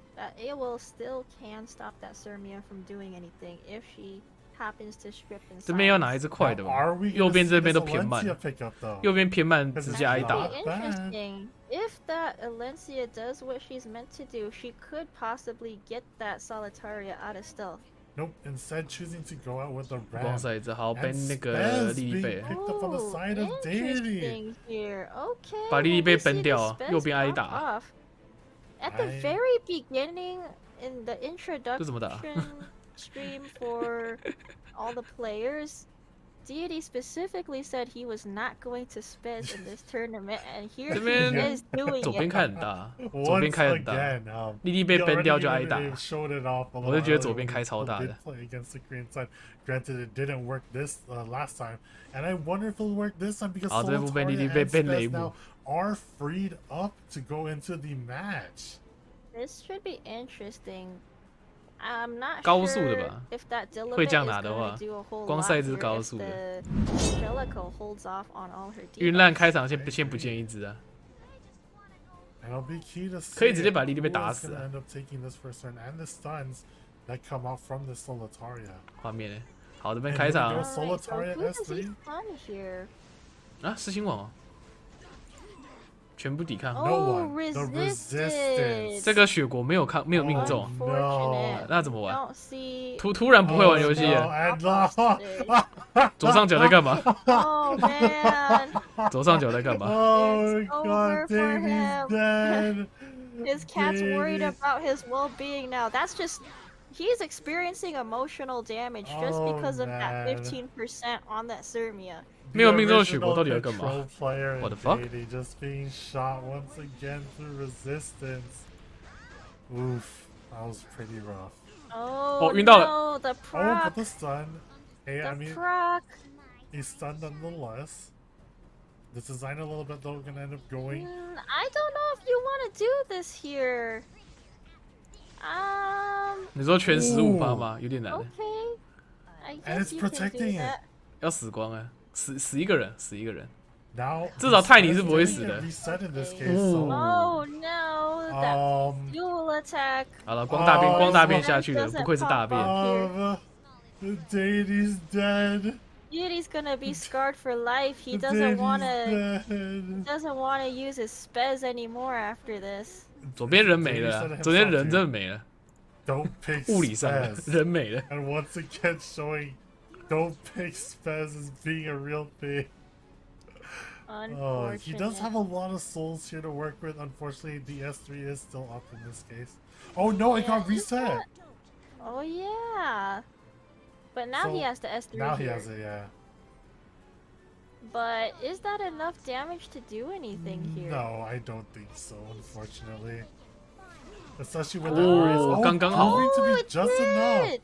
AOL still can stop that Sirmia from doing anything if she happens to strip 这边要 inside. 拿一只快的 Now, 吧 are we？ 右 gonna 边 see 这边 this 都偏慢 Alencia，pickup though? 右边偏慢，直接挨 That'd 打 be。 interesting. If that Alencia does what she's meant to do, she could possibly get that Solitaria out of stealth. Nope. Instead, choosing to go out with the 光 ram. 赛一只，好 And 被那个 Spez 莉莉 being 贝 picked up on the side of Deity. Interesting here. Okay. 把莉莉 well, 贝 we see 崩 the 掉， Spez 右边挨 pop 打。 off. At the I- very beginning, in the 这怎么打？ introduction stream for all the players, Deity specifically said he was not going to Spez in this tournament, and here 这 he 边 is doing 左边 it. 开很大，左 Once 边开很大。 again, 莉莉贝 he 崩掉 already 就挨 even 打。 showed it off a 我就觉得 little 左边 earlier 开 when 超 he 大 did 的。 play against the Korean side. Granted, it didn't work this last time, and I wonder if it'll work this time because 好，这部被莉莉 Solitaria 贝 and 被雷 Spez 姆 now。are freed up to go into the match. This should be interesting. I'm not 高速的 sure 吧？ if that 会 Dilibet 这样 is 拿的 going 话 to do a whole 光 lot 赛制 here 高 if 速 the 的。 Angelico holds off on all her 晕烂 defense. 开场先不见一只啊。 And it'll be key to 可以 see 直接把莉莉贝 who 打 is 死 gonna 啊。 end up taking this first turn and the stuns that come out from the Solitaria. 画面呢？好，这边 And 开 here we 场 go, Alright, so Solitaria who does he S3. stun here? 啊，狮心网哦，全部抵抗。 No Oh, one. The resistance. resistance. 这个雪国没有命中， Unfortunate. 那怎么玩？ Don't see. 突然不会玩游戏 Oh, 了。 no, and 左上角在干嘛？ Oh man, 左上角在干嘛？ Oh It's my over god, for Davey's him. dead. his cat's worried Davies. about his well-being now. That's just. He's experiencing emotional damage just Oh, because of that man. 15% on that Sirmia. 没有命中的雪 The 国到底要 original 干嘛？ control player What in the fuck? Deity just being shot once again through resistance. Oof, that was pretty rough. Oh, 晕到了。 no, the Oh, proc. but the stun. Hey, I The mean, proc. he's stunned nonetheless. This design a little bit though gonna end up going. I don't know if you want to do this here. 你说全15%吗？有点难， Okay. I And guess it's you can do protecting it. that. 要死光啊，死一个人，死一个人。 Now, 至少泰尼是 Spez 不会 didn't 死的。 get reset in this case, 哦 so Oh no, that dual attack. 好了，光大便下去了， Doesn't 不愧是大 pop 便。 up. the Deity's dead. Deity's gonna be scarred for life. He The doesn't Deity's wanna dead. use his spez anymore after this. 左边人没了啊，左边人真的没了， Don't pick 物理上 Spez. 人没了。 And once again showing don't pick Spez as being a real thing. Oh, he does have a lot of souls here to work with. Unfortunately, the S3 is still up in this case. Oh no, it got Yeah, is reset. that- Oh yeah. But now he So, has the S3 Now he here. has it, yeah. But is that enough damage to do anything here? No, I don't think so, unfortunately. Especially with that Oh, raise.刚刚好。proving to be it just did! enough.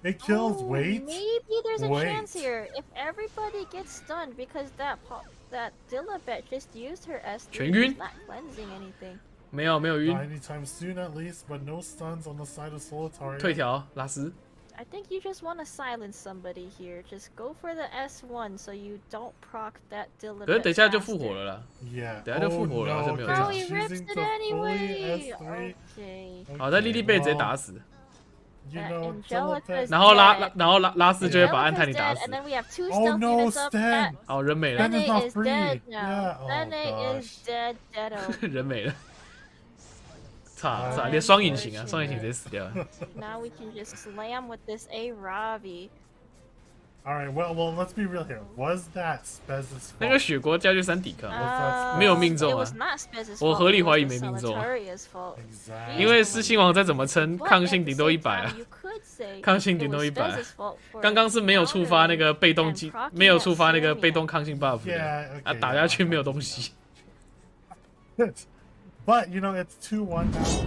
It kills. Wait. Maybe there's a chance here if everybody gets stunned because that Dilibet just used her S3. 全晕 She's not cleansing anything. 没有晕， Anytime soon at least, but no stuns on the side of Solitaria. 退条拉丝。 I think you just want to silence somebody here. Just go for the S1 so you don't proc that Dilibet. 可是等一下就复活了啦。 Yeah. 等一下就复活了，好像没有 No, 差。 he rips it anyway. S3. Okay. 好，在莉莉贝直接打死， You That know, Angelica's 然后 dead. 拉丝就会把安泰尼打 Angelica's dead, 死 and。then we have 2 Oh stealth no, units up. Stan! 哦，人没了， Stan is not Cannaa is free. dead now. Yeah, oh Cannaa is gosh. dead, deado. 人没了。差，连双引擎啊，双引擎直接死掉了。 Now we can just slam with this A Ravi. Alright, well, let's be real here. Was that Spez's 那个 fault? 雪国加去3抵抗， That's 没有命中 It 啊 was not Spez's 我 fault. 合理 It 怀疑 was 没命中啊 Solitaria's fault. Exactly. 因为狮心王再怎么撑， But 抗 at 性 the 顶多 same 100 time, 啊 you。could say 抗性 it 顶多 was 100 Spez's fault for 刚刚是没有触发那个被动 countering 技 and，proccing 没有 that 触发那个 Samia. 被动抗性 buff 的 Yeah, 啊， okay, 打下去没有东西。 But, you know, it's 2-1 now.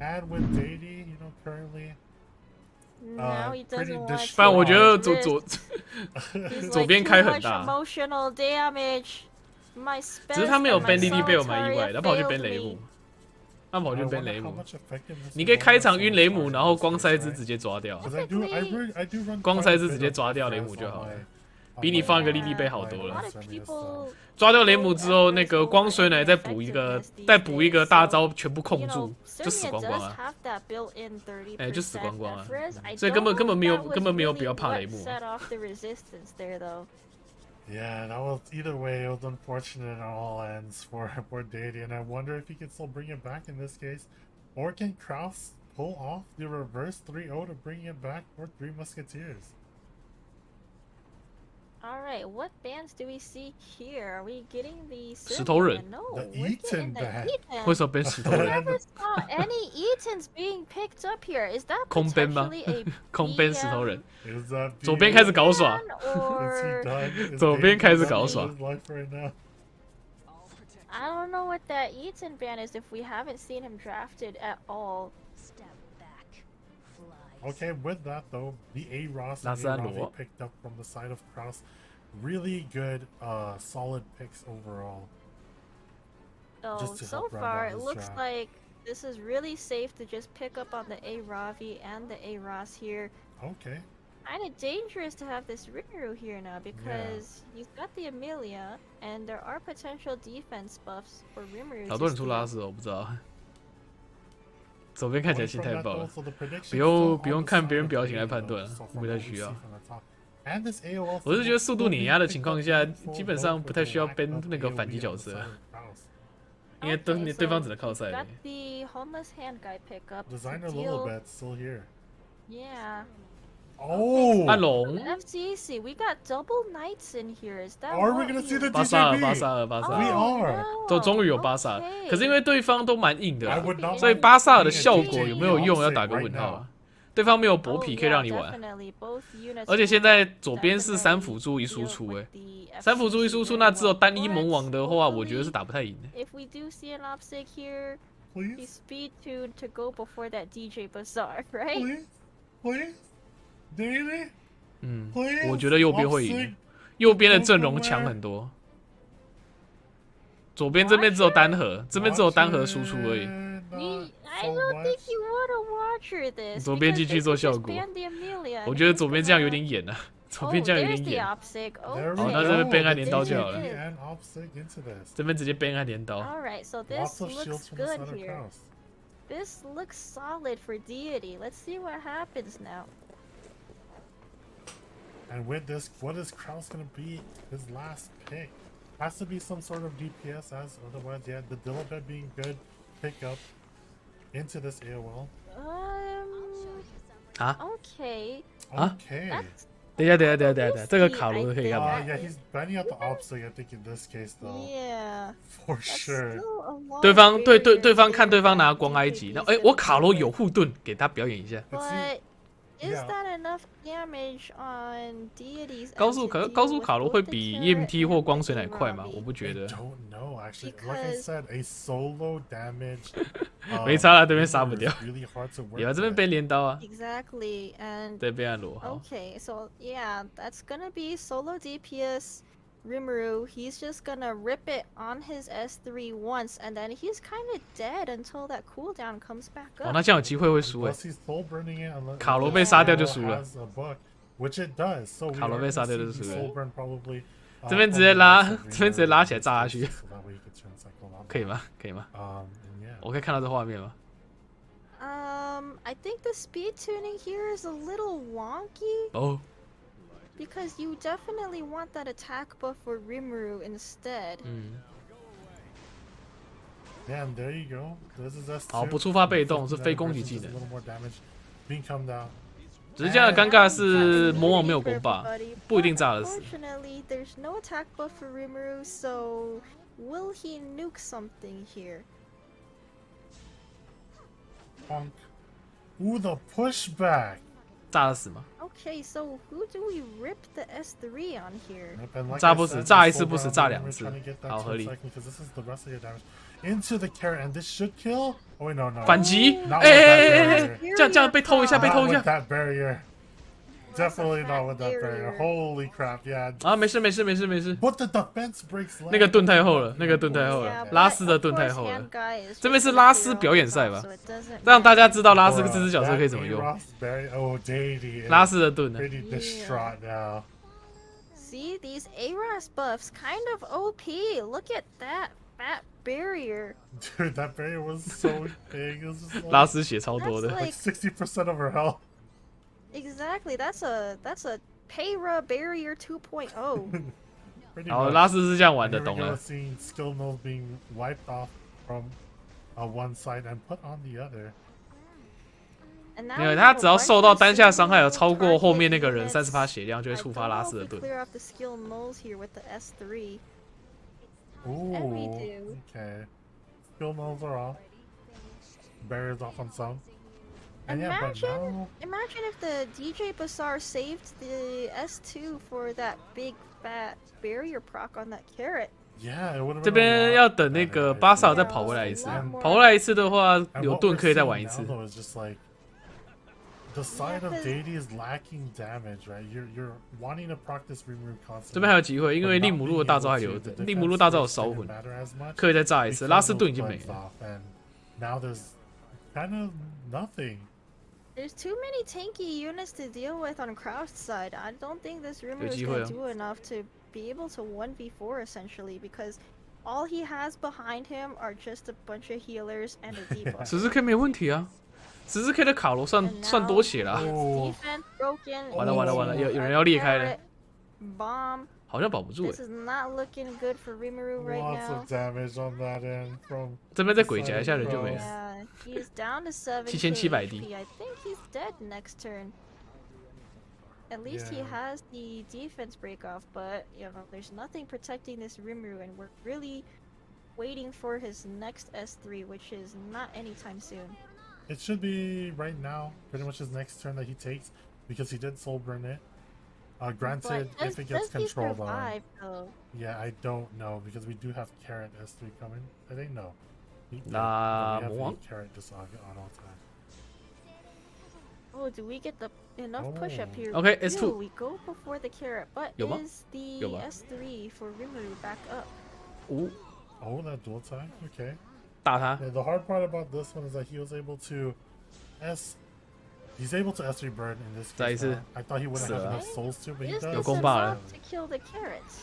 And with Deity, you know, currently... Now he pretty doesn't want dis- 不然我 to 觉得 risk. 左 He's 左 like, 边 too 开很 much 大， emotional damage. My 只是他没有 Spez ban and莉 my 莉贝我蛮意外 Solitaria 的，他跑去 failed ban 雷姆 me.，他跑 I 去 ban wonder 雷 how 姆。 much effectiveness 你可以 will 开 have 场 on 晕雷姆， Solitaria 然后 in this 光 case, 塞之 right? 直接抓掉， Because I do run 光 quite 塞 a 之 bit 直接 of 抓掉 defense 雷姆就 on 好了 my-，比你放一个莉 Yeah, 莉贝好 on 多 my a 了 lot。of Samia's people 抓掉雷姆之后，那个光水奶再补一个，再补一个大招，全部控 You know, 住，就死 Samia 光 does 光啊！ have that built-in 30% 哎，就死光光啊 F-res. I 所以 don't 根本 know if 没有 that was 根本没有 really 必要怕 what 雷姆。 set off the resistance there, though. Yeah, that was either way. It was unfortunate on all ends for Deity, and I wonder if he can still bring it back in this case, or can Kroustx pull off the reverse 3-0 to bring it back for Three Musketeers? All right, what bans do we see here? Are we getting the 石头人 No, The we're getting Eaton the ban. Eaton. 为什么被石头 I 人？ never saw any Eatons being picked up here. Is that 空 ban 吗 potentially a 空 ban 石头人， Is that 左边开始搞耍， ban, Is he or done? Is 左边 Deity 开始 done 搞 with 耍。 his life right now? I don't know what that Eaton ban is if we haven't seen him drafted at all. Okay, with that though, the A-Ross and Lazaro. A-Ravi picked up from the side of Kroustx. Really good, solid picks overall. So, Just to so help round far, out it his looks draft. like this is really safe to just pick up on the A Ravi and the A Ross here. Okay. Kind of dangerous to have this Rinru here now because he's got the Amelia and there are potential defense buffs for Rinru. 好多人出拉丝哦，我不知道。左边看起来 Going 心 from 太 that 爆 though, 了， so the prediction 不用 still 不用 on the 看别 side 人 of 表情来 Deity 判断 though, so， 不 from 太 what we 需 see 要。 from the top. And this AOL 我是觉得速度 will 碾 be 压的 picked 情 up 况下， in full 基本上 vote 不 with 太 the 需要 lack 编 of 那个 AoE 反击 on 角 the 色 side 啊， of Kroustx. 因为 Okay, 对方 so 只能靠赛 got 而已。 the homeless hand guy pickup to Designer deal. Lilibet's still here. Yeah. Oh! 暗龙 FGC, we got double knights in here. Is that Are we what gonna see the 巴萨尔 DJB? 巴萨尔巴萨 We 尔， are. 终于有巴萨尔， Okay. 可是因为对方都蛮硬的 I 啦， would not 所以 mind 巴萨尔的 seeing a 效果 DJB 有没有用要打个 offset 问 right 号 now. 啊。对方没有薄 Oh, 皮可以 yeah, 让你玩， definitely. Both units 而且现在左边 will 是3辅助1输出，3辅助1输出，那只有单一盟王的话，我觉得是打不太赢的。 If we do see an obstacle here, Please? he's speed tuned to go before that DJ Bazaar, right? Please? Please? Deity? 嗯， Please? 我觉得右边会赢 Offset?，右边的阵容强很多。左边这边只有单核，这边只有单核输出而已。 I don't think you want to watcher this. 左边 because 继续 they 做 could 效 just 果 ban the Amelia 我 and 觉得 he's 左边这样有 gonna- 点演啊，左 Oh, 边这样有 there's 点 the 演。 obstacle. There we Oh, Okay. 那这边 ban 按镰刀 This 就 is 好了 it. and Opsig into this. 这边直接 ban 按镰刀。 All right, so Lots this of shields looks from the good side of here. Kroustx. This looks solid for Deity. Let's see what happens now. And with this, what is Kroustx gonna be his last pick? Has to be some sort of DPS, as otherwise, yeah, the Dilibet being good pick up into this AOL. 啊 Okay. Huh? Okay. That's 等一下，这个卡罗可以干嘛？ Yeah, he's banning out the Opsig, I think, in this case, though. yeah. For That's sure. still a lot 对方 of 对 barrier 方看对方拿 to 光埃及，那 DJB 我卡罗有护盾，给他表演一下。 But Is that enough damage on Deity's? 高速卡罗会比 EMT 或光水奶快吗？我不觉得。 I don't know actually. Like I said, a solo damage. 没差啦，对面杀不掉。 Really hard to work 有啊，这边被镰刀啊。 Exactly, and 对，被按罗。 okay, so yeah, that's gonna be solo DPS Rimuru. He's just gonna rip it on his S3 once, and then he's kind of dead until that cooldown comes back 哦， up. 那这样有机会会输诶。 Unless he's soul burning it, unless 卡罗被杀掉就输了。 has a book, which it does. So 卡罗被杀掉就输了。 soul burn probably. 这边直接拉，这边直接拉起来炸下去， So that way you can turn cycle on. 可以吗？可以吗？ And yeah. 我可以看到这画面吗？ I think the speed tuning here is a little wonky. 哦。 Because you definitely want that attack buff for Rimuru instead. Yeah, and there you go. This is S2. 好，不触发被动是非攻击技能。 A little more damage being come down. 只是这样的尴尬是魔王没有攻霸，不一定炸得死。 Unfortunately, there's no attack buff for Rimuru, so will he nuke something here? Bonk. Ooh, the pushback. 炸得死吗？ Okay, so who do we rip the S3 on here? And like 炸 I 不死， said, 炸一 the 次 soul 不死， burn 炸 on 两 we're 次 trying to get that 好合理。 because this is the rest of your damage into the carrot, and this should kill. Oh wait, no. 反击！ Not 哎 with 哎 that 哎哎 barrier. 这样被偷一下，被 Not 偷一 with 下。 that barrier. Definitely not with that barrier. Holy crap, yeah. 啊，没事没事没事没事。 But the defense breaks. 那个盾太厚了，那个盾太厚 Yeah, 了， but 拉斯的 of 盾太 course 厚了。 hand guy is 这边 just 是 gonna 拉 clear 斯 all 表演赛 the 吧 top, so it doesn't 让大家知道拉 Bruh, 斯这只角色可以怎么 that 用。 A-Ross barrier. Oh, Deity. 拉斯的盾呢？ Pretty distraught now. See, these A-Ross buffs kind of OP. Look at that barrier. Dude, that barrier was so big. It was just 拉 like, 斯血超多的。 That's like 60% of her health. Exactly. That's a Payra barrier 2.0. Pretty 然后 much. 拉斯是这样玩 And 的， here 懂 we go, 了。 seeing skill nulls being wiped off from one side and put on the other. And now 因为 we 他 have 只要 a 受到 bunch of 单下伤害有 single 超过后面那个 target 人 units. 30%血量，就会 I 触 don't 发拉 know 斯的 if we 盾。 clear off the skill nulls here with the S3. Ooh. And we do. Okay. Skill nulls are off. Barriers off on some. And yeah, but now... Imagine if the DJ Bazaar saved the S2 for that big fat barrier proc on that carrot. Yeah, it would have 这 been 边 a 要 lot 等那 better 个 if 巴萨 we- 再跑回来一次 Yeah.，跑回来一次的话 And 有 what 盾 we're 可以再 seeing 玩一 now, 次。 though, is just like the side of Deity is lacking damage, right? You're wanting to practice Rimuru 这边还 constantly. 有机会，因为利姆路的大招还留着，利姆路大招有烧魂， matter as much. 可以再炸一次。拉斯盾已经没 Because 了。 those bugs off, and now there's kind of nothing. There's too many tanky units to deal with on Kroust's side. I don't think this Rimuru is 有机会 gonna 哦。 do enough to be able to 1v4 essentially because all he has behind him are just a bunch of healers and a debuff. 10K 没问题啊，10K 的卡罗 And 算 now 多血啦。 his Oh. defense broken. 完了完了完了，有 into 人 a 要裂开了， carrot bomb. 好像保不住 This 哎。 is not looking good for Rimuru right Lots now. of damage on that end from. 这边再鬼夹一下人就没了。 Yeah, he's down to 7 7700 HP. I think he's dead next turn. At least he Yeah. has the defense break off, but you know, there's nothing protecting this Rimuru, and we're really waiting for his next S3, which is not anytime soon. It should be right now, pretty much his next turn that he takes, because he did soul burn it. Granted, But if it gets does he controlled on. survive, though? Yeah, I don't know because we do have carrot S3 coming. I think no. We Nah, have more? the carrot just on all time. Oh, do we get the enough push up Oh. here? Okay, We it's do. two. We go before the carrot, but 有吗？ is the 有吗？ S3 for Rimuru back up? 哦， Oh, that dual time? Okay. 打他 Yeah, the hard part about this one is that he was able to He's able to S3 burn in this 再一 case 次 now. I thought he wouldn't have 死了 enough souls to, but he Is does. 有 this 攻霸了 enough to kill the carrots?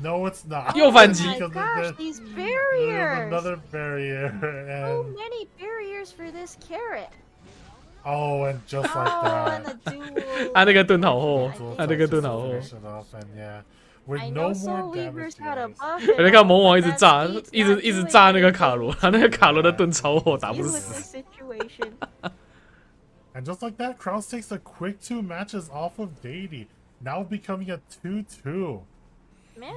No, it's not. 又反击 Oh my Because gosh, there's- these there's barriers! another barrier, So and many barriers for this carrot. oh, and just like Oh, that. and the duel. 他那个盾好厚 I，Dual 他 think 那个 touch 盾 just 好 to 厚。 finish it off, and yeah, with I no know more Soul damage, Weaver's got a guys. buff. 有 and 人看 all, 魔王 but 一直 that 炸， speed's 一直 not 一直 doing 炸那个卡 anything 罗，他那个卡罗的盾超厚，打 to 不 deal with 死 this。situation. And just like that, Kroustx takes a quick 2 matches off of Deity, now becoming a 2-2.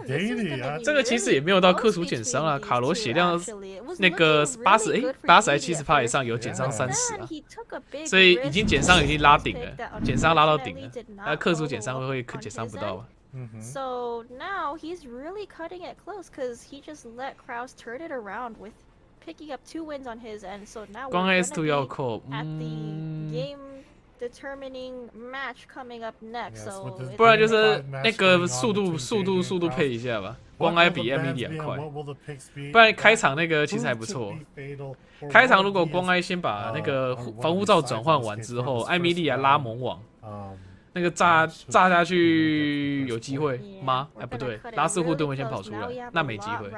Deity 这个其实也没有到克数减伤啊，卡罗血量那个80还70%以上有减伤30啊，所以已经减伤已经拉顶了，减伤拉到顶了，那克数减伤会减伤不到啊。So now he's really cutting it close because he just let Kroustx turn it around with picking up 2 wins on his end. So now we're gonna be at the game-determining match coming up next. So 不然就是那个速度配一下吧，光埃比 Meydz 快，不然开场那个其实还不错。开场如果光埃先把那个防护罩转换完之后，Meydz拉猛网。那个炸下去有机会吗？哎，不对，拉斯护盾会先跑出来，那没机会。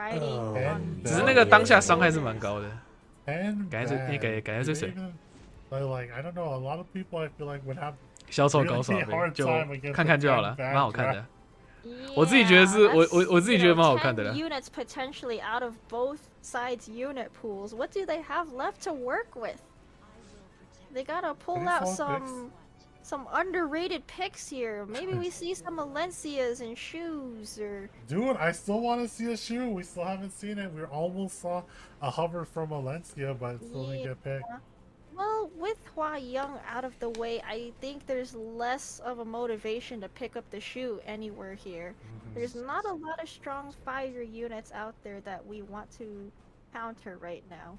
只是那个当下伤害是蛮高的。感觉是谁？销售高手就看看就好了，蛮好看的。我自己觉得是我自己觉得蛮好看的了。Units potentially out of both sides unit pools. What do they have left to work with? They gotta pull out some underrated picks here. Maybe we see some Alencias and shoes or... Dude, I still want to see a shoe. We still haven't seen it. We almost saw a hover from Alencia, but it still didn't get picked. Well, with Hua Young out of the way, I think there's less of a motivation to pick up the shoe anywhere here. There's not a lot of strong fire units out there that we want to counter right now.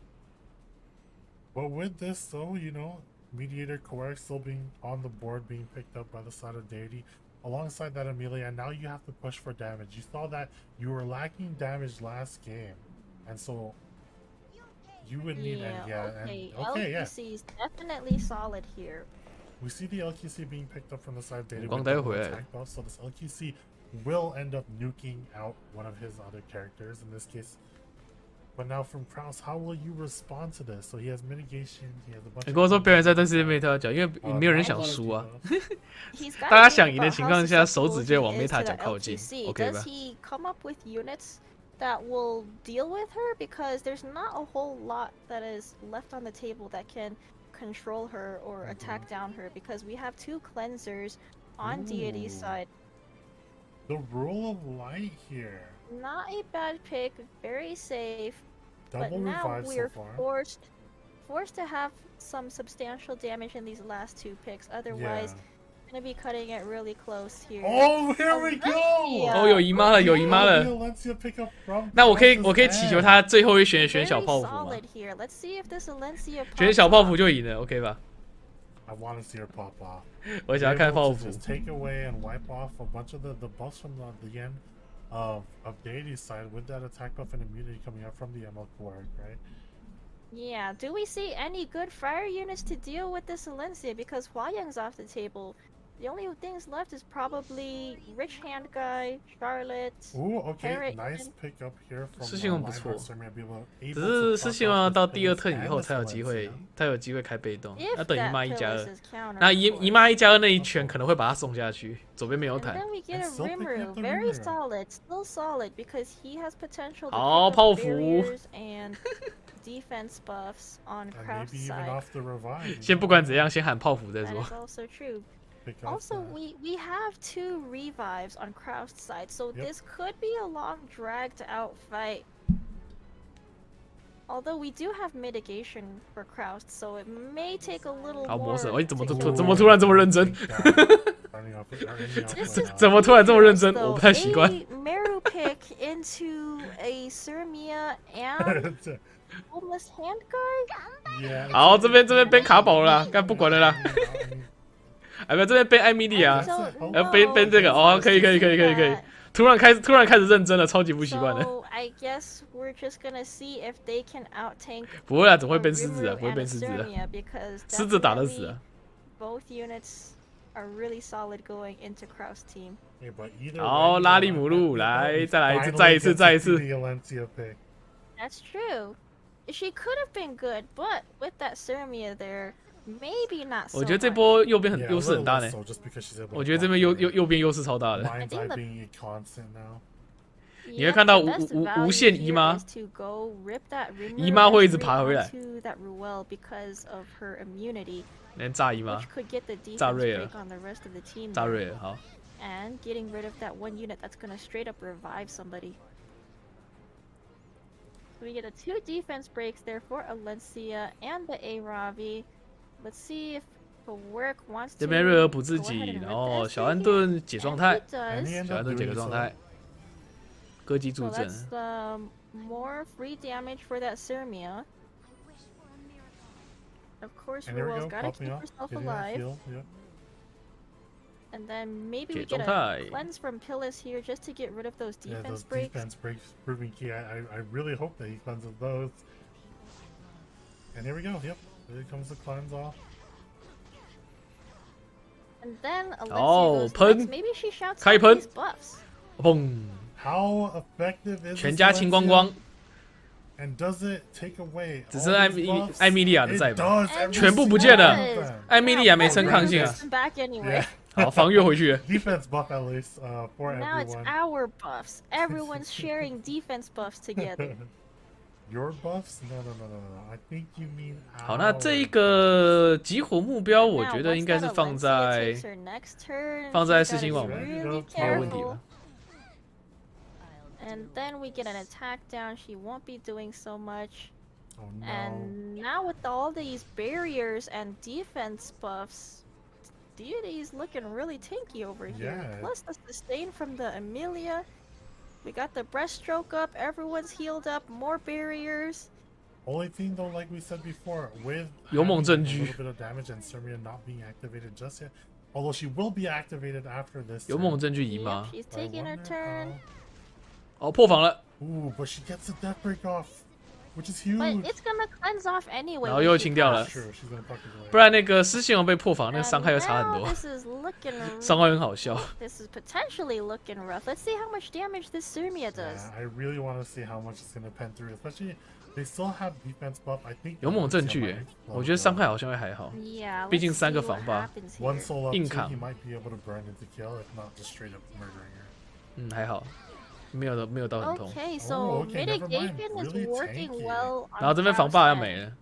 But with this though, you know, Mediator Kroustx still being on the board, being picked up by the side of Deity. Alongside that, Amelia, and now you have to push for damage. You saw that you were lacking damage last game, and so you would need LQC is definitely solid here. We see the LQC being picked up from the side of Deity with the attack buff, so this LQC will end up nuking out one of his other characters, in this case. But now from Kroustx, how will you respond to this? So he has mitigation, he has a bunch. 你跟我说表演赛，但是没他讲，因为没有人想输啊。大家想赢的情况下，手指就会往 Meta 角靠近 ，OK 吧 ？Does he come up with units that will deal with her? Because there's not a whole lot that is left on the table that can control her or attack down her. Because we have 2 cleansers on Deity's side. The rule of light here. Not a bad pick, very safe. Double but now we're so forced to have some substantial damage in these last 2 picks. Otherwise, gonna be cutting it really close here. Oh, here we go! 哦，有姨妈了，有姨妈了。那我可以祈求他最后一选小泡芙吗？选小泡芙就赢了 ，OK 吧？ I want to see her pop off. 我想要看泡芙。 Just take away and wipe off a bunch of the buffs from the end of Deity's side with that attack buff and immunity coming up from the ML core, right? Yeah, do we see any good fire units to deal with this Alencia? Because Hua Young's off the table. The only things left is probably Rich Hand Guy, Charlotte. Ooh, okay, nice pick up here from 是希望不错，只是希望到第2turn以后才有机会开被动，要等姨妈1+2。那姨妈1+2那一拳可能会把他送下去，左边没有坦。 And then we get a Rimuru, very solid, still solid because he has potential to pick up barriers and defense buffs on Kroust's side. 先不管怎样，先喊泡芙再说。 That is also true. Also, we have 2 revives on Kroust's side, so this could be a long, dragged-out fight. Although we do have mitigation for Kroustx, so it may take a little more. 好魔神，哎，怎么突然这么认真？怎么突然这么认真？我不太习惯。Meru pick into a Surmia and homeless hand guard. 好，这边被卡宝了啦，该不管了啦。哎，不，这边背艾米莉啊，背这个哦，可以，突然开始认真了，超级不习惯的。So I guess we're just gonna see if they can outtank. 不会啊，怎么会变狮子啊？不会变狮子啊，狮子打得死啊。Both units are really solid going into Kroust's team. 好，拉利姆路来，再一次。That's true. She could have been good, but with that Surmia there. Maybe not so 我觉得这波右边优势很大呢。我觉得这边右边优势超大的。你会看到无限姨妈，姨妈会一直爬回来。能炸姨妈，炸瑞尔，好。and getting rid of that one unit that's gonna straight up revive somebody. So we get a 2 defense breaks there for Alencia and the A-Ravi. Let's see if Work wants to 这边瑞尔补自己，然后小安顿解状态，小安顿解个状态，歌姬助阵。So that's more free damage for that Sirmia. Of course, Ruel's gotta keep herself alive. And then maybe we get a cleanse from Pillis here just to get rid of those defense breaks. Defense breaks proving key. I really hope that he cleanses those. And here we go. Yep, there comes the cleanse off. And then Alencia goes next. Maybe she shouts out these buffs. 砰！ How effective is 全家清光光。 And does it take away 只剩艾米莉亚的在吗？全部不见了，艾米莉亚没撑抗性啊。好，防御回去。Defense buff at least for everyone. Now it's our buffs. Everyone's sharing defense buffs together. Your buffs? No. I think you mean. 好，那这一个集火目标，我觉得应该是放在四星网，没有问题吧。 And then we get an attack down. She won't be doing so much. Oh, no. And now with all these barriers and defense buffs, Deity's looking really tanky over here. Plus the sustain from the Amelia. We got the breaststroke up. Everyone's healed up. More barriers. Only thing though, like we said before, with a 勇猛证据 little bit of damage and Sirmia not being activated just yet, although she will be activated after this. 勇猛证据赢吗？ She's taking her turn. 哦，破防了。 Ooh, but she gets the death break off, which is huge. But it's gonna cleanse off anyway. 然后又清掉了，不然那个狮心王被破防，那个伤害又差很多。伤害很好笑。This is potentially looking rough. Let's see how much damage this Sirmia does. Yeah, I really want to see how much it's gonna pen through, especially they still have defense buff. I think. 勇猛证据耶，我觉得伤害好像会还好。Yeah. 毕竟3个防霸， One soul up 硬 two, 扛。 he might be able to burn into kill, if not just straight up murdering her. 嗯，还好。 没有到很痛。 Okay, so mitigation is working well. 然后这边防霸要没了，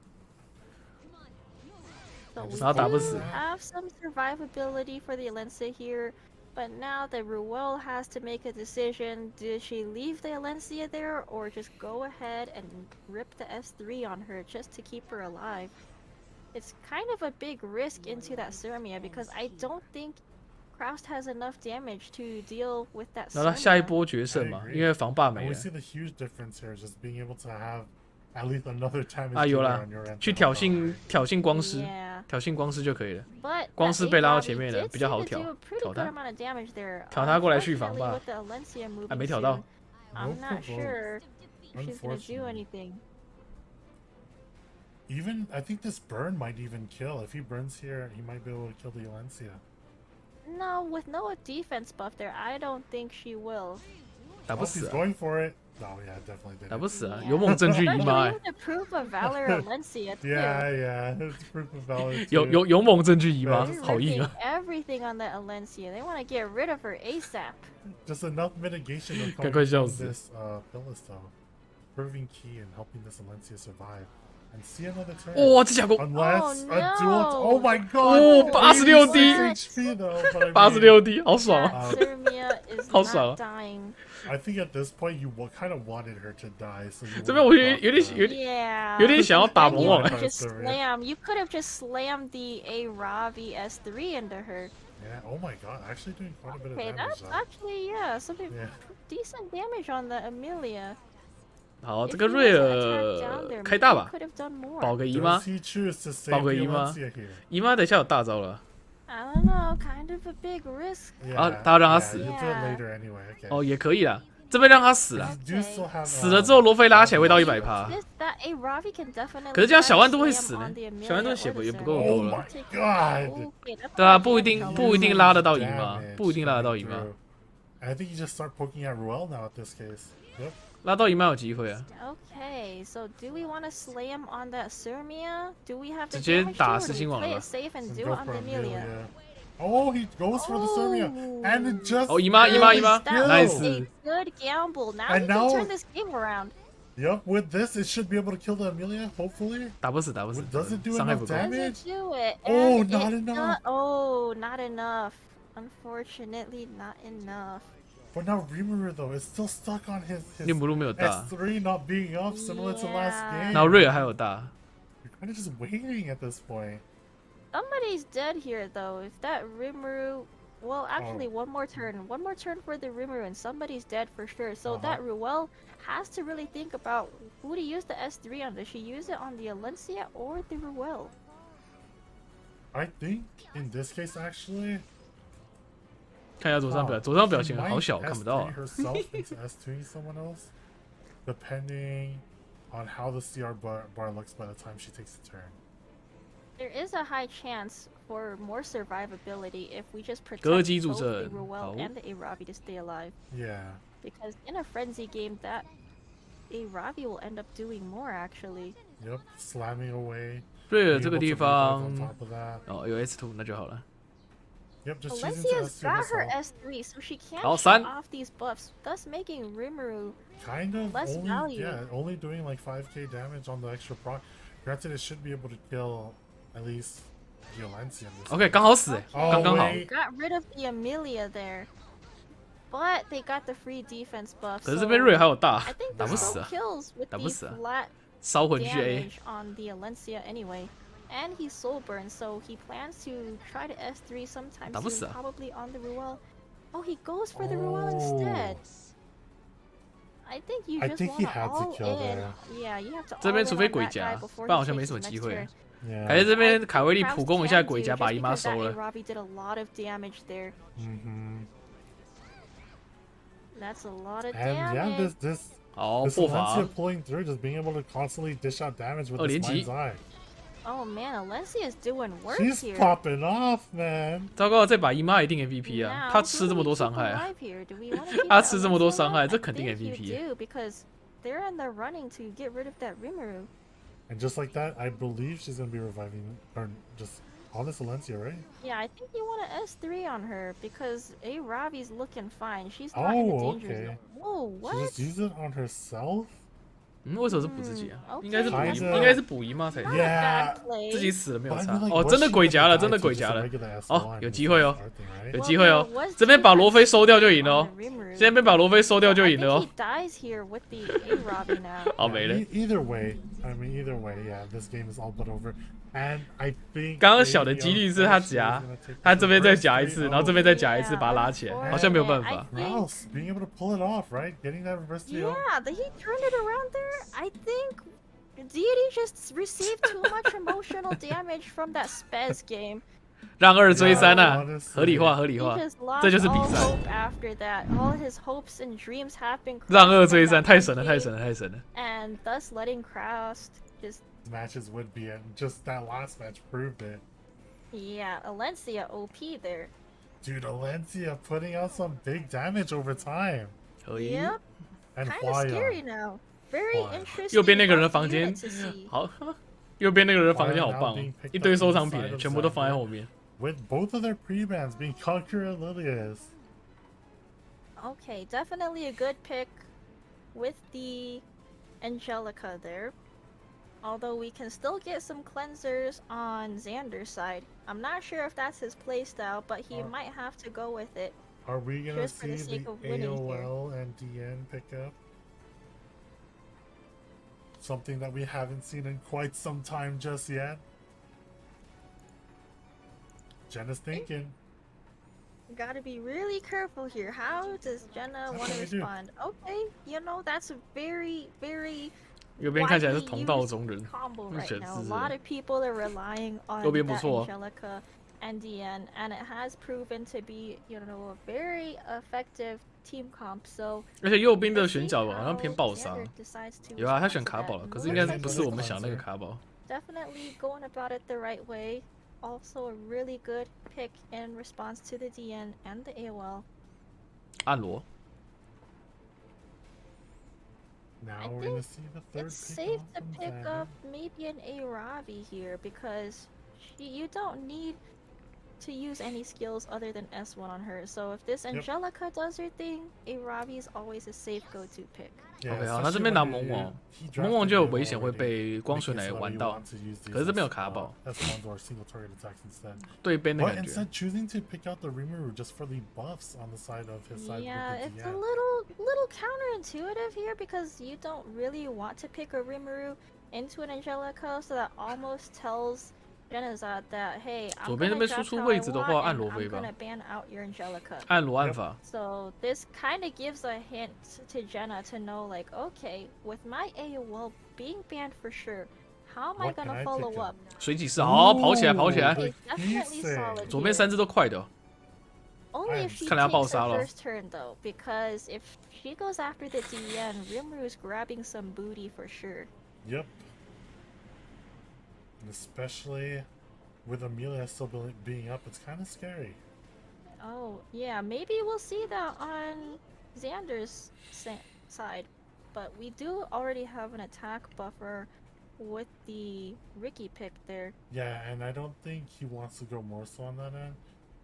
然后打不死。 Have some survivability for the Alencia here, but now the Ruel has to make a decision. Did she leave the Alencia there, or just go ahead and rip the S3 on her just to keep her alive? It's kind of a big risk into that Sirmia because I don't think Kroustx has enough damage to deal with that. 然后他下一波决胜嘛，因为防霸没了。 We see the huge difference here, just being able to have at least another time. 啊，有啦，去挑衅光师，挑衅光师就可以了。光师被拉到前面了，比较好挑他过来续防吧。还没挑到。 I'm not sure she's gonna do anything. Even I think this burn might even kill. If he burns here, he might be able to kill the Alencia. No, with no defense buff there, I don't think she will. 打不死啊 going for it. Oh yeah, definitely did. 打不死啊，勇猛证据姨妈。Proof of valor Alencia too. Yeah, it's proof of valor. 勇猛证据姨妈，好硬啊。 Everything on the Alencia, they want to get rid of her ASAP. Just enough mitigation of 赶快笑死。 this Pillis though, proving key and helping this Alencia survive. And see another turn. 哇，这下攻 Unless a duel. Oh my god. 哦，86滴 HP though. 86滴，好爽啊！ Sirmia is 好爽 not dying. I think at this point you kind of wanted her to die. So 这边我有点想要打魔王。 You could have just slammed the A-Ravi S3 into her. Yeah. Oh my god. Actually doing quite a bit of damage. Okay, that's actually some decent damage on the Amelia. 好，这个瑞尔开大吧，保个姨妈，保个姨妈，姨妈等一下有大招了。 I don't know, kind of a big risk. 啊，他要让他死。哦，也可以啦，这边让他死啦。死了之后，罗菲拉起来会到100%。可是这样小万都会死呢，小万都血也不够多了。对啊，不一定拉得到姨妈，不一定拉得到姨妈。 I think you just start poking at Ruel now at this case. Yep. 拉到姨妈有机会啊。 Okay, so do we want to slam on that Sirmia? Do we have to 直接打四星网了。 play it safe and do it on the Amelia? Oh, he goes for the Sirmia, and it just. 哦，姨妈，nice. A good gamble. Now you can turn this game around. Yep, with this, it should be able to kill the Amelia, hopefully. 打不死。 Does it do enough damage? Do it. Oh, And not enough. Oh, not enough. Unfortunately, not enough. But now Rimuru though is still stuck on his Rimuru 没有大 S3 not being up, similar to last game. 然后瑞尔还有大。You're kind of just waiting at this point. Somebody's dead here though. If that Rimuru, well, actually one more turn for the Rimuru, and somebody's dead for sure. So that Ruel has to really think about who to use the S3 on. Does she use it on the Alencia or the Ruel? I think in this case actually. 看一下左上表情好小，看不到。herself into S2 someone else, depending on how the CR bar looks by the time she takes the turn. There is a high chance for more survivability if we just protect both the Ruel and the Aravi to stay alive. Yeah. Because in a frenzy game, that Aravi will end up doing more actually. Yep, slamming away. 瑞尔这个地方哦有 S2 那就好了。Yep, just Alencia's got her S3, so she can't shut off these buffs, thus making Rimuru kind of less only, value. Yeah, only doing like 5k damage on the extra proc. Granted, it should be able to kill at least the Alencia. OK， 刚好死刚好。Got rid of the Amelia there, but they got the free defense buff. 可是这边瑞尔还有大， I think 打不死啊， kills with 打不死 the 啊， flat 烧回去 A damage on the Alencia anyway. And he's soul burned, so he plans to try to S3 sometime soon, probably on the Ruel. Oh, he goes for the Ruel instead. I think you just want to all in. Yeah, you have to all in on that guy before he takes the next turn. 这边除非鬼夹，不然好像没什么机会。感觉这边凯威利普攻一下鬼夹，把姨妈收了。Aravi did a lot of damage there. That's a lot of damage. And yeah, this 好破法。 pulling through, just being able to constantly dish out damage with this mind's eye. Oh man, Alencia's doing work She's here. popping off, man. 糟糕，这把姨妈一定 MVP 啊！她吃这么多伤害啊！她吃这么多伤害，这肯定 MVP。 Because they're in the running to get rid of that Rimuru. And just like that, I believe she's gonna be reviving, or just on this Alencia, right? Yeah, I think you want to S3 on her because Aravi's looking fine. She's not in the danger zone. Whoa, what? She just use it on herself? 为什么是补自己啊？应该是补姨妈才对。自己死了没有差。哦，真的鬼夹了，真的鬼夹了。哦，有机会哦，有机会哦。这边把罗菲收掉就赢了哦。这边把罗菲收掉就赢了哦。好没了。Either way, I mean either way, yeah, this game is all but over. And I think 刚刚小的几率是他夹，他这边再夹一次，然后这边再夹一次，把他拉起来，好像没有办法。 Kroustx being able to pull it off, right? Getting that reverse TO. Yeah, he turned it around there. I think Deity just received too much emotional damage from that Spez game. 让2追3啊，合理化，合理化，这就是比赛。 After that, all his hopes and dreams have been 让2追3，太神了，太神了，太神了。 And thus letting Kroustx just matches would be, and just that last match proved it. Yeah, Alencia OP there. Dude, Alencia putting out some big damage over time. Yep. And kind of scary now. Very interesting. 右边那个人的房间，好，右边那个人的房间好棒，一堆收藏品，全部都放在后面。 With both of their pre-bans being Conqueror and Lilias. Okay, definitely a good pick with the Angelica there. Although we can still get some cleansers on Xander's side. I'm not sure if that's his playstyle, but he might have to go with it. Are we gonna see the AOL and DN pick up? Something that we haven't seen in quite some time just yet. Jenna's thinking. Gotta be really careful here. How does Jenna want to respond? Okay, you know, that's a very, very 右边看起来是同道中人， a lot of people are relying on that Angelica and DN, and it has proven to be, you know, a very effective team comp. So 而且右边的选角好像偏爆伤，有啊，他选卡宝了，可是应该不是我们想那个卡宝。 Definitely going about it the right way. Also a really good pick in response to the DN and the AOL. 暗罗。 Now we're gonna see the third it's safe to pick up maybe an Aravi here because you don't need to use any skills other than S1 on her. So if this Angelica does her thing, a Ravi's always a safe go-to pick. OK 好，他这边拿萌王，萌王就有危险会被光水奶玩到，可是这边有卡宝，对边的感觉。Instead choosing to pick out the Rimuru just for the buffs on the side of his side. Yeah, it's a little counterintuitive here because you don't really want to pick a Rimuru into an Angelica, so that almost tells Jenazad that hey, I'm gonna draft how I want and I'm gonna ban out your Angelica. 按罗按法。 So this kind of gives a hint to Jenna to know like, okay, with my AOL being banned for sure, how am I gonna follow up? 水几式，好，跑起来，跑起来。 Definitely solid. 左边3只都快的。 Only if she takes her first turn though, because if she goes after the DN, Rimru's grabbing some booty for sure. Yep. Especially with Amelia still being up, it's kind of scary. Oh, yeah, maybe we'll see that on Xander's side. But we do already have an attack buffer with the Ricky pick there. Yeah, and I don't think he wants to go more so on that end.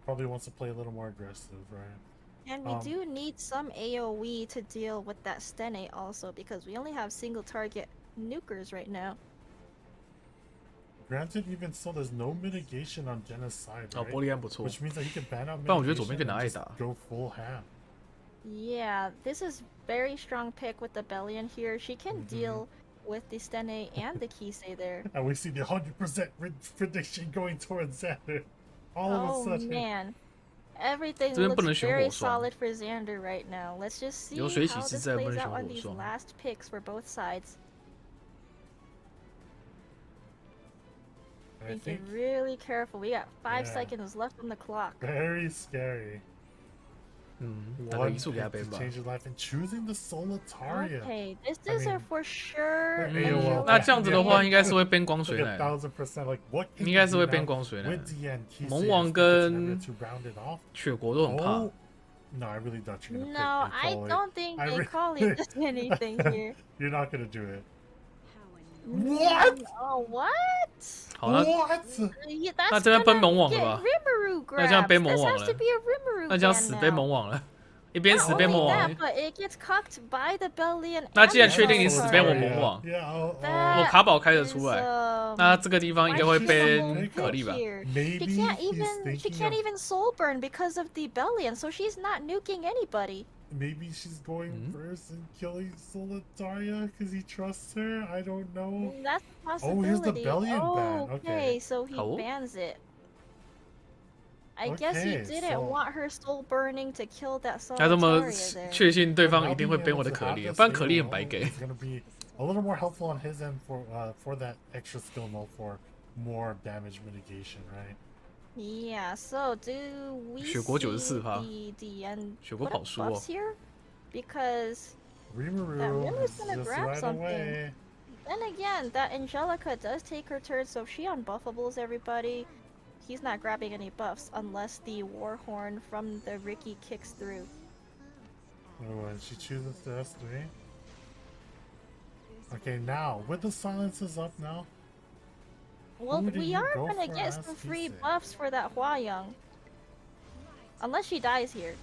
Probably wants to play a little more aggressive, right? And we do need some AoE to deal with that Stene also, because we only have single target nukers right now. Granted, even so, there's no mitigation on Jenna's side, right? 玻璃安不错。 Which means that he can ban out 但我觉得左 mitigation 边更 and 难挨 just 打。 go full ham. Yeah, this is very strong pick with the Bellion here. She can deal with the Stene and the Kisei there. And we see the 100% prediction going towards Xander. All of a sudden. Oh man. Everything looks very solid for Xander right now. Let's just see how this plays out on these last picks for both sides. Be really careful. We got 5 seconds left on the clock. Very scary. 大概移速给他背吧。 Change his life and choosing the Solitaria. Okay, this is for sure. 那这样子的话，应该是会变光水奶。 应该是会变光水奶。萌王跟雪国都很怕。 No, I really thought you were gonna No, I don't think they call it anything here. You're not gonna do it. What? Oh, what? 好，那这边奔萌王了吧？那这样背萌王了。那这样死背萌王了，一边死边萌王。那既然确定你死背我萌王，我卡宝开得出来，那这个地方应该会背可莉吧 ？She can't even soul burn because of the Bellion, so she's not nuking anybody. Maybe she's going first and killing Solitaria because he trusts her. I don't know. That's a possibility. Oh, here's the Bellion ban. Okay, so he bans it. I guess he didn't want her soul burning to kill that Solitaria there. 他这么确信对方一定会背我的可莉，不然可莉很白给。 It's gonna be a little more helpful on his end for that extra skill mode for more damage mitigation, right? Yeah, so do we see the end buffs here? Because that Rimu's gonna grab something. Then again, that Angelica does take her turn, so if she unbuffables everybody, he's not grabbing any buffs unless the Warhorn from the Ricky kicks through. Oh, and she chooses the S3. Okay, now, with the silences up now. Well, we are gonna get some free buffs for that Hua-Young. Unless she dies here.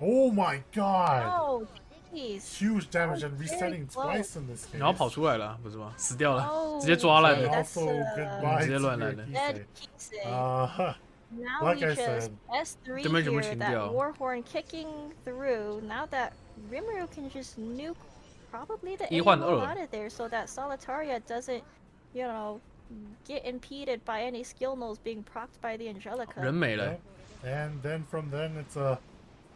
Oh my god! Oh, jeez. Huge damage and resetting twice in this case. 然后跑出来了，不是吗？死掉了，直接抓烂了。直接乱来了。 Now we just S3 here, that Warhorn kicking through. Now that Rimuru can just nuke probably the AoE out of there so that Solitaria doesn't, you know, get impeded by any skill nulls being procced by the Angelica. 人没了。 And then from then it's a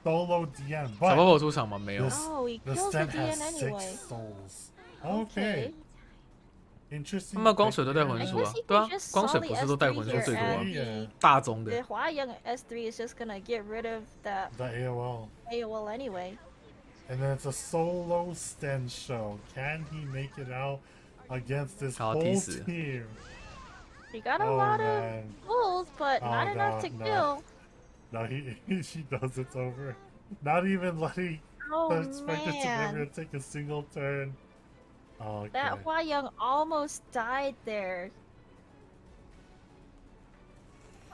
solo DN. But 小宝宝出场吗？没有。 Oh, he kills the DN anyway. Okay. Interesting. 他们光水都带魂术啊，对啊，光水不是都带魂术最多啊，大宗的。 The Hua-Young S3 is just gonna get rid of that AoL anyway. And then it's a solo Sten show. Can he make it out against this whole team? He got a lot of pulls, but not enough to kill. No, she knows it's over. Not even letting the Spectre take a single turn. Oh, okay. That Hua-Young almost died there.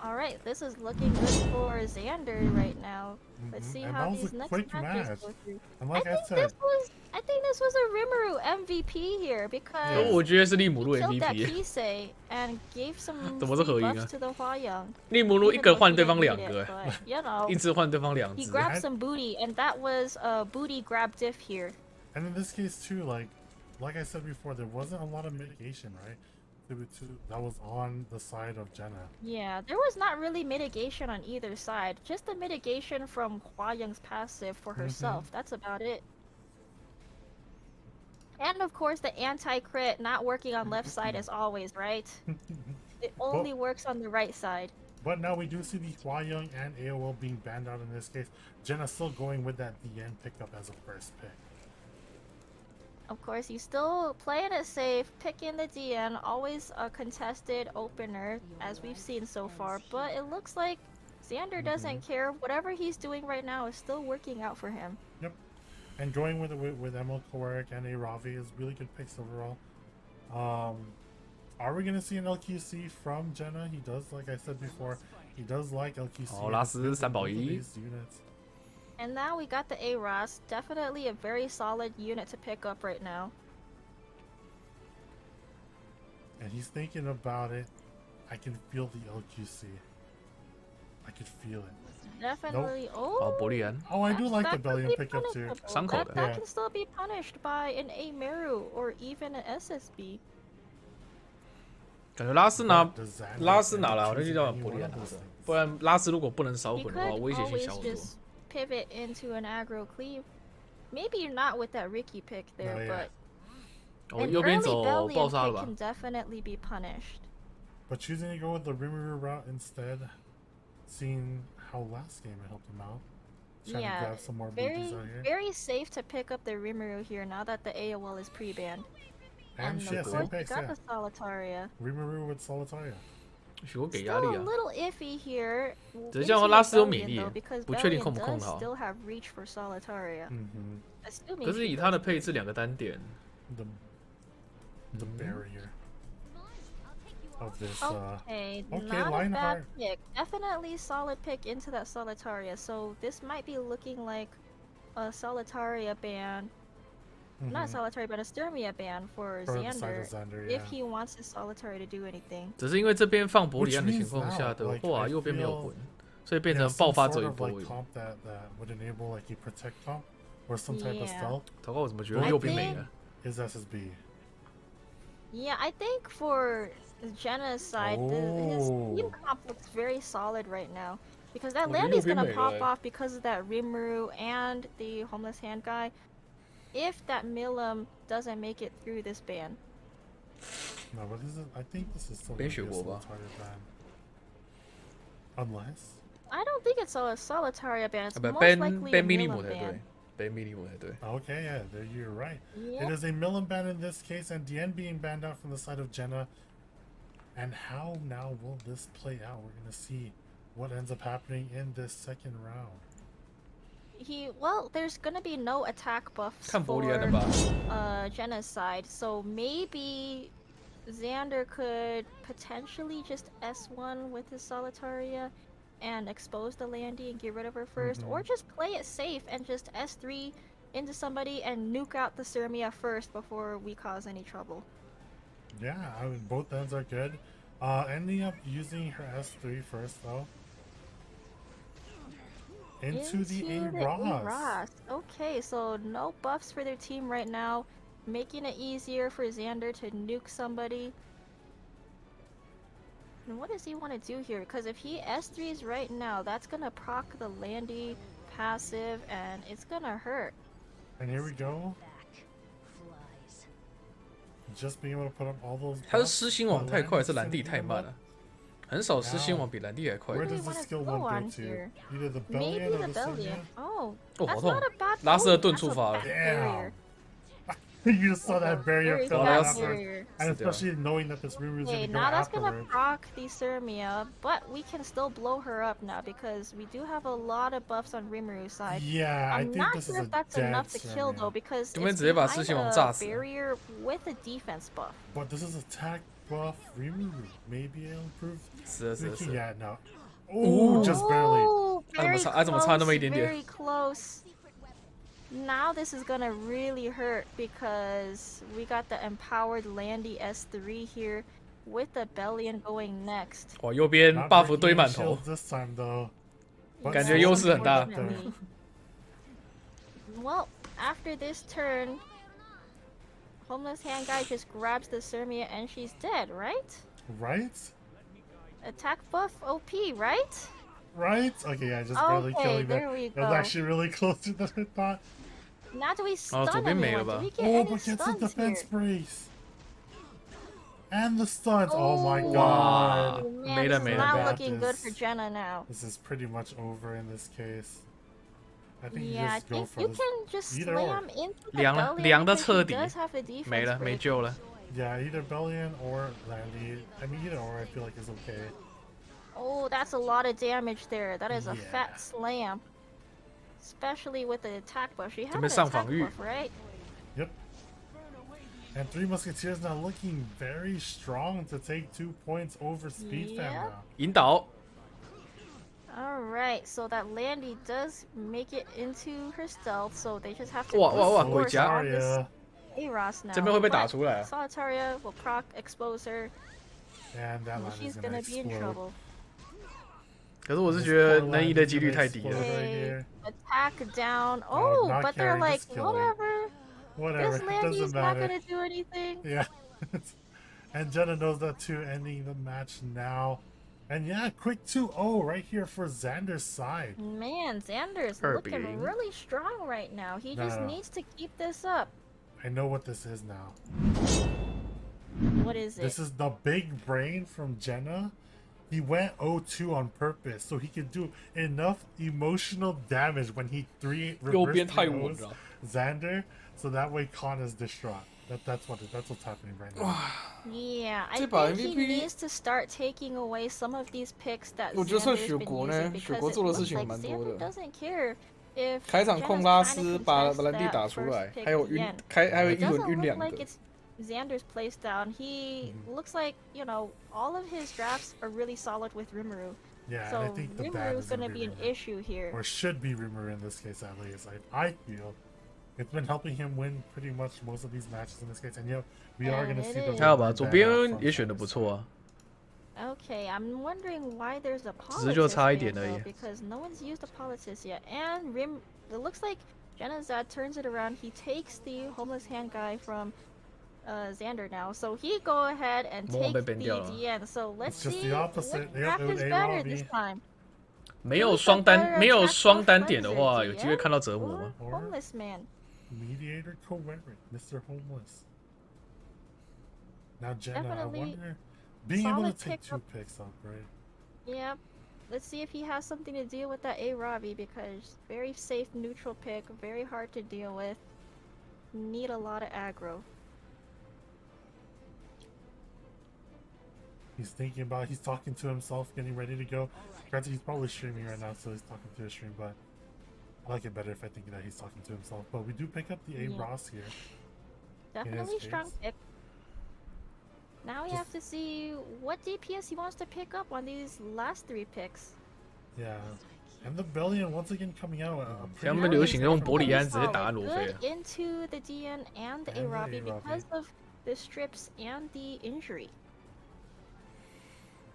Alright, this is looking good for Xander right now. Let's see how these next matches go through. And like I think this was a Rimuru MVP here because 我觉得是利姆路 killed that MVP。 Kisei and gave some 怎么是合赢啊 buffs to the Hwayoung. 利姆路一个换对方两个， But, you know, 一直换对方两 he 只。 grabbed some booty, and that was a booty grab diff here. And in this case too, like I said before, there wasn't a lot of mitigation, right? That was on the side of Jenna. Yeah, there was not really mitigation on either side. Just the mitigation from Hwayoung's passive for herself. That's about it. And of course, the anti-crit not working on left side as always, right? It only works on the right side. But now we do see the Hwayoung and AOL being banned out in this case. Jenna still going with that DN pickup as a first pick. Of course, you still playing it safe, picking the DN, always a contested opener, as we've seen so far. But it looks like Xander doesn't care. Whatever he's doing right now is still working out for him. Yep. And going with Emil Kowarek and a Ravi is really good picks overall. Are we going to see an LQC from Jenna? He does, like I said before, he does like LQC. 哦，拉斯3保1。 these units. And now we got the A-Ross, definitely a very solid unit to pick up right now. And he's thinking about it. I can feel the LQC. I could feel it. Definitely. Nope.哦，伯利安。 Oh, I do like the that could Bellion be pickups here. punishable. 伤口的。 That Yeah. can still be punished by an A-Meru or even an SSB. 感觉拉斯拿 Does Xander 拉斯拿 end 来， up 我就 choosing 叫 any 伯利 one 安 of 拿 those 的， things? 不然拉斯如果不能烧 He 魂的话， could 威胁性 always 小很多。 just pivot into an aggro cleave. Maybe not with that Ricky pick there, No, yeah. but 哦， an 右边 early 走 Bellion 爆杀了 pick 吧？ can definitely be punished. But choosing to go with the Rimuru route instead, seeing how last game it helped him out. Trying to Yeah, grab some more booties out here. very safe to pick up the Rimuru here now that the AOL is pre-banned. And And yeah, of same course, we picks, got yeah. the Solitaria. Rimuru with Solitaria. 许我给 Still 压力 a 啊。 little iffy here. 只是这样的话 into 拉斯有 Bellion, 免疫 though, because 不确定 Bellion 控不控 does 得好。 still have reach for Solitaria. Assuming 可是 she 以他的 does. 配置两个单点， The barrier of this. Okay, okay, not a bad Lionheart. pick. Definitely solid pick into that Solitaria. So this might be looking like a Solitaria ban. Not Solitaria, but a Sturmia ban for For the side Xander, of Xander, if yeah. he wants his Solitaria to do anything. 只是因为这边放伯利 Which 安的情 means 况下 now, 的 like, 话， I 右边没有 feel- 魂，所以变 Yeah, 成 some 爆发 sort 走一 of 波 like 而已。 comp that would enable like a protect comp or some type of Yeah. stealth 糟糕，我怎么觉得右边没了？ is SSB. Yeah, I think for Jenazad, his Oh. team comp looks very solid right now. Because that Well, Landy's you gonna made pop it. off because of that Rimuru and the homeless hand guy. If that Milim doesn't make it through this ban. No, but this is. I think this is still 别 gonna 学 be a 过吧。 Solitaria ban. Unless. I don't think it's a Solitaria ban. It's 不 most ，ban likely a ban 米利姆 Milim 才对 ban. ，ban 米利姆才对。 Okay, yeah, there you're right. Yep. It is a Milim ban in this case, and DN being banned out from the side of Jenna. And how now will this play out? We're gonna see what ends up happening in this second round. Well, there's gonna be no attack buffs 看伯利安的 for 吧。 Genocide, so maybe Xander could potentially just S1 with his Solitaria and expose the Landy and get rid of her 1st, or just play it safe and just S3 into somebody and nuke out the Sturmia first before we cause any trouble. Yeah, I mean, both ends are good. Ending up using her S3 first though. Into the A-Ross. Okay, so no buffs for their team right now, making it easier for Xander to nuke somebody. And what does he want to do here? Because if he S3s right now, that's gonna proc the Landy passive, and it's gonna hurt. And here we go. Just being able to put up all those. 他的 buffs, 失心网太快， Landy's 是蓝地 gonna 太 beat him 慢 up. 了，很少失心网比蓝地还快 Where 的。 does the wanna skill go one on go to? here? Either the Maybe Bellion or the the Bellion. Sturmia? Oh, 哦， that's 好痛 not a bad 拉斯的 move. 盾 That's 触 a 发了 bad barrier. You just saw that barrier Very fill bad out afterwards. barrier. And especially knowing that this Rimuru is Okay, gonna go now that's gonna afterwards. proc the Sturmia, but we can still blow her up now because we do have a lot of buffs on Rimuru's side. Yeah, I I'm think not this is sure a if that's dead enough to kill though Sturmia. because 这边 it's 直接把 behind 失心网炸 a 死了。 barrier with a defense buff. But this is attack buff Rimuru. Maybe it'll improve. 是。 Yeah, no. Oh, just barely. 怎么差那么一点点 Very close. Now this is gonna really hurt because we got the empowered Landy S3 here with the Bellion going next. 哇，右边 buff 堆满头， this time though. 感觉优势很大。 Well, after this turn, Homeless Hand Guy just grabs the Sermia and she's dead, right? Right? Attack buff OP, right? Right? Okay, yeah, just barely killing there that. we It was go. actually really closer than I thought. Now do we stun 左边没了 anyone? 吧 Do we get Oh, any but gets the stuns defense here? brace. And the stuns. Oh my Oh, god. man, Made this it, is made not it. looking good for Jenna now. This is pretty much over in this case. I think Yeah, you I just go think for you this. can just Either or. slam into the 凉了， Bellion 凉的 because 彻 he 底 does have a defense 没了，没 break. 救了。 Yeah, either Bellion or Landy. I mean, either or I feel like is okay. Oh, that's a lot of damage there. That is a Yeah. fat slam. Especially with the attack buff. She had 这 an 边上 attack 防御 buff, right? Yep. And Three Musketeers now looking very strong to take 2 points over Speed Fam Yep. now. 引导， Alright, so that Landy does make it into her stealth, so they just have to 哇哇哇 brute 鬼 force 夹 on this Solitaria. Aros now. 这边会被打 But 出来啊。 Solitaria will proc expose her, And that and line she's is gonna gonna be in explode. trouble. 可是我是 This 觉得 poor 能 line 赢的 is 几率 gonna 太低 explode 了。 right They here. attack down. Oh, Oh, not but they're carrying, like, just killing. whatever. Whatever, This it Landy's doesn't not matter. gonna do anything. Yeah. And Jenna knows that too, ending the match now. And yeah, quick 2-0 right here for Xander's side. Man, Xander's Kirby. looking really strong right now. He just No. needs to keep this up. I know what this is now. What is it? This is the big brain from Jenna. He went 0-2 on purpose so he could do enough emotional damage when he 3 右边 reverse 太稳 3-0s 了。 Xander, so that way Khan is distraught. That's what's happening right now. Yeah, I 这把 think he MVP needs to start taking away some of these picks that 我觉得算 Xander's 雪 been 国 using 呢， because 雪国 it 做的 looks 事情 like 蛮多 Xander 的。 doesn't care if 开场 Jenna's 控拉 trying to 斯把 contest 兰蒂 that 打出 first 来， pick 还有 at 晕 the end. 还有 It 一轮 doesn't 晕 look 两 like 个。 it's Xander's place down. He looks like, you know, all of his drafts are really solid with Rimuru. Yeah, So and I think the bad Rimuru is is gonna be an Rimuru. issue here. Or should be Rimuru in this case at least. I feel it's been helping him win pretty much most of these matches in this case. And we are And gonna it see the is. 还好吧， ban 左 out 边 from 也选的 Xander's 不错啊。 Okay, I'm wondering why there's a 只是就 politics 差一 ban 点而 though, 已。 because no one's used a politics yet. And it looks like Jenazad turns it around. He takes the homeless hand guy from Xander now, so he go ahead and 魔王 take 被 the ban 掉了。 DN. So let's It's just see the what opposite. Yep, draft it was is A better this Robbie. time. 没有双单，没有双单点的话，有机会看到折磨吗？ Or homeless man. Mediator Coerent, Mr. Homeless. Now Jenna, Definitely I wonder, being able to solid take 2 pickup. picks up, right? Yep. Let's see if he has something to deal with that A Robbie, because very safe neutral pick, very hard to deal with. Need a lot of aggro. He's thinking about, he's talking to himself, getting ready to go. Granted, he's probably streaming right now, so he's talking to his stream, but I like it better if I think that he's talking to himself. But we do pick up the A Yeah. Ross here. Definitely strong case. pick. Now we have to see what DPS he wants to pick up on these last 3 picks. Yeah. And the Bellion once again coming out. 他们流行用玻璃安直接打罗菲 Good into the DN and the And the A Robbie A-Robbie. because of the strips and the injury.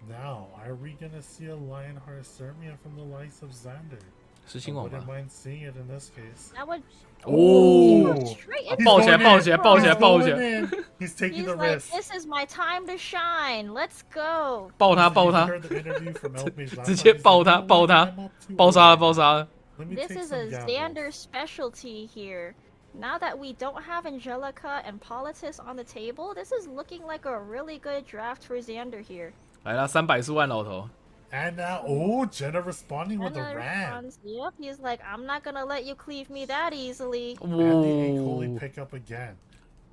Now, are we gonna see a Lionheart Sermia from the likes of Xander? 是 I 新网 wouldn't 吧？ mind seeing it in this case. That would 哦， straight He's into 抱起来， going 抱 in. 起来，抱起来， He's 抱起 going 来， in. He's taking He's the like, risk. this is my time to shine. Let's go. 抱他， You 抱他， heard the interview from Elpage last 直接 time. He's 抱他， like, 抱 "Oh, 他 I'm up 2-0. 爆杀了，爆杀了！ Let me This take is a some gambles." Xander specialty here. Now that we don't have Angelica and Politis on the table, this is looking like a really good draft for Xander here. 来了，340万老头， And now, oh, Jenna responding with a Jenna ram. responds, yep, he's like, I'm not gonna let you cleave me that easily. And the Akoli 哦， pick up again.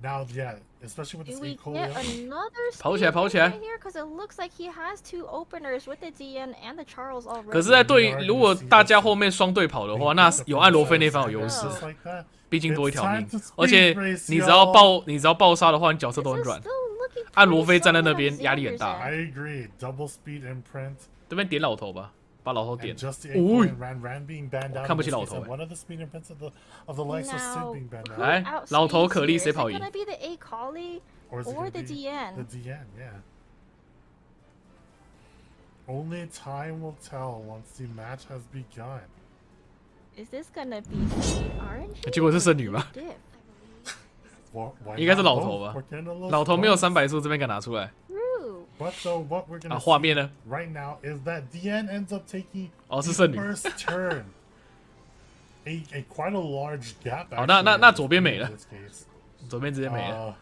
Now, yeah, especially with Do this we Akoli get up. another 跑起来， speed 跑起来！ right here? Because it looks like he has 2 openers with the DN and the Charles already. 可是，在对，如果大家后面双队跑的话，那有按罗菲那方有优势， Just like that. 毕竟多一条命 It's time to。而且 speed race, 你只要 y'all. 爆，你只要爆杀的话，你角色都 This 很 is 软。 still looking 按罗非站在那边压力很大。I agree. Double speed imprint. 这边点老头吧，把老头点。看不起老头。来，老头可莉谁跑赢 ？Or the DN? The DN, yeah. Only time will tell once the match has begun. Is this gonna be orange? 结果是剩女吗？应该是老头吧。老头没有300数，这边敢拿出来。啊，画面呢 ？Right now is that DN ends up taking 是剩女。 first turn. A quite a large gap. 好，那左边没了。左边直接没了。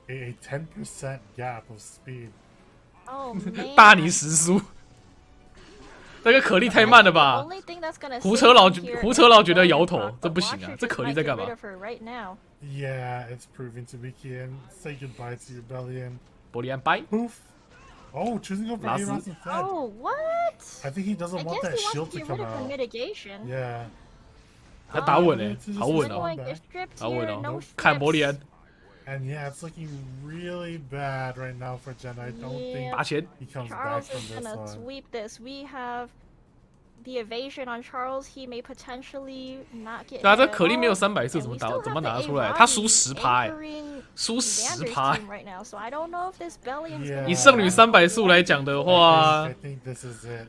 A 10% gap of speed. Oh man. 大尼10输。那个可莉太慢了吧？胡车老觉得摇头，这不行啊！这可莉在干嘛 ？Yeah, it's proving to be key. And say goodbye to your belly. 伯利安拜。Oh, choosing over Aras instead. Oh, what? I think he doesn't want that shield to come out. Yeah. 他打稳嘞，好稳哦，好稳哦！看伯利安。And yeah, it's looking really bad right now for Jen. I don't think he comes back Charles from is this gonna one. sweep this. We have the evasion on Charles. He may potentially not get. 对啊，这可莉没有300数，怎么拿出来？他输10%哎，输10%。以剩女300数来讲的话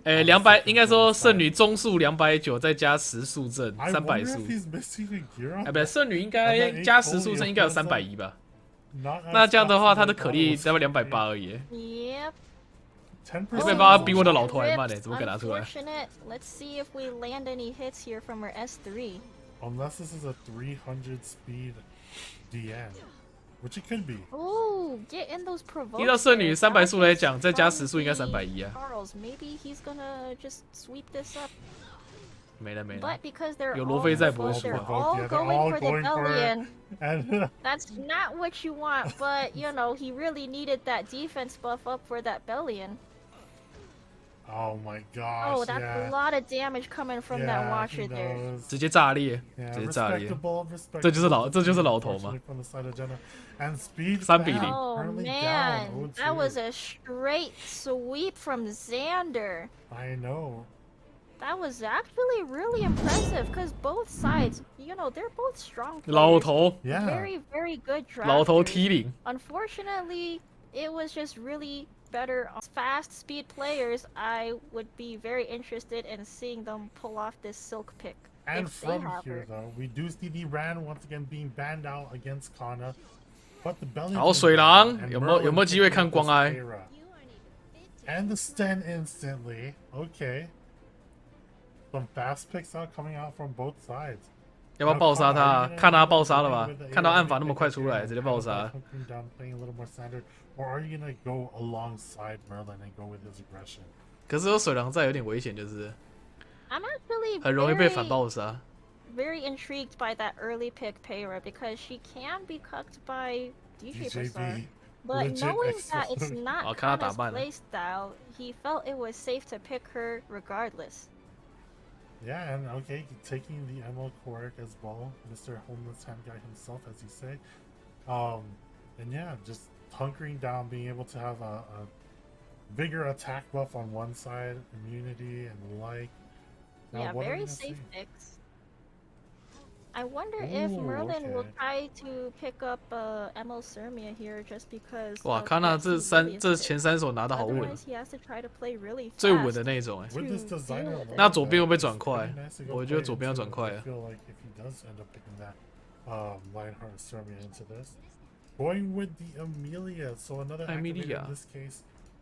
，200应该说剩女中数290，再加10数阵300数。哎，不对，剩女应该加10数阵应该有310吧？那这样的话，他的可莉大概280而已。280比我的老头还慢呢，怎么敢拿出来 ？Let's see if we land any hits here from our S3. Unless this is a 300 speed DN, which it could be. Oh, get in those provokes. 依照剩女300数来讲，再加10数应该310啊。Charles, maybe he's gonna just sweep this up. 没了。有罗非在不会输。They're all going for the Bellion. That's not what you want, but you know he really needed that defense buff up for that Bellion. Oh my gosh! Oh, that's a lot of damage coming from that Watcher there. 直接炸裂，直接炸裂。这就是老头嘛。3比0。Oh man, that was a straight sweep from Xander. I know. That was actually really impressive because both sides, you know, they're both strong players. 老头 very, very good drafters. 老头 T0 Unfortunately, it was just really better on fast speed players. I would be very interested in seeing them pull off this silk pick. And from here, though, we do see the Ran once again being banned out against Cannaa. But the belly. 好，水狼有没有机会看光哀 ？And the stand instantly. Okay. Some fast picks out coming out from both sides. 要不要爆杀他？看他爆杀了吧？看到暗法那么快出来，直接爆杀。Or are you gonna go alongside Merlin and go with his aggression? 可是有水狼在有点危险，就是 I'm actually 很容易被反爆杀。Very intrigued by that early pick Payra because she can be cucked by DJ Persar. But knowing that it's not Kanna's playstyle, he felt it was safe to pick her regardless. Yeah, and okay, taking the Emerald Quirk as well, Mr. Homeless Hand Guy himself, as you say. And yeah, just hunkering down, being able to have a bigger attack buff on one side, immunity and like. Yeah, very safe picks. I wonder if Merlin will try to pick up ML Sermia here just because. 哇，看到这前3手拿的好稳，最稳的那种哎。那左边会不会转快？我觉得左边要转快啊。Going with the Amelia, so another activator in this case,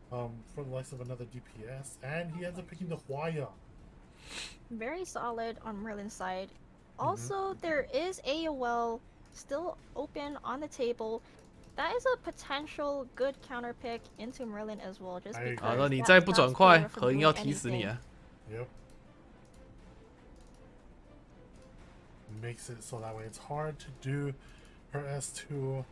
for the likes of another DPS, and he ends up picking the Huaya. Very solid on Merlin's side. Also, there is AOL still open on the table. That is a potential good counter pick into Merlin as well. Just because. 好的，你再不转快，合音要踢死你啊 ！Yep. Makes it so that way it's hard to do her S2,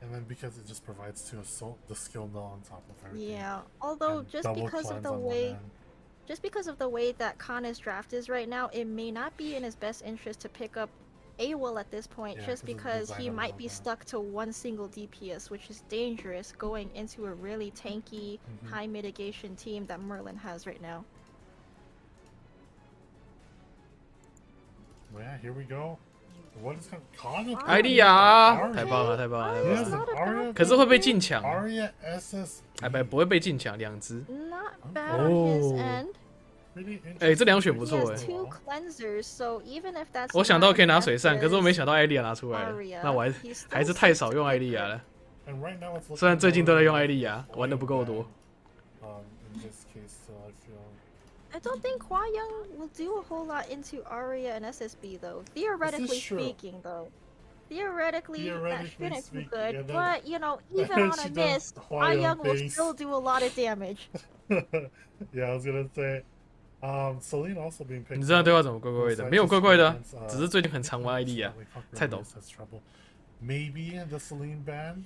and then because it just provides to assault the skill mill on top of everything. Yeah, although just because of the way. Just because of the way that Cannaa's draft is right now, it may not be in his best interest to pick up AWOL at this point, Yeah, just 'cause of the because design he of might all be that. stuck to one single DPS, which is dangerous going into a really tanky, high mitigation team that Merlin has right now. Well, yeah, here we go. What is Cannaa? 艾莉亚， Aria 太棒了，太棒了，太 He 棒 has 了！ an Aria. 可是会被禁抢， Aria SS. 哎，不会被禁抢，2只。 Not bad on his Oh. end. Really 哎，这2选 He 不错 has 哎。 2 cleansers, so even if that's 我想到 not 可以拿水扇， enough 可是我没 as 想到艾莉亚拿出来了 Aria,，那我 he still 还是太 seems 少 to 用 be 艾莉亚 good. 了。 And right now it's 虽然最近都在用艾 looking 莉亚，玩的不够多。 in this case, so I feel. I don't think Hua Young will do a whole lot into Aria and SSB though. Theoretically true. speaking, though. Theoretically, that Theoretically shouldn't be speaking, good, yeah, that- but you know, even on she a does miss, Hua Hua Young Young will things. still do a lot of damage. Yeah, I was gonna say. Celine also being picked. 你知道对话怎么怪怪的？没有怪怪的啊，只是最近很常玩艾莉亚，菜懂。 Maybe the Celine ban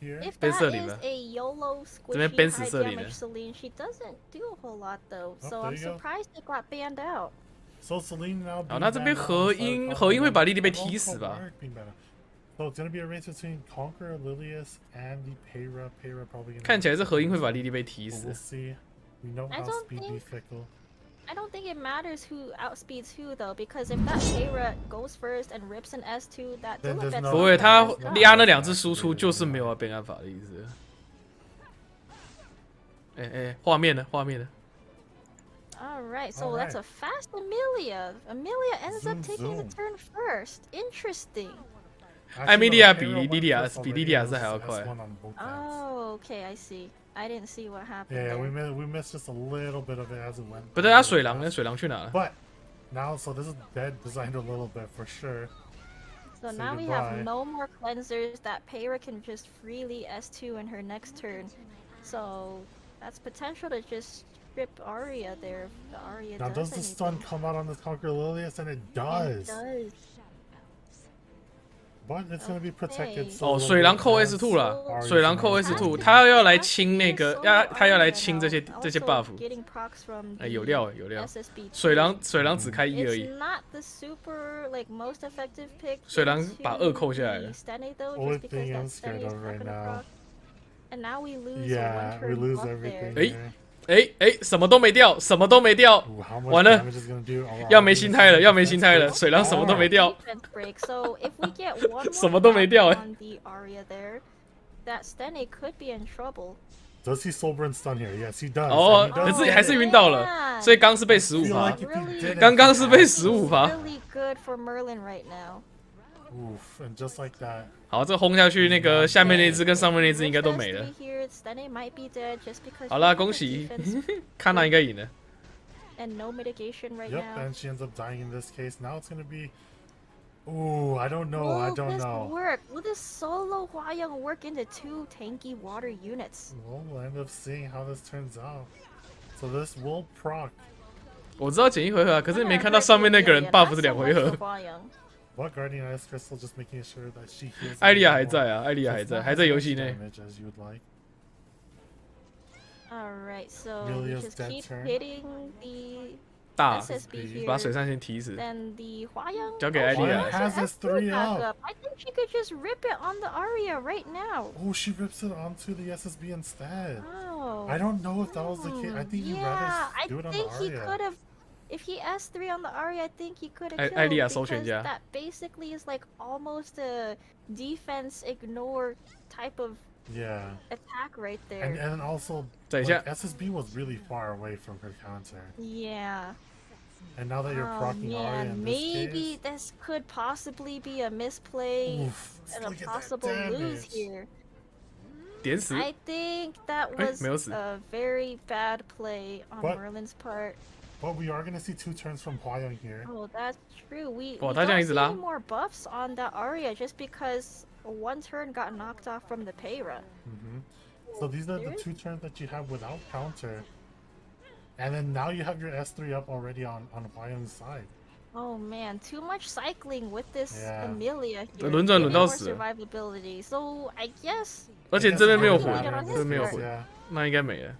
here. If 被 that 射里了 is a YOLO 这边 squishy ban high 死射里 damage 了 Celine, she doesn't do a whole lot though, Oh, so there I'm you go. surprised it got banned out. So Celine now. 好，那这边和音会把莉莉被踢死吧？ So it's gonna be a race between Conqueror, Lilius, and the Peyra. Peyra probably gonna. 看起来是和音会把莉莉被踢 But 死 we'll。see. We know I how don't speed be think- fickle. I don't think it matters who outspeeds who though, because if that Peyra goes first and rips an S2, that Then there's Dilibet's no- 不会， not 他 gonna mess up. 压那2只输出就是没有要变按法的意思。哎，画面呢？画面呢？ Alright, so Alright. that's a fast Amelia. Amelia ends Zoom, up taking the zoom. turn first. Interesting. 艾米莉亚比 Peyra 莉莉亚 went first 比 already 莉莉亚 and 是还 this 要 is 快。 S1 on both ends. Oh, okay, I see. I didn't see what happened Yeah, there. we missed just a little bit of it as it went. 不对，他水狼呢？水狼去哪了？ But now, so this is dead designed a little bit for sure. So Say now we goodbye. have no more cleansers. That Peyra can just freely S2 in her next turn. So that's potential to just strip Aria there if the Aria Now, does does the stun anything. come out on this Conqueror Lilius? And it And does. it does. But it's gonna be protected. Okay. So 哦， we'll 水狼 wait 扣 as- S2 了， Aria 水狼扣 can S2， also- 他要来清那个，他要来 Solo 清这些 Aria 这些 now, buff also。getting procs from 哎，有 the 料有料。 SSB 水狼只开1而 It's 已， not the super like most effective pick. 水狼 into 把2扣下来了。 the Stene though, Only just because thing that I'm scared Stene is of not right gonna now. proc. And now we lose Yeah, a we one-turn lose buff everything. there. 哎，什么都没掉，什么都没掉， Ooh, how much 完了 damage is gonna do? Oh, 要没心态了，要没心态了， that's 水狼什么都没掉。 Defense break. So if we get one more 什么都没掉， on the Aria there, that Stene could be in trouble. Does he sober and stun here? Yes, he does. 哦 And he，does 可是 get 还是 it. 晕到了，所以刚是被 feel 15趴 like。if he Really? didn't, 刚刚是被 This is 15趴。 really good for Merlin right now. Oof, and just like that. 好，这轰下去，那个下面那只跟上面那只应该都没了。 Here, Stene might be dead just because 好啦， she has 恭 the 喜 defense ，Cannaa 应该赢了。 and no mitigation right Yep, now. and she ends up dying in this case. Now it's gonna be. Ooh, I don't know. I Will don't this know. work? Will this solo Hua Young work into 2 tanky water units? Well, we'll end up seeing how this turns out. So this will proc. 我知道减1回合啊，可是没看到上面那个人 buff 是2回合。 But Guardian Ice Crystal just making sure that she heals. 艾莉亚还在啊，艾莉亚还在，还在游戏内。 Damage as you'd like. Alright, so we Amelia's just dead keep turn. hitting the 大， SSB 把 here. 水上先踢死。 Then the Hua Young 交给艾莉亚。 Hua Young has his 3 up. I think she could just rip it on the Aria right now. Oh, she rips it onto the SSB instead. Oh. I don't know if that was the case. I think you'd yeah, I rather do it on think the he Aria. could have. If he S3 on the Aria, I think he could have Ai- killed Ai Lia because 收全家。 that basically is like almost a defense ignore type of Yeah. attack right there. And also, 等一下 like, SSB was really far away from her counter. Yeah. And now that you're Oh procking Aria man, in maybe this this could possibly be a misplay Oof, and a look at that possible lose damage. here. 点死。 I think that Eh, was 没有死。 a very bad play on What? Merlin's part. But we are gonna see 2 turns from Hua Young here. Oh, that's true. We 哇， don't 他这样一 see 直拉。 any more buffs on that Aria just because one turn got knocked off from the Peyra. So these are the Serious? 2 turns that you have without counter. And then now you have your S3 up already on Hua Young's side. Oh man, too much cycling with this Yeah. Amelia here. 轮转轮 Getting 到 more 死了。 survivability. So I guess 而且这边没有 It 魂 doesn't， matter. 这边没有 Yeah. 魂，那应该没了。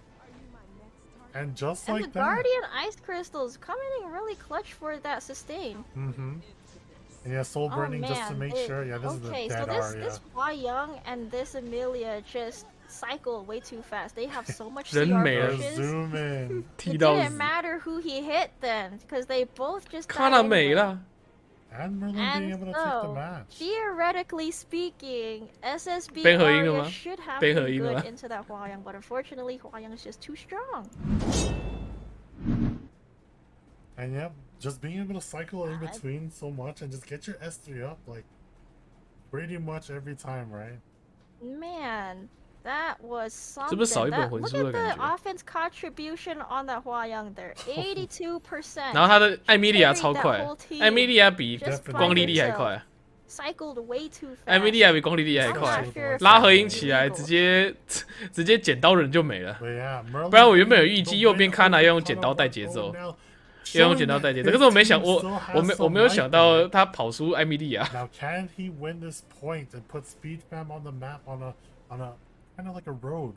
And just and the like that. Guardian Ice Crystals coming in really clutch for that sustain. And And yeah, soul burning just to make sure. Yeah, this is the dead so this Hua Young and this Amelia just cycle way too fast. They have so much CR pushes. Zoom in. It didn't matter who he hit then, because they both just Cannaa 没了。 And Merlin being able to take the match. Theoretically speaking, SSB 被合音了 Arya 吗？ should have 被 been 合音了 good 吗？ into that Hua Young, but unfortunately Hua Young is just too strong. And yep, just being able to cycle in between so much and just get your S3 up like pretty much every time, right? Man, that was 是不是少一 something. 本魂 Look 书的 at 感 the 觉？ offense contribution on that Hua Young there, 82%. 然后他的艾米莉亚超快，艾米莉亚比光莉莉还快。 Cycled way too fast. 艾米莉亚比光莉莉还快，拉合音起来直接剪刀人就没了。不然我原本有预计右边Cannaa要用剪刀带节奏，要用剪刀带节奏，可是我没想我没有想到他跑出艾米莉亚。 Now can he win this point and put Speed Fam on the map on a kind of like a road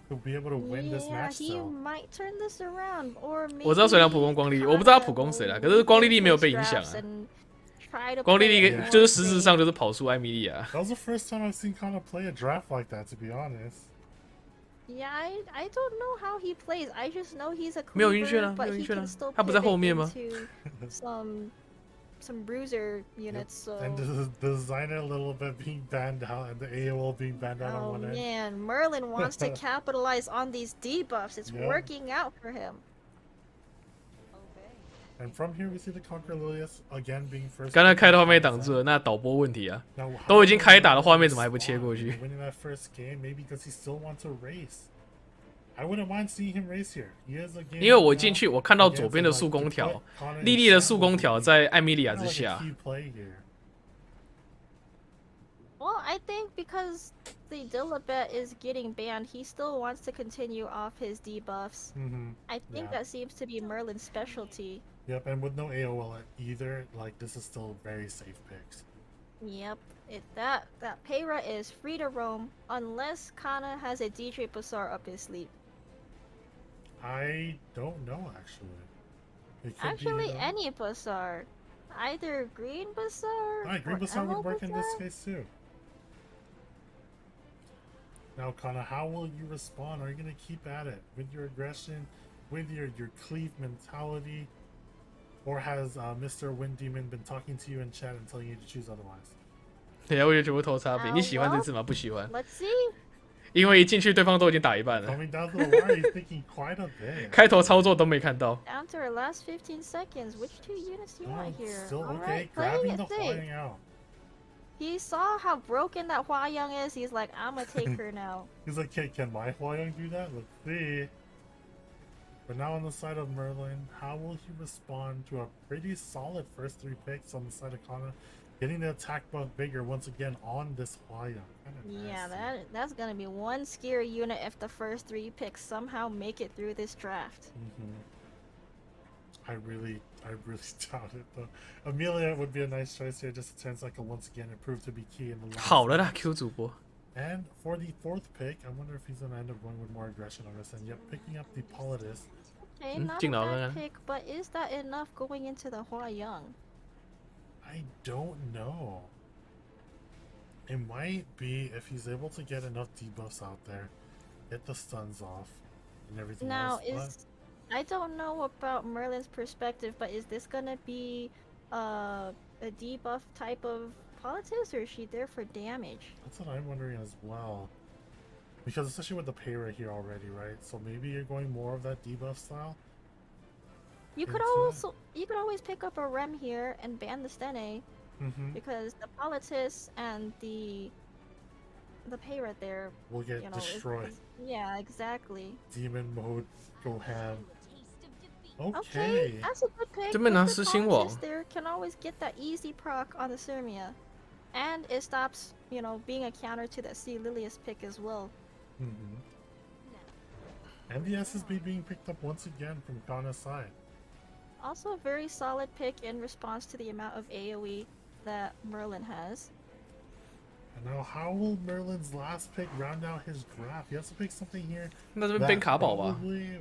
to be able to win this match he still? might turn this around, or maybe 我知道谁让普攻光莉莉，我不知道他普攻谁啦，可是光莉莉没有被影响啊。光莉莉就是实质上就是跑出艾米莉亚。 That was the first time I've seen Cannaa play a draft like that, to be honest. Yeah, I don't know how he plays. I just know he's a 没有晕眩 cleaver, 啊，没 but 有 he 晕眩 can 啊 still， 他不在后面 pivot 吗？ into some bruiser units. So And the designer a little bit being banned out and the AOL being banned out on one end. man, Merlin wants to capitalize on these debuffs. It's working out for him. And from here we see the Conquer Lilius again being first. 刚才开的画面挡住了，那导播问题啊，都已经开打的画面怎么还不切过去？ Winning that first game, maybe because he still wants to race. I wouldn't mind seeing him race here. He is a game. 因为我进去，我看到左边的速攻条，莉莉的速攻条在艾米莉亚之下。 Well, I think because the Dilibet is getting banned, he still wants to continue off his debuffs. I think that seems to be Merlin's specialty. Yep, and with no AOL either, like this is still very safe picks. Yep, that Payra is free to roam unless Cannaa has a DJ Bazaar up his sleeve. I don't know actually. It could Actually, be, any Bazaar, either Green Bazaar. Alright, Green or Bazaar would Emerald work in this Bazaar? case too. Now, Cannaa, how will you respond? Are you gonna keep at it with your aggression, with your cleave mentality? Or has Mr. Wind Demon been talking to you in chat and telling you to choose otherwise? 对啊，我也全部投差别。你喜欢这次吗？不喜欢。 Let's see. 因为一进去，对方都已经打一半了。 Coming down to the wire, he's thinking quite a bit. 开头操作都没看到。 Down to our last 15 seconds. Which two units do you want here? Still All okay. right, playing Grabbing it the safe. flying out. He saw how broken that Hua Young is. He's like, I'm gonna take her now. He's like, can my Hua-Young do that? Let's see. But now on the side of Merlin, how will he respond to a pretty solid first 3 picks on the side of Cannaa? Getting the attack buff bigger once again on this Hua-Young. Yeah, that's gonna be one scary unit if the first 3 picks somehow make it through this draft. I really doubt it though. Amelia would be a nice choice here, just a 10 cycle once again. It proved to be key in the last. 好了啦 ，Q 主播。 And for the 4th pick, I wonder if he's gonna end up going with more aggression on this. And yep, picking up the Politis. Okay, not a bad pick, but is that enough going into the Hua Young? I don't know. It might be if he's able to get enough debuffs out there, get the stuns off, and everything now, else. I don't know about Merlin's perspective, but is this gonna be a debuff type of Politis, or is she there for damage? That's what I'm wondering as well. Because especially with the Payra here already, right? So maybe you're going more of that debuff style? You could always pick up a Rem here and ban the Stene. Because the Politis and the Payra there will get destroyed. Yeah, exactly. Demon mode, go ham. Okay, that's a good pick. 这边拿失心网 there can always get that easy proc on the Sirmia. And it stops, being a counter to that C Lilius pick as well. And the SSB being picked up once again from Cannaa's side. Also a very solid pick in response to the amount of AoE that Merlin has. And now how will Merlin's last pick round out his draft? He has to pick something here 那这边边卡宝吧。 probably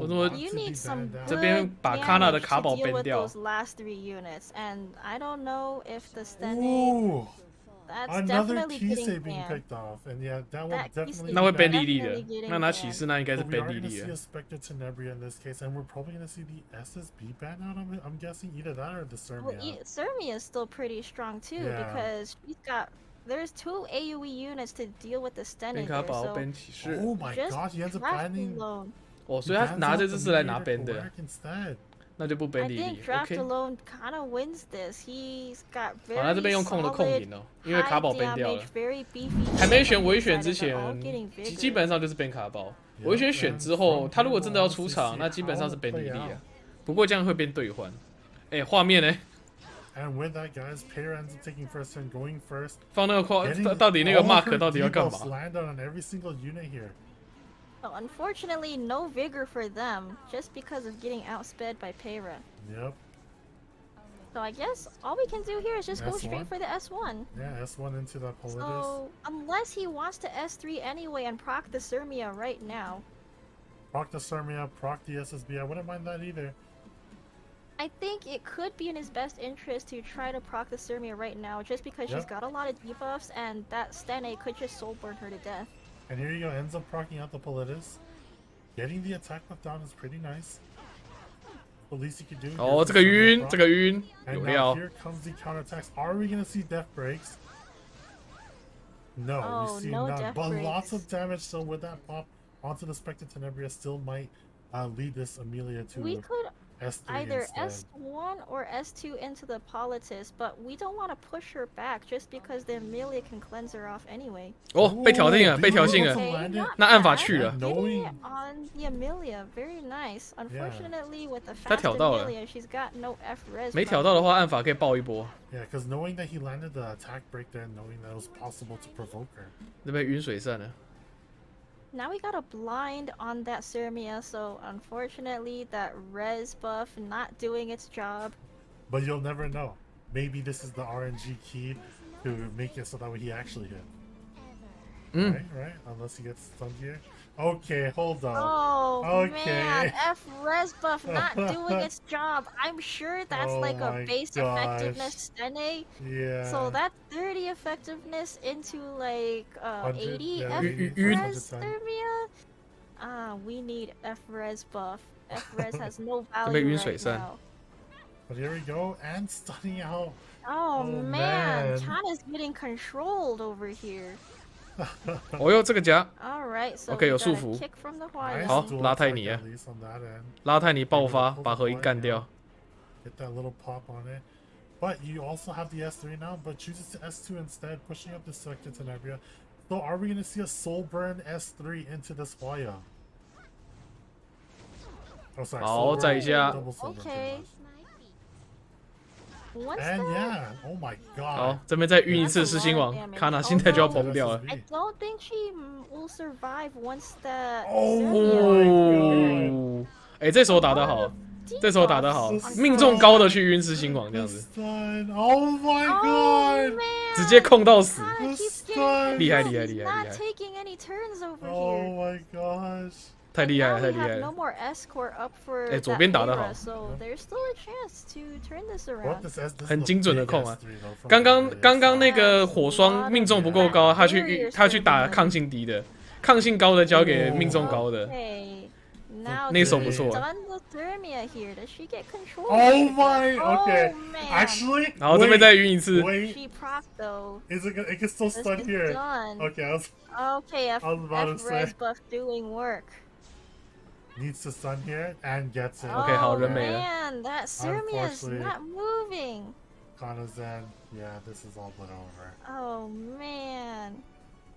我说 You need some 这 good 边把 Cannaa 的 damage 卡 to 宝 deal ban with 掉。 those last 3 units, and I don't know if the Stene Ooh, that's another definitely key getting save being banned. picked off, and yeah, that will That definitely 那会 ban ban. 莉莉的 definitely，getting 那拿 banned 骑士那应该是 So we ban are 莉 going to 莉 see 的 a。Spectre Tenebria in this case, and we're probably going to see the SSB ban out. I'm guessing either that or the Well, Sermia. Sermia is still pretty strong too Yeah. because there's 2 AoE units to deal with the Stene ban 卡 there, 宝 so ban 骑士。 Oh my just gosh, he ends up draft banning. alone. 哦，所以他拿这只是来拿 ban ban 的， instead. 那就不 ban I 莉 think 莉。 draft OK。 alone kind of wins this. He's got 好，他这 very 边用控的控 solid 赢哦，因为卡 high 宝 ban 掉 damage, 了。 very beefy 还没 units 选 on 维 his 选 side, 之 and they're all 前， getting 基 bigger. 本上就是 ban 卡宝。 Yep, 维选选 and 之后， from 他如果 here 真的要 we'll 出 see 场，那基本上是 how ban it'll 莉 play 莉 out. 啊。不过这样会变兑换。哎，画面呢？ And with that, guys, Payer ends up taking first turn, going first. 放那个框， Getting 到底那个 all mark her 到底要干嘛？ debuffs landed on every single unit here. Well, unfortunately, no vigor for them, just because of getting outsped by Peyra. Yep. So I guess all we can do here is just go S1? straight for the S1. Yeah, S1 into that Politis. So, unless he wants to S3 anyway and proc the Sermia right now, Proc the Sermia, proc the SSB. I wouldn't mind that either. I think it could be in his best interest to try to proc the Sermia right now, just because she's Yep. got a lot of debuffs and that Stene could just soul burn her to death. And here you go, ends up procking out the Politis. Getting the attack buff down is pretty nice. The least you could do. 哦， here's 这 the 个 Sermia 晕， proc. 这个晕， And 有 now 料。 here comes the counterattacks. Are we gonna see death breaks? No, Oh, we see no none. death But lots breaks. of damage. So with that pop onto the Spectre Tenebria, still might lead this Amelia to We could S3 either instead. S1 or S2 into the Politis, but we don't want to push her back just because the Amelia can cleanse her off anyway. 哦，被挑定了， Ooh, 被挑衅 beautiful 了。 Okay, landed. not 那按法 bad. 去了。 Getting it on the Amelia, very nice. Unfortunately, with the 他 fast 挑到了。 Amelia, she's got no F res. 没挑到的话，按法可以爆一波。 Yeah, because knowing that he landed the attack break there, knowing that it was possible to provoke her. 这边晕水散了。 Now we got a blind on that Sermia, so unfortunately that res buff not doing its job. But you'll never know. Maybe this is the RNG key to make it so that way he actually hit. Right? Unless he gets stunned here. Okay, hold on. Oh Okay. man, F res buff not doing its job. I'm sure that's Oh like a my base gosh. effectiveness Stene. Yeah. So that's 30 effectiveness into like 100, 80 yeah, F 80, res 110. Thermia. We need F res buff. F res has no 这边 value 晕水 right 散。 now. But here we go, and stunning out. Oh, Oh, man, man. Canna's getting controlled over here. 哦哟，这个夹 Alright, so OK， we 有 got 束 a 缚。 kick from the Nice Huayan. 好 dual 拉太 attack 你啊 at least on that end. 拉太你爆发，把合一干掉。 Get that little pop on it. But you also have the S3 now, but chooses to S2 instead, pushing up the Spectre Tenebria. So are we going to see a soul burn S3 into this Huaya? Oh, sorry. 好， soul burn, 再一下。 double soul burn, Okay. Once And that, yeah, oh my 好 god.，这边再晕一次狮心王，卡纳现在就要崩掉了。 I don't think she will survive once that Oh Sermia- 哦，哎，这时候打得好，这时候打得好，命中高的去晕狮心王这样 The 子， stun. Oh my Oh god. man, 直接控到死。 Cannaa keeps getting stun. 厉害 controlled. 厉害 He's 厉害 not 厉害， taking any turns over Oh here. my gosh. 太厉害 Now 了，太 we 厉害 have no 了。 more escort up for 哎，左 that 边打得好。 Peyra, so there's still a chance to turn this What around. this S? This 很 is a 精准的 big 控啊 S3 though from 刚刚 Amelia 刚刚 side. 那个火霜命中不够高，他去打抗性低的，抗性高的交给命中高的。 Okay, now 那手不错。 done the Thermia here. Does she get control? Oh my. Okay. Oh, man. Actually. 然后这边 wait, 再晕一次。 Wait. She proc though. Is it? It can still This stun is here. done. Okay. I was Okay, F, I was about to F res say. buff doing work. Needs to stun here and gets it. Okay, 好， Oh 人没了。 man, that Sermia is Unfortunately. not moving. Kanna's in. Yeah, this is all but over. Oh man.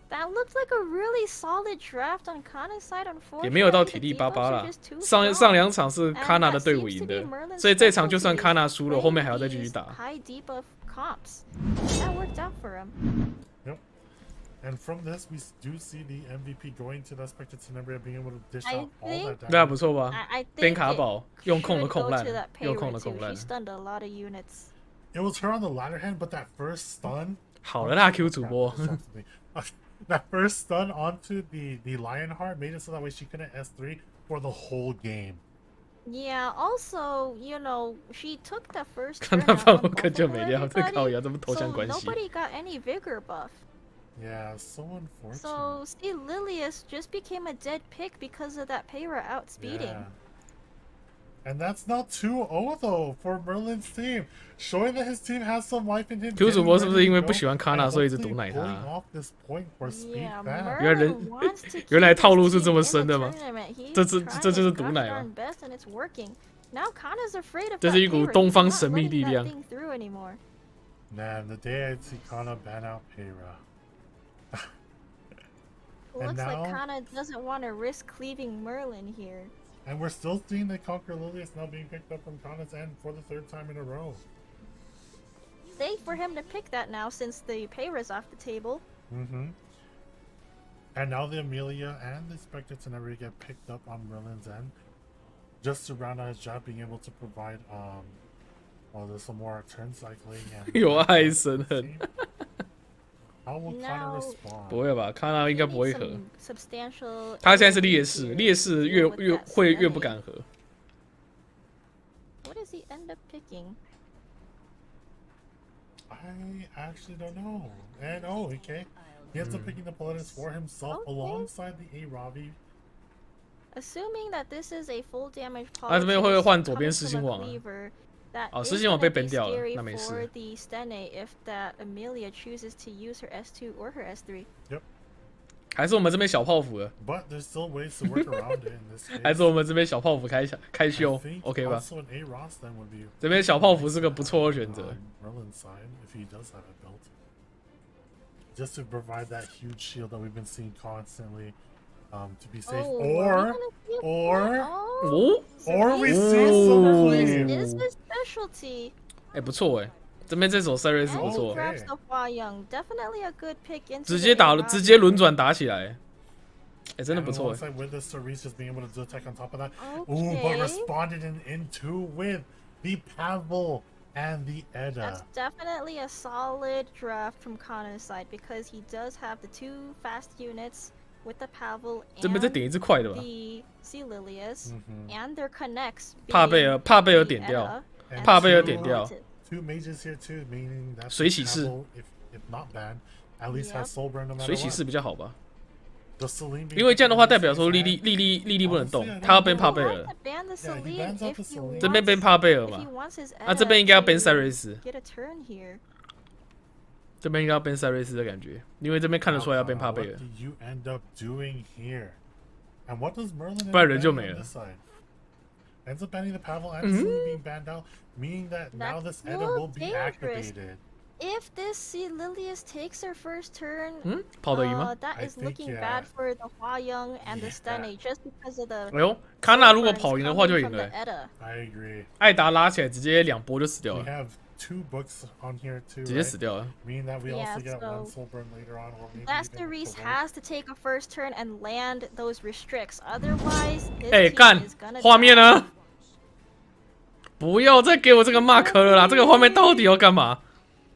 That looked like a really solid draft on Cannaa's side, 也没有到 unfortunately. 体 The 力巴 debuffs 巴 are 啦 just too， 上 strong. 两场是 Cannaa 的队伍赢的，所以这场就算 Cannaa 输了，后面还要再继续打。 High debuff comps. That worked out for him. Yep. And from this, we do see the MVP going to the Spectre Tenebria, being able to dish I out all that think- 对啊， damage. 不错吧？ I think 边卡 it 宝用控的 should 控 go 烂 to that，用控 Peyra 的控 too. 烂 She。stunned a lot of units. It was her on the ladder hand, but that first stun. 好了啦，Q 主播。 That first stun onto the Lionheart made it so that way she couldn't S3. for the whole game. Yeah. Also, you know, she took the first 看 turn 他 out 放 on 我可 both 就 of 没料，这靠 everybody, 呀，这不投降 so 关系。 nobody got any vigor buff. Yeah, so unfortunate. So see, Lilius just became a dead pick because of that Payra outspeeding. Yeah. And that's not 2-0 though for Merlin's team, showing that his team has some life in him. Q 主播是不是因为不 getting 喜欢 Cannaa 所以一直毒奶 pulling 他？ off this point for speed Yeah, ban. 原来人 Merlin wants to keep 原来 his 套路是 team 这么 in 深 the 的吗？ tournament. He's 这 trying 就是 his 毒奶 gosh 吗？ darn best and it's working. Now Kanna's afraid of 这 that 是一股 Payra. 东 He's 方 not 神秘 letting 力 that 量。 thing through anymore. Man, the day I see Cannaa ban out Payra. Looks like now- Cannaa doesn't want to risk cleaving Merlin here. And we're still seeing the Conquer Lilius now being picked up from Cannaa's end for the 3rd time in a row. Safe for him to pick that now since the Payra's off the table. Mm-hmm. And now the Amelia and the Spectre Tenebri get picked up on Merlin's end. Just to round out his job, being able to provide, well, there's some more turn cycling and... 有爱生恨。 How will Cannaa Now- respond? 不会吧？Cannaa 应该不会和。 Some substantial 他现在是劣 enemies 势， here 劣势 to 越 deal with 越 that 会越不 Stenny. 敢和。 What does he end up picking? I actually don't know. And oh, okay. He ends up picking the Politis for himself Okay. alongside the A-Ravi. Assuming that this is a full damage 他这边会 politics 换左边 coming 失 from 心 a 网啊。 cleaver, that 哦， is 失心网 gonna 被 be 崩掉了， scary 那没 for 事。 the Stene if that Amelia chooses to use her S2 or her S3. 还是我们这边小泡芙了？ But there's still ways to work around it in this case. 还是我们这边小泡芙开 I 秀 think ？OK 吧？ also an A-Ross then would be 这边小泡芙是个不错的选择。 on Merlin's side if he does have a belt. Just to provide that huge shield that we've been seeing constantly, to be safe. Oh, are we Or, gonna see a or, oh, 哦， or we this see is- some this cleave. is his specialty. 哎，不错哎，这边这手赛瑞斯 And 不 he 错， grabs the Hua Young. Definitely a good pick into 直 the 接打了， A-Rod 直接 here. 轮转打起来，哎，真的 And 不错哎。 alongside with the Cerise just being able to do attack on top of that. Okay. Ooh, but responded into with the Pavel and the That's Edda. definitely a solid draft from Cannaa's side because he does have the 2 fast units with the Pavel 这边再 and 点一只快的吧， the Sea Lilius Mhm. and their connects. 怕贝尔 being 怕贝尔 the 点掉 Edda，and 怕贝尔 the 点掉 Talented. 2 mages here too, meaning that 水洗式 Pavel, if not banned, at least Yep. has soul burn no matter 水洗 what. 式比较好吧？ The Celine being 因为这样的话 picked 代 up 表说 in 莉 this 莉 hand. 不能动 Honestly, I，他要 don't 变 know. 帕贝 He 尔 wants，to ban the Yeah, he Celine bans out if the he Celine. 这边变 wants- 帕贝尔 if 嘛 he，wants his 啊这边应该要 Edda 变赛 to 瑞斯， get a turn here. 这边应该要变赛瑞斯的感觉，因为这边看得出来要变 Now, 帕贝 what 尔 do。you end up doing here? And what does Merlin end 不然 up 人就 banning 没 on 了。 this side? Ends up banning the Pavel and Mhm. Celine being banned out, meaning that now That's this Edda so will be dangerous. activated. If this Sea Lilius takes her first turn, 嗯，跑得赢吗？ that I is think, looking yeah. bad for the Hua Young and the Yeah. Stene just because of the 哎呦，卡纳如果 burns 跑赢的话就 coming 赢 from 了 the 欸。 Edda. I agree. 艾达拉起来直接2波就死掉 We 了， have 2 books on here too, 直接 right? 死掉了。 Meaning that we Yeah, also get so one soul burn later on, or maybe That even Cerise the has to take a first turn and land those restricts. Otherwise, his 哎， team 干 is gonna 画面 die. 呢？不要再给我这个 mark 了啦！这个画面到底要干嘛？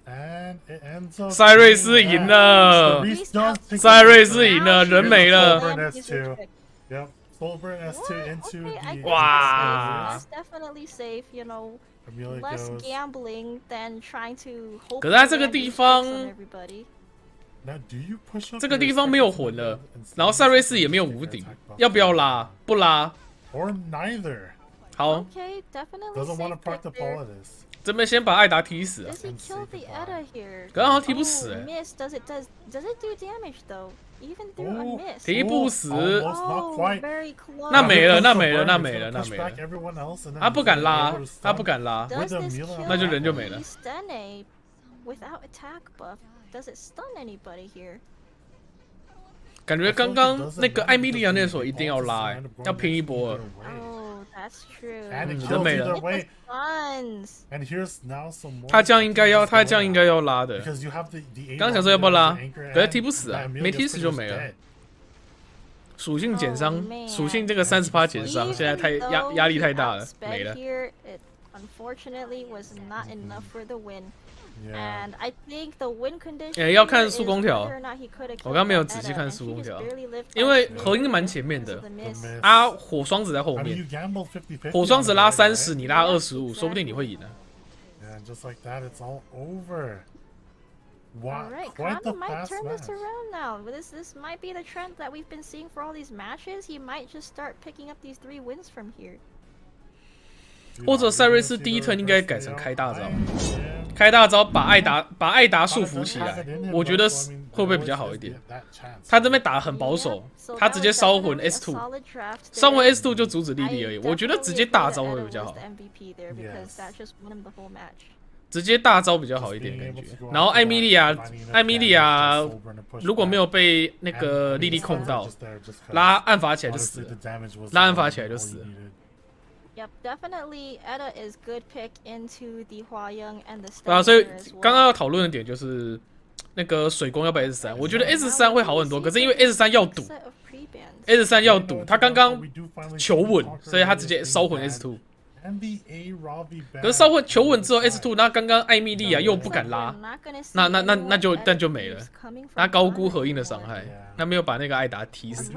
And it ends up 塞瑞斯 being 赢 that. 了， Cerise does take 塞 the 瑞 first 斯 turn. 赢了， Now 人 she 没 gets 了 to。land Soul burn these S2. restricts. Yep, soul burn S2 What? into Okay, I the think Wow. that's definitely safe. You know, Amelia less goes. gambling than trying to hope. 可是在 to 这个 land 地 restricts 方 on everybody. Now, do you push up 这个 your 地方没有 respective 魂了 level，and 然后 see 塞瑞 if 斯也没有 you 无 can 顶 attack buff 要不要拉？不拉。 Or neither. 好， Okay, definitely Doesn't want to safe part the pick there. Politis. 这边先把艾达踢死啊！ Does he And kill say the goodbye. Edda here? 可是好像踢不死 Oh, 哎， miss. Does it do damage though? Even through a Oh, miss. 踢不死， almost not Oh, quite. very close. 那没了 Now here comes 那 the 没了 burn. 那 He's 没 gonna 了那 push 没 back 了 everyone else, and then 他 he's 不敢 gonna be 拉 able to，他不 stun. 敢拉。 Does With the this Mila- kill 那就人就没了。 the Stene without attack buff? Does it stun anybody here? 感觉刚刚那个艾米莉亚那手一定要拉哎，要拼一波了。 Oh, that's true. And it 嗯， kills 人没了。 either Hit way. the stuns. And here's now some more. 他这样应该要，他这样应该要拉的。 Because you have the 刚想说要不要拉， anchor 可是 and 踢不死啊， that Amelia 没踢 gets 死就 pretty 没 much 了 dead.。属性减伤 Oh,，man 属性这个30%减伤，现在太 Even though 压力 he 太大了， outsped 没了。 here, unfortunately was not enough for the win. Yeah. And I think the win condition 要看速攻条。 whether or not he could have 我刚没有仔细看速攻条，因为合音蛮前面的，啊，火双子在后 I mean, 面 you，gambled 50-50火双子拉 on it, right? 30，你拉25，说不定你会赢啊。 Yeah, just like that, it's all over. Wow, Alright, quite the Cannaa might fast turn match. this around now. This might be the trend that we've been seeing for all these matches. He might just start picking up these 3 wins from here. 或者赛瑞斯第一turn应该改成开大招，开大招把艾达束缚起来，我觉得会不会比较好一点？他这边打得很保守，他直接烧魂 S2， 烧魂 S2 就阻止莉莉而已，我觉得直接大招会比较好。直接大招比较好一点感觉。然后艾米莉亚如果没有被那个莉莉控到，拉暗法起来就死了，拉暗法起来就死了。 Yep, definitely. Eda is good pick into the Hwayoung and the. 对啊，所以刚刚要讨论的点就是那个水攻要不要 S3？ 我觉得 S3 会好很多，可是因为 S3 要赌 ，S3 要赌，他刚刚求稳，所以他直接烧魂 S2。可是烧魂求稳之后 S2， 那刚刚艾米莉亚又不敢拉，那就没了，他高估合音的伤害，他没有把那个艾达踢死。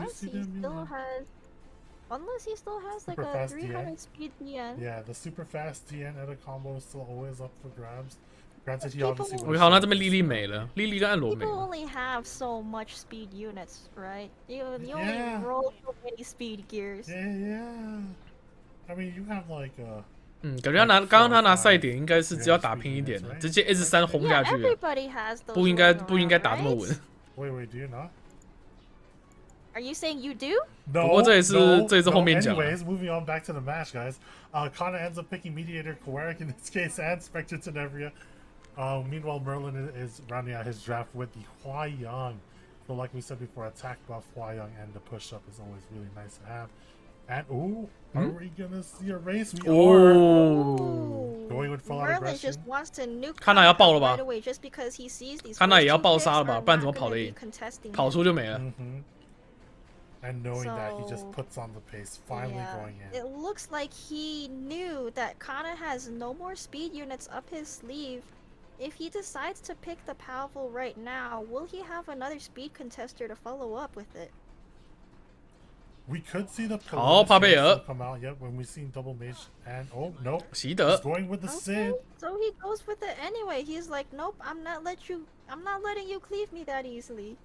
Unless he still has like a 300 speed DN. Yeah, the super fast DN at a combo is still always up for grabs. Granted, he obviously. 好，那这边莉莉没了，莉莉跟暗罗没 People 了。 only have so much speed units, right? You only roll so many speed gears. Yeah. I mean, you have like a. 感觉刚刚他拿赛点应该是只要打拼一点的，直接 S3 轰下去， Everybody has those 不应该打这么稳。 Wait, do you not? Are you saying you do? 不过这也是后面讲。 Anyways, moving on back to the match, guys. Cannaa ends up picking Mediator Kowarik in this case and Spectre Tenebria. Meanwhile, Merlin is rounding out his draft with the Hwayoung. So like we said before, attack buff Hwayoung and the push up is always really nice to have. And are we gonna see a race? We are. Going with full out Merlin aggression. just wants to nuke Cannaa 要爆了吧 right away just because he sees these. Cannaa 也要 first 爆 two 杀了 picks 吧， are 不然怎么 not 跑得 gonna 赢 be contesting 跑 him. 出就没了。 And knowing that he just So, puts on the pace, finally yeah, going in. it looks like he knew that Cannaa has no more speed units up his sleeve. If he decides to pick the Powerful right now, will he have another speed contester to follow up with it? We could see the 好，帕贝尔 come out yet when we've seen double mage and no, 习德 he's going with the Sid. So he goes with it anyway. He's like, nope, I'm not letting you cleave me that easily.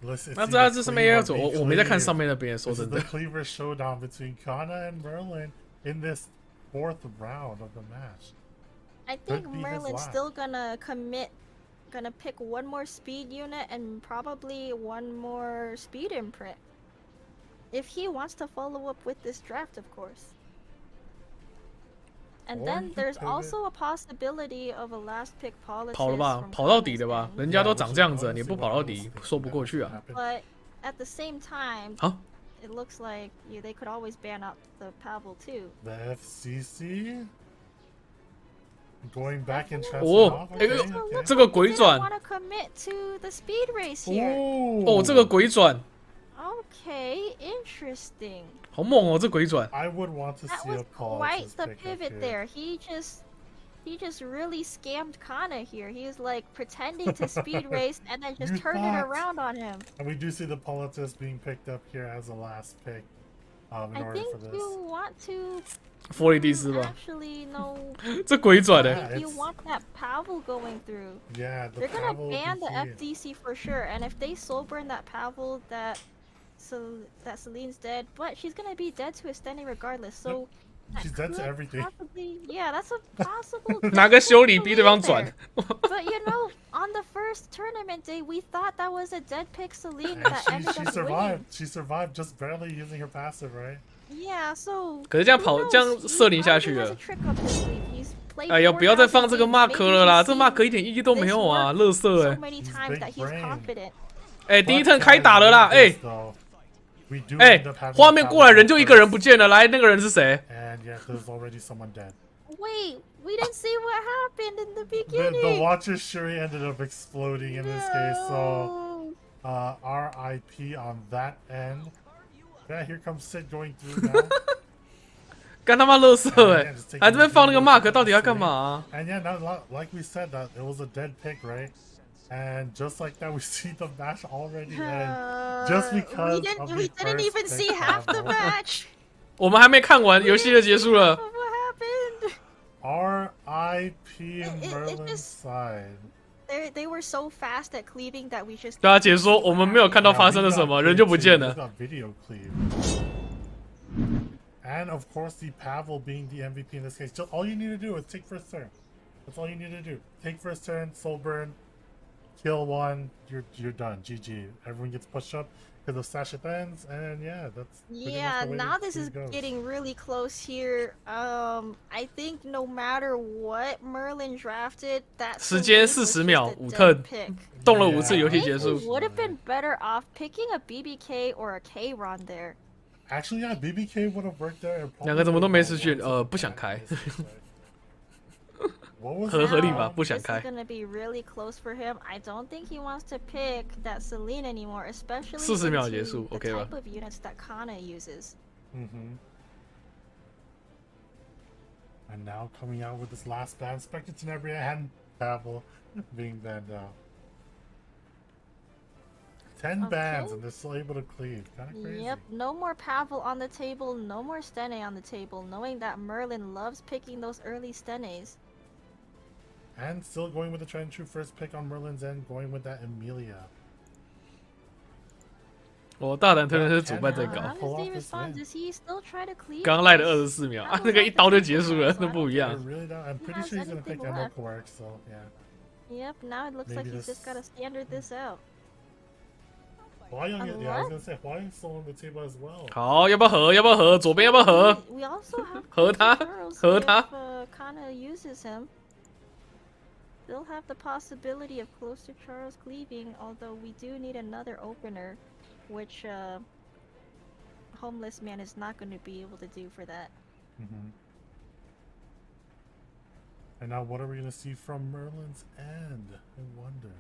那这上面也有走，我没在看上面那边，说 This is 真 the 的。 cleaver showdown between Cannaa and Merlin in this 4th round of the match. I think Could be his Merlin's last. still gonna pick one more speed unit and probably one more speed imprint. If he wants to follow up with this draft, of course. And Or then he there's could also a possibility of a last pick policy. 跑了吧，跑到底的吧，人家都长这样子了，你不跑到底，说不过去啊。 But at the same time, 好， it looks like they could always ban out the Pavel too. The FCC going back and 哦， transferring off. 哎 Okay, 呦， okay. 这个鬼 Didn't 转， want to commit to the speed race here. 哦，这个鬼转， Okay, interesting. 好猛哦，这鬼转。 I would want to That see was a pause. quite the pivot there. He just really scammed Cannaa here. He was like pretending to speed race and then just You turned it thought. around on him. And we do see the Politis being picked up here as a last pick. In I order think for this. you want to 佛里第四吧， actually know 这鬼转的， if you want that Pavel going through. Yeah, the They're gonna Pavel ban the defeat. FDC for sure, and if they soul burn that Pavel, that Celine's dead, but she's gonna be dead to Esteni regardless. So that She's dead to could everything. Possibly, yeah, that's a possible. 拿个修理逼对方转 But you know, on the first tournament day, we thought that was a dead pick Celine And that ended she up survived. winning. She survived just barely using her passive, right? Yeah, so. 可是这样跑 who knows? 这样射林下去 He probably has 了 a。trick up his sleeve. He's played 哎呦， 4不要再放这个 games. mark Maybe 了啦， he's 这 seen mark 一点意义都没有啊， this 垃圾 work 哎 so。many He's times big that he's brain. confident. 哎，第一turn 开打了啦，哎 We do 哎 end up having， 画面 a 过来 Pavel 人就一个人 first. 不见了，来那个人是谁？ And yeah, there's already someone dead. Wait, we didn't see what happened in the The beginning. Watcher Shuri ended up exploding in this case, so No. RIP on that end. Yeah, here comes Sid going through now. 干他妈垃圾还这边放那个 mark， 到底要干嘛？And yeah, now, like we said, that it was a dead pick, right? And just like that, we see the match already end. Just because we didn't even see half the match. 我们还没看完，游戏就结束了。What happened? R.I.P. Merlin's side. They were so fast at cleaving that we just. 对啊，解说我们没有看到发生了什么，人就不见了。And of course, the Pavel being the MVP in this case. Just all you need to do is take first turn. That's all you need to do. Take first turn, soul burn, kill one. You're done. GG. Everyone gets pushed up because of Sash at the ends, and yeah, that's. Yeah, now this is getting really close here. I think no matter what Merlin drafted, that 时间40秒5 turn， 动了5次游戏结束。Would have been better off picking a BBK or a K Ron there. Actually, yeah, BBK would have worked there. 两个怎么都没视讯？不想开。合理吧？不想开。This is gonna be really close for him. I don't think he wants to pick that Celine anymore, especially 40秒结束 the ，OK 吧 type of units that Cannaa uses. And now coming out with this last ban, Spectre Tenebria and Pavel being banned out. 10 bans and they're still able to cleave. Kind of crazy. Yep, no more Pavel on the table, no more Stene on the table, knowing that Merlin loves picking those early Stenes. And still going with the tried and true first pick on Merlin's end, going with that Emilia. 我大胆推论是主办在搞。刚赖了24秒啊，那个一刀就结束了，那不一样。I'm pretty sure he's gonna pick Kroustx, so yeah. Yep, now it looks like he's just gotta standard this out. 华阳 yeah, I was gonna say 华阳 still on the table as well. 好，要不要合？要不要合？左边要不要合？合他，合他。Cannaa uses him. Still have the possibility of close to Charles cleaving, although we do need another opener, which Homeless Man is not going to be able to do for that. And now what are we going to see from Merlin's end? I wonder.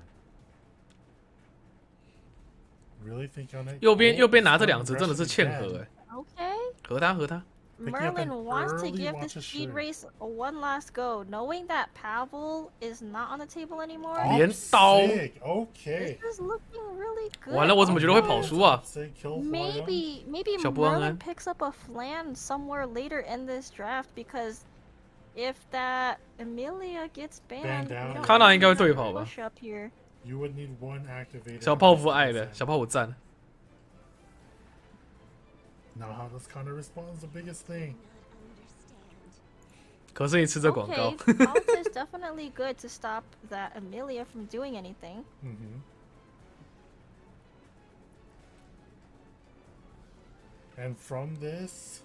Really think on it? 右边拿这2只真的是欠合Okay. 合他。Merlin wants to give the speed race one last go, knowing that Pavel is not on the table anymore. 连刀 Okay. This is looking really good. 完了，我怎么觉得会跑输啊 Maybe Merlin picks up a flan somewhere later in this draft because if that Emilia gets banned, Cannaa 应该会对跑吧 You would need one activator. 小泡芙爱的，小泡芙赞。Now how does Cannaa respond is the biggest thing. 可是你吃这广告。Okay, is definitely good to stop that Emilia from doing anything. And from this,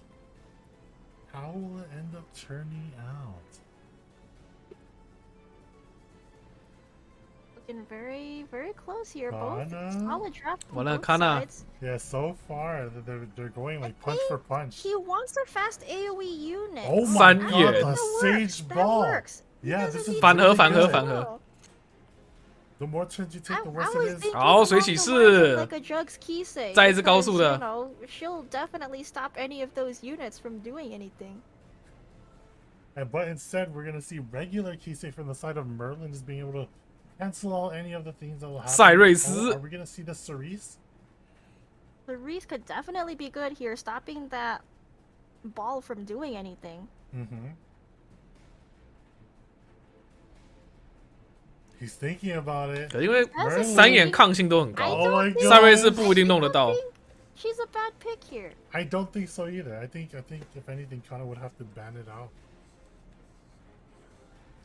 how will it end up turning out? Looking very, very close here. Both solid draft from both Cannaa. sides. Yeah, so far they're going like punch for punch. He wants a fast AoE unit. Oh my god, the the sage ball. Yeah, this is 反合。 The more turns you take, the worse it is. 好，水洗式。再一次高速的。She'll definitely stop any of those units from doing anything. But instead, we're gonna see regular Kisei from the side of Merlin just being able to cancel out any of the things that will happen. 赛瑞斯。 Are we gonna see the Cerise? Cerise could definitely be good here, stopping that ball from doing anything. He's thinking about it. 因为3眼抗性都很高， Oh my god. 赛瑞斯不一定弄得到。 She's a bad pick here. I don't think so either. I think if anything, Cannaa would have to ban it out.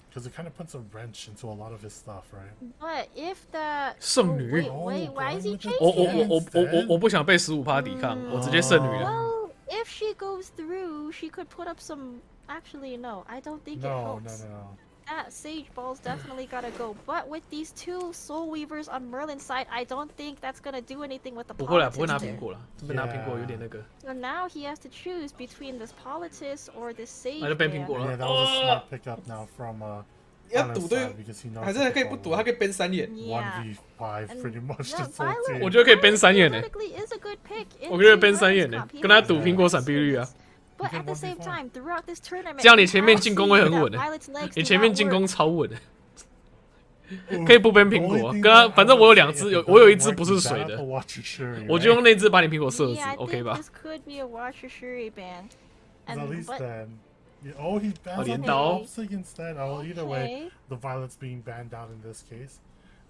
Because it kind of puts a wrench into a lot of his stuff, right? But if that 圣女。 Wait, why is he chasing? 我不想被15%抵抗，我直接圣女了。 Well, if she goes through, she could put up some. Actually, no, I don't think it helps. No. That Sage Ball's definitely gotta go. But with these 2 Soul Weavers on Merlin's side, I don't think that's gonna do anything with the politics. 不会啦，不会拿苹果啦，这边拿苹果有点那个。 So now he has to choose between this Politics or this Sage. 那就变苹果了。 Yeah, that was a smart pickup now from 要赌对，还是可以不赌，他可以编3眼。 1v5 pretty much this whole team. 我觉得可以编3眼呢。我觉得编3眼呢，跟他赌苹果闪避率啊。But at the same time, throughout this tournament, 这样你前面进攻会很稳的，你前面进攻超稳的，可以不崩苹果。跟他，反正我有2只，我有1只不是水的，我就用那只把你苹果射死 ，OK 吧？ Oh, he bans the Kroustx instead. Oh, either way, the violet's being banned out in this case,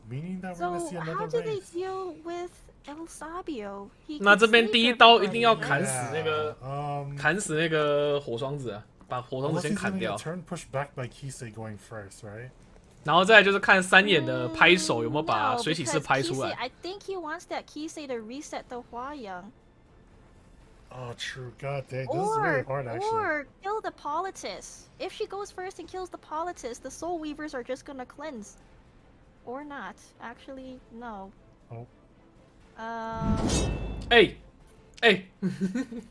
meaning that we're gonna see another race. So how do they deal with El Sabio? 那这边第一刀一定要砍死那个火双子啊，把火双子先砍掉。 Turn push back by Kisei going first, right? 然后再来就是看3眼的拍手有没有把水洗式拍出来。I think he wants that Kisei to reset the Huayang. Oh, true. God dang, this is really hard, actually. Or kill the Politis. If she goes first and kills the Politis, the Soul Weavers are just gonna cleanse. Or not. Actually, no. Oh.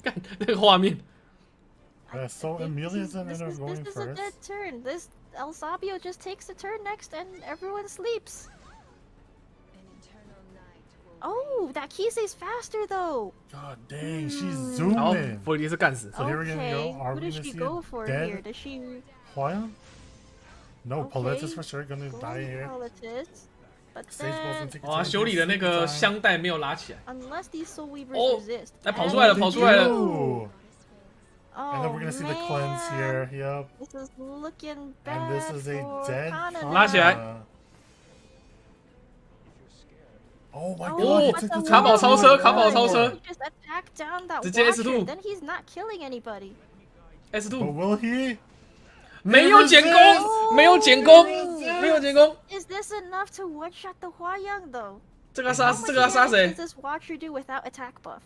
看那个画面。So Emilia's in there going This is first. a dead turn. This El Sabio just takes the turn next and everyone sleeps. Oh, that Kisei's faster though. God dang, she's zooming. 佛里是干死。 So here we're gonna go. Are Who we does gonna she see go a for dead here? Does she? Huayang? No, Okay. Politis for sure gonna die here. Politis, but Sage Ball's gonna then take a 哇， turn. 修理的那个香带没有拉起来。 unless these Soul Weavers 哦 resist. 哎，跑出来了， and- 跑出来了。 Ooh. Oh, And then we're gonna see the cleanse here. Yep. This is looking bad And this is a for dead Cannaa. 拉起来。 Oh my Oh, god, he but took the the 卡宝超车， Warrior 卡宝超车 he just attacked down that 直接 Watcher, S2 then he's not killing anybody. But S2 will he? 没有减攻，没有减攻，没有减攻。 Is this enough to one-shot the Huayang though? 这个要杀 How much 这个要杀 damage 谁 does？ this Watcher do without attack buff?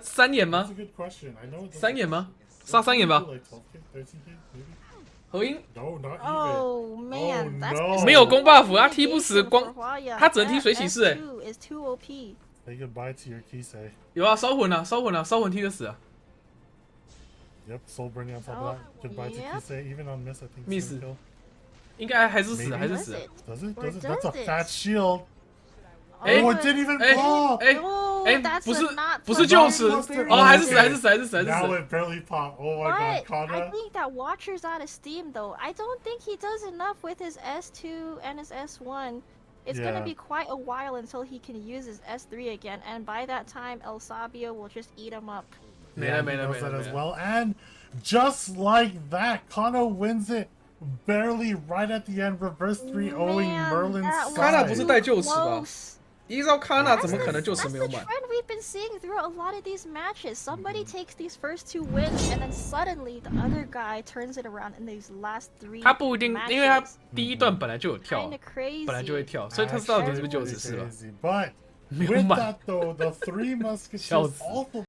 三眼 That's 吗 a？good question. I know it's 3眼吗？杀3眼吧。 like 12K, 13K, maybe? 合音 No, not even. Oh man, that's no. 没有攻 buff，他踢不死 for 光， Huayang. 他只能踢水洗式哎。 S2 is too OP. Say goodbye to your Kisei. 有啊，烧魂啊，烧魂啊，烧魂踢得死啊。 Yep, Soul Burning on top of that. Goodbye to yep. Kisei. Even on miss, I think. Miss. Kill. 应该还是死， Maybe. 还是 Does 死。 it? Does it? Or Does it? That's a does it? fat shield. Eh? Oh, it didn't even 哎 pop. 哎 Oh, 哎， that's 不是 not 不是就此 Monster 哦，还是死， Monster 还是死，还是死，还是 Now 死。 it barely popped. Oh my But god, I Cannaa. think that Watcher's out of steam though. I don't think he does enough with his S2 and his S1. It's gonna Yeah. be quite a while until he can use his S3 again, and by that time, El Sabio will just eat him up. 没了 he 没了 knows 没了 that 没 as 了。 well. And just like that, Cannaa wins it barely right at the end. Reverse 3-0ing Man, Merlin's that was Cannaa 不是 side. 带臼齿吧？ close. 依照 Cannaa 怎么 That's 可能 the- 臼齿 that's 没 the 有满？ trend we've been seeing throughout a lot of these matches. Somebody takes these first 2 wins, and then suddenly the other guy turns it around in these last 3. 他不一定，因为他 matches. 第一段本来就有跳 Kinda，crazy. 本来就会跳，所以他知道你是不是臼 Actually 齿是吧？ crazy. But 没有 with 满 that though, the Three 笑 Musketeers 死 also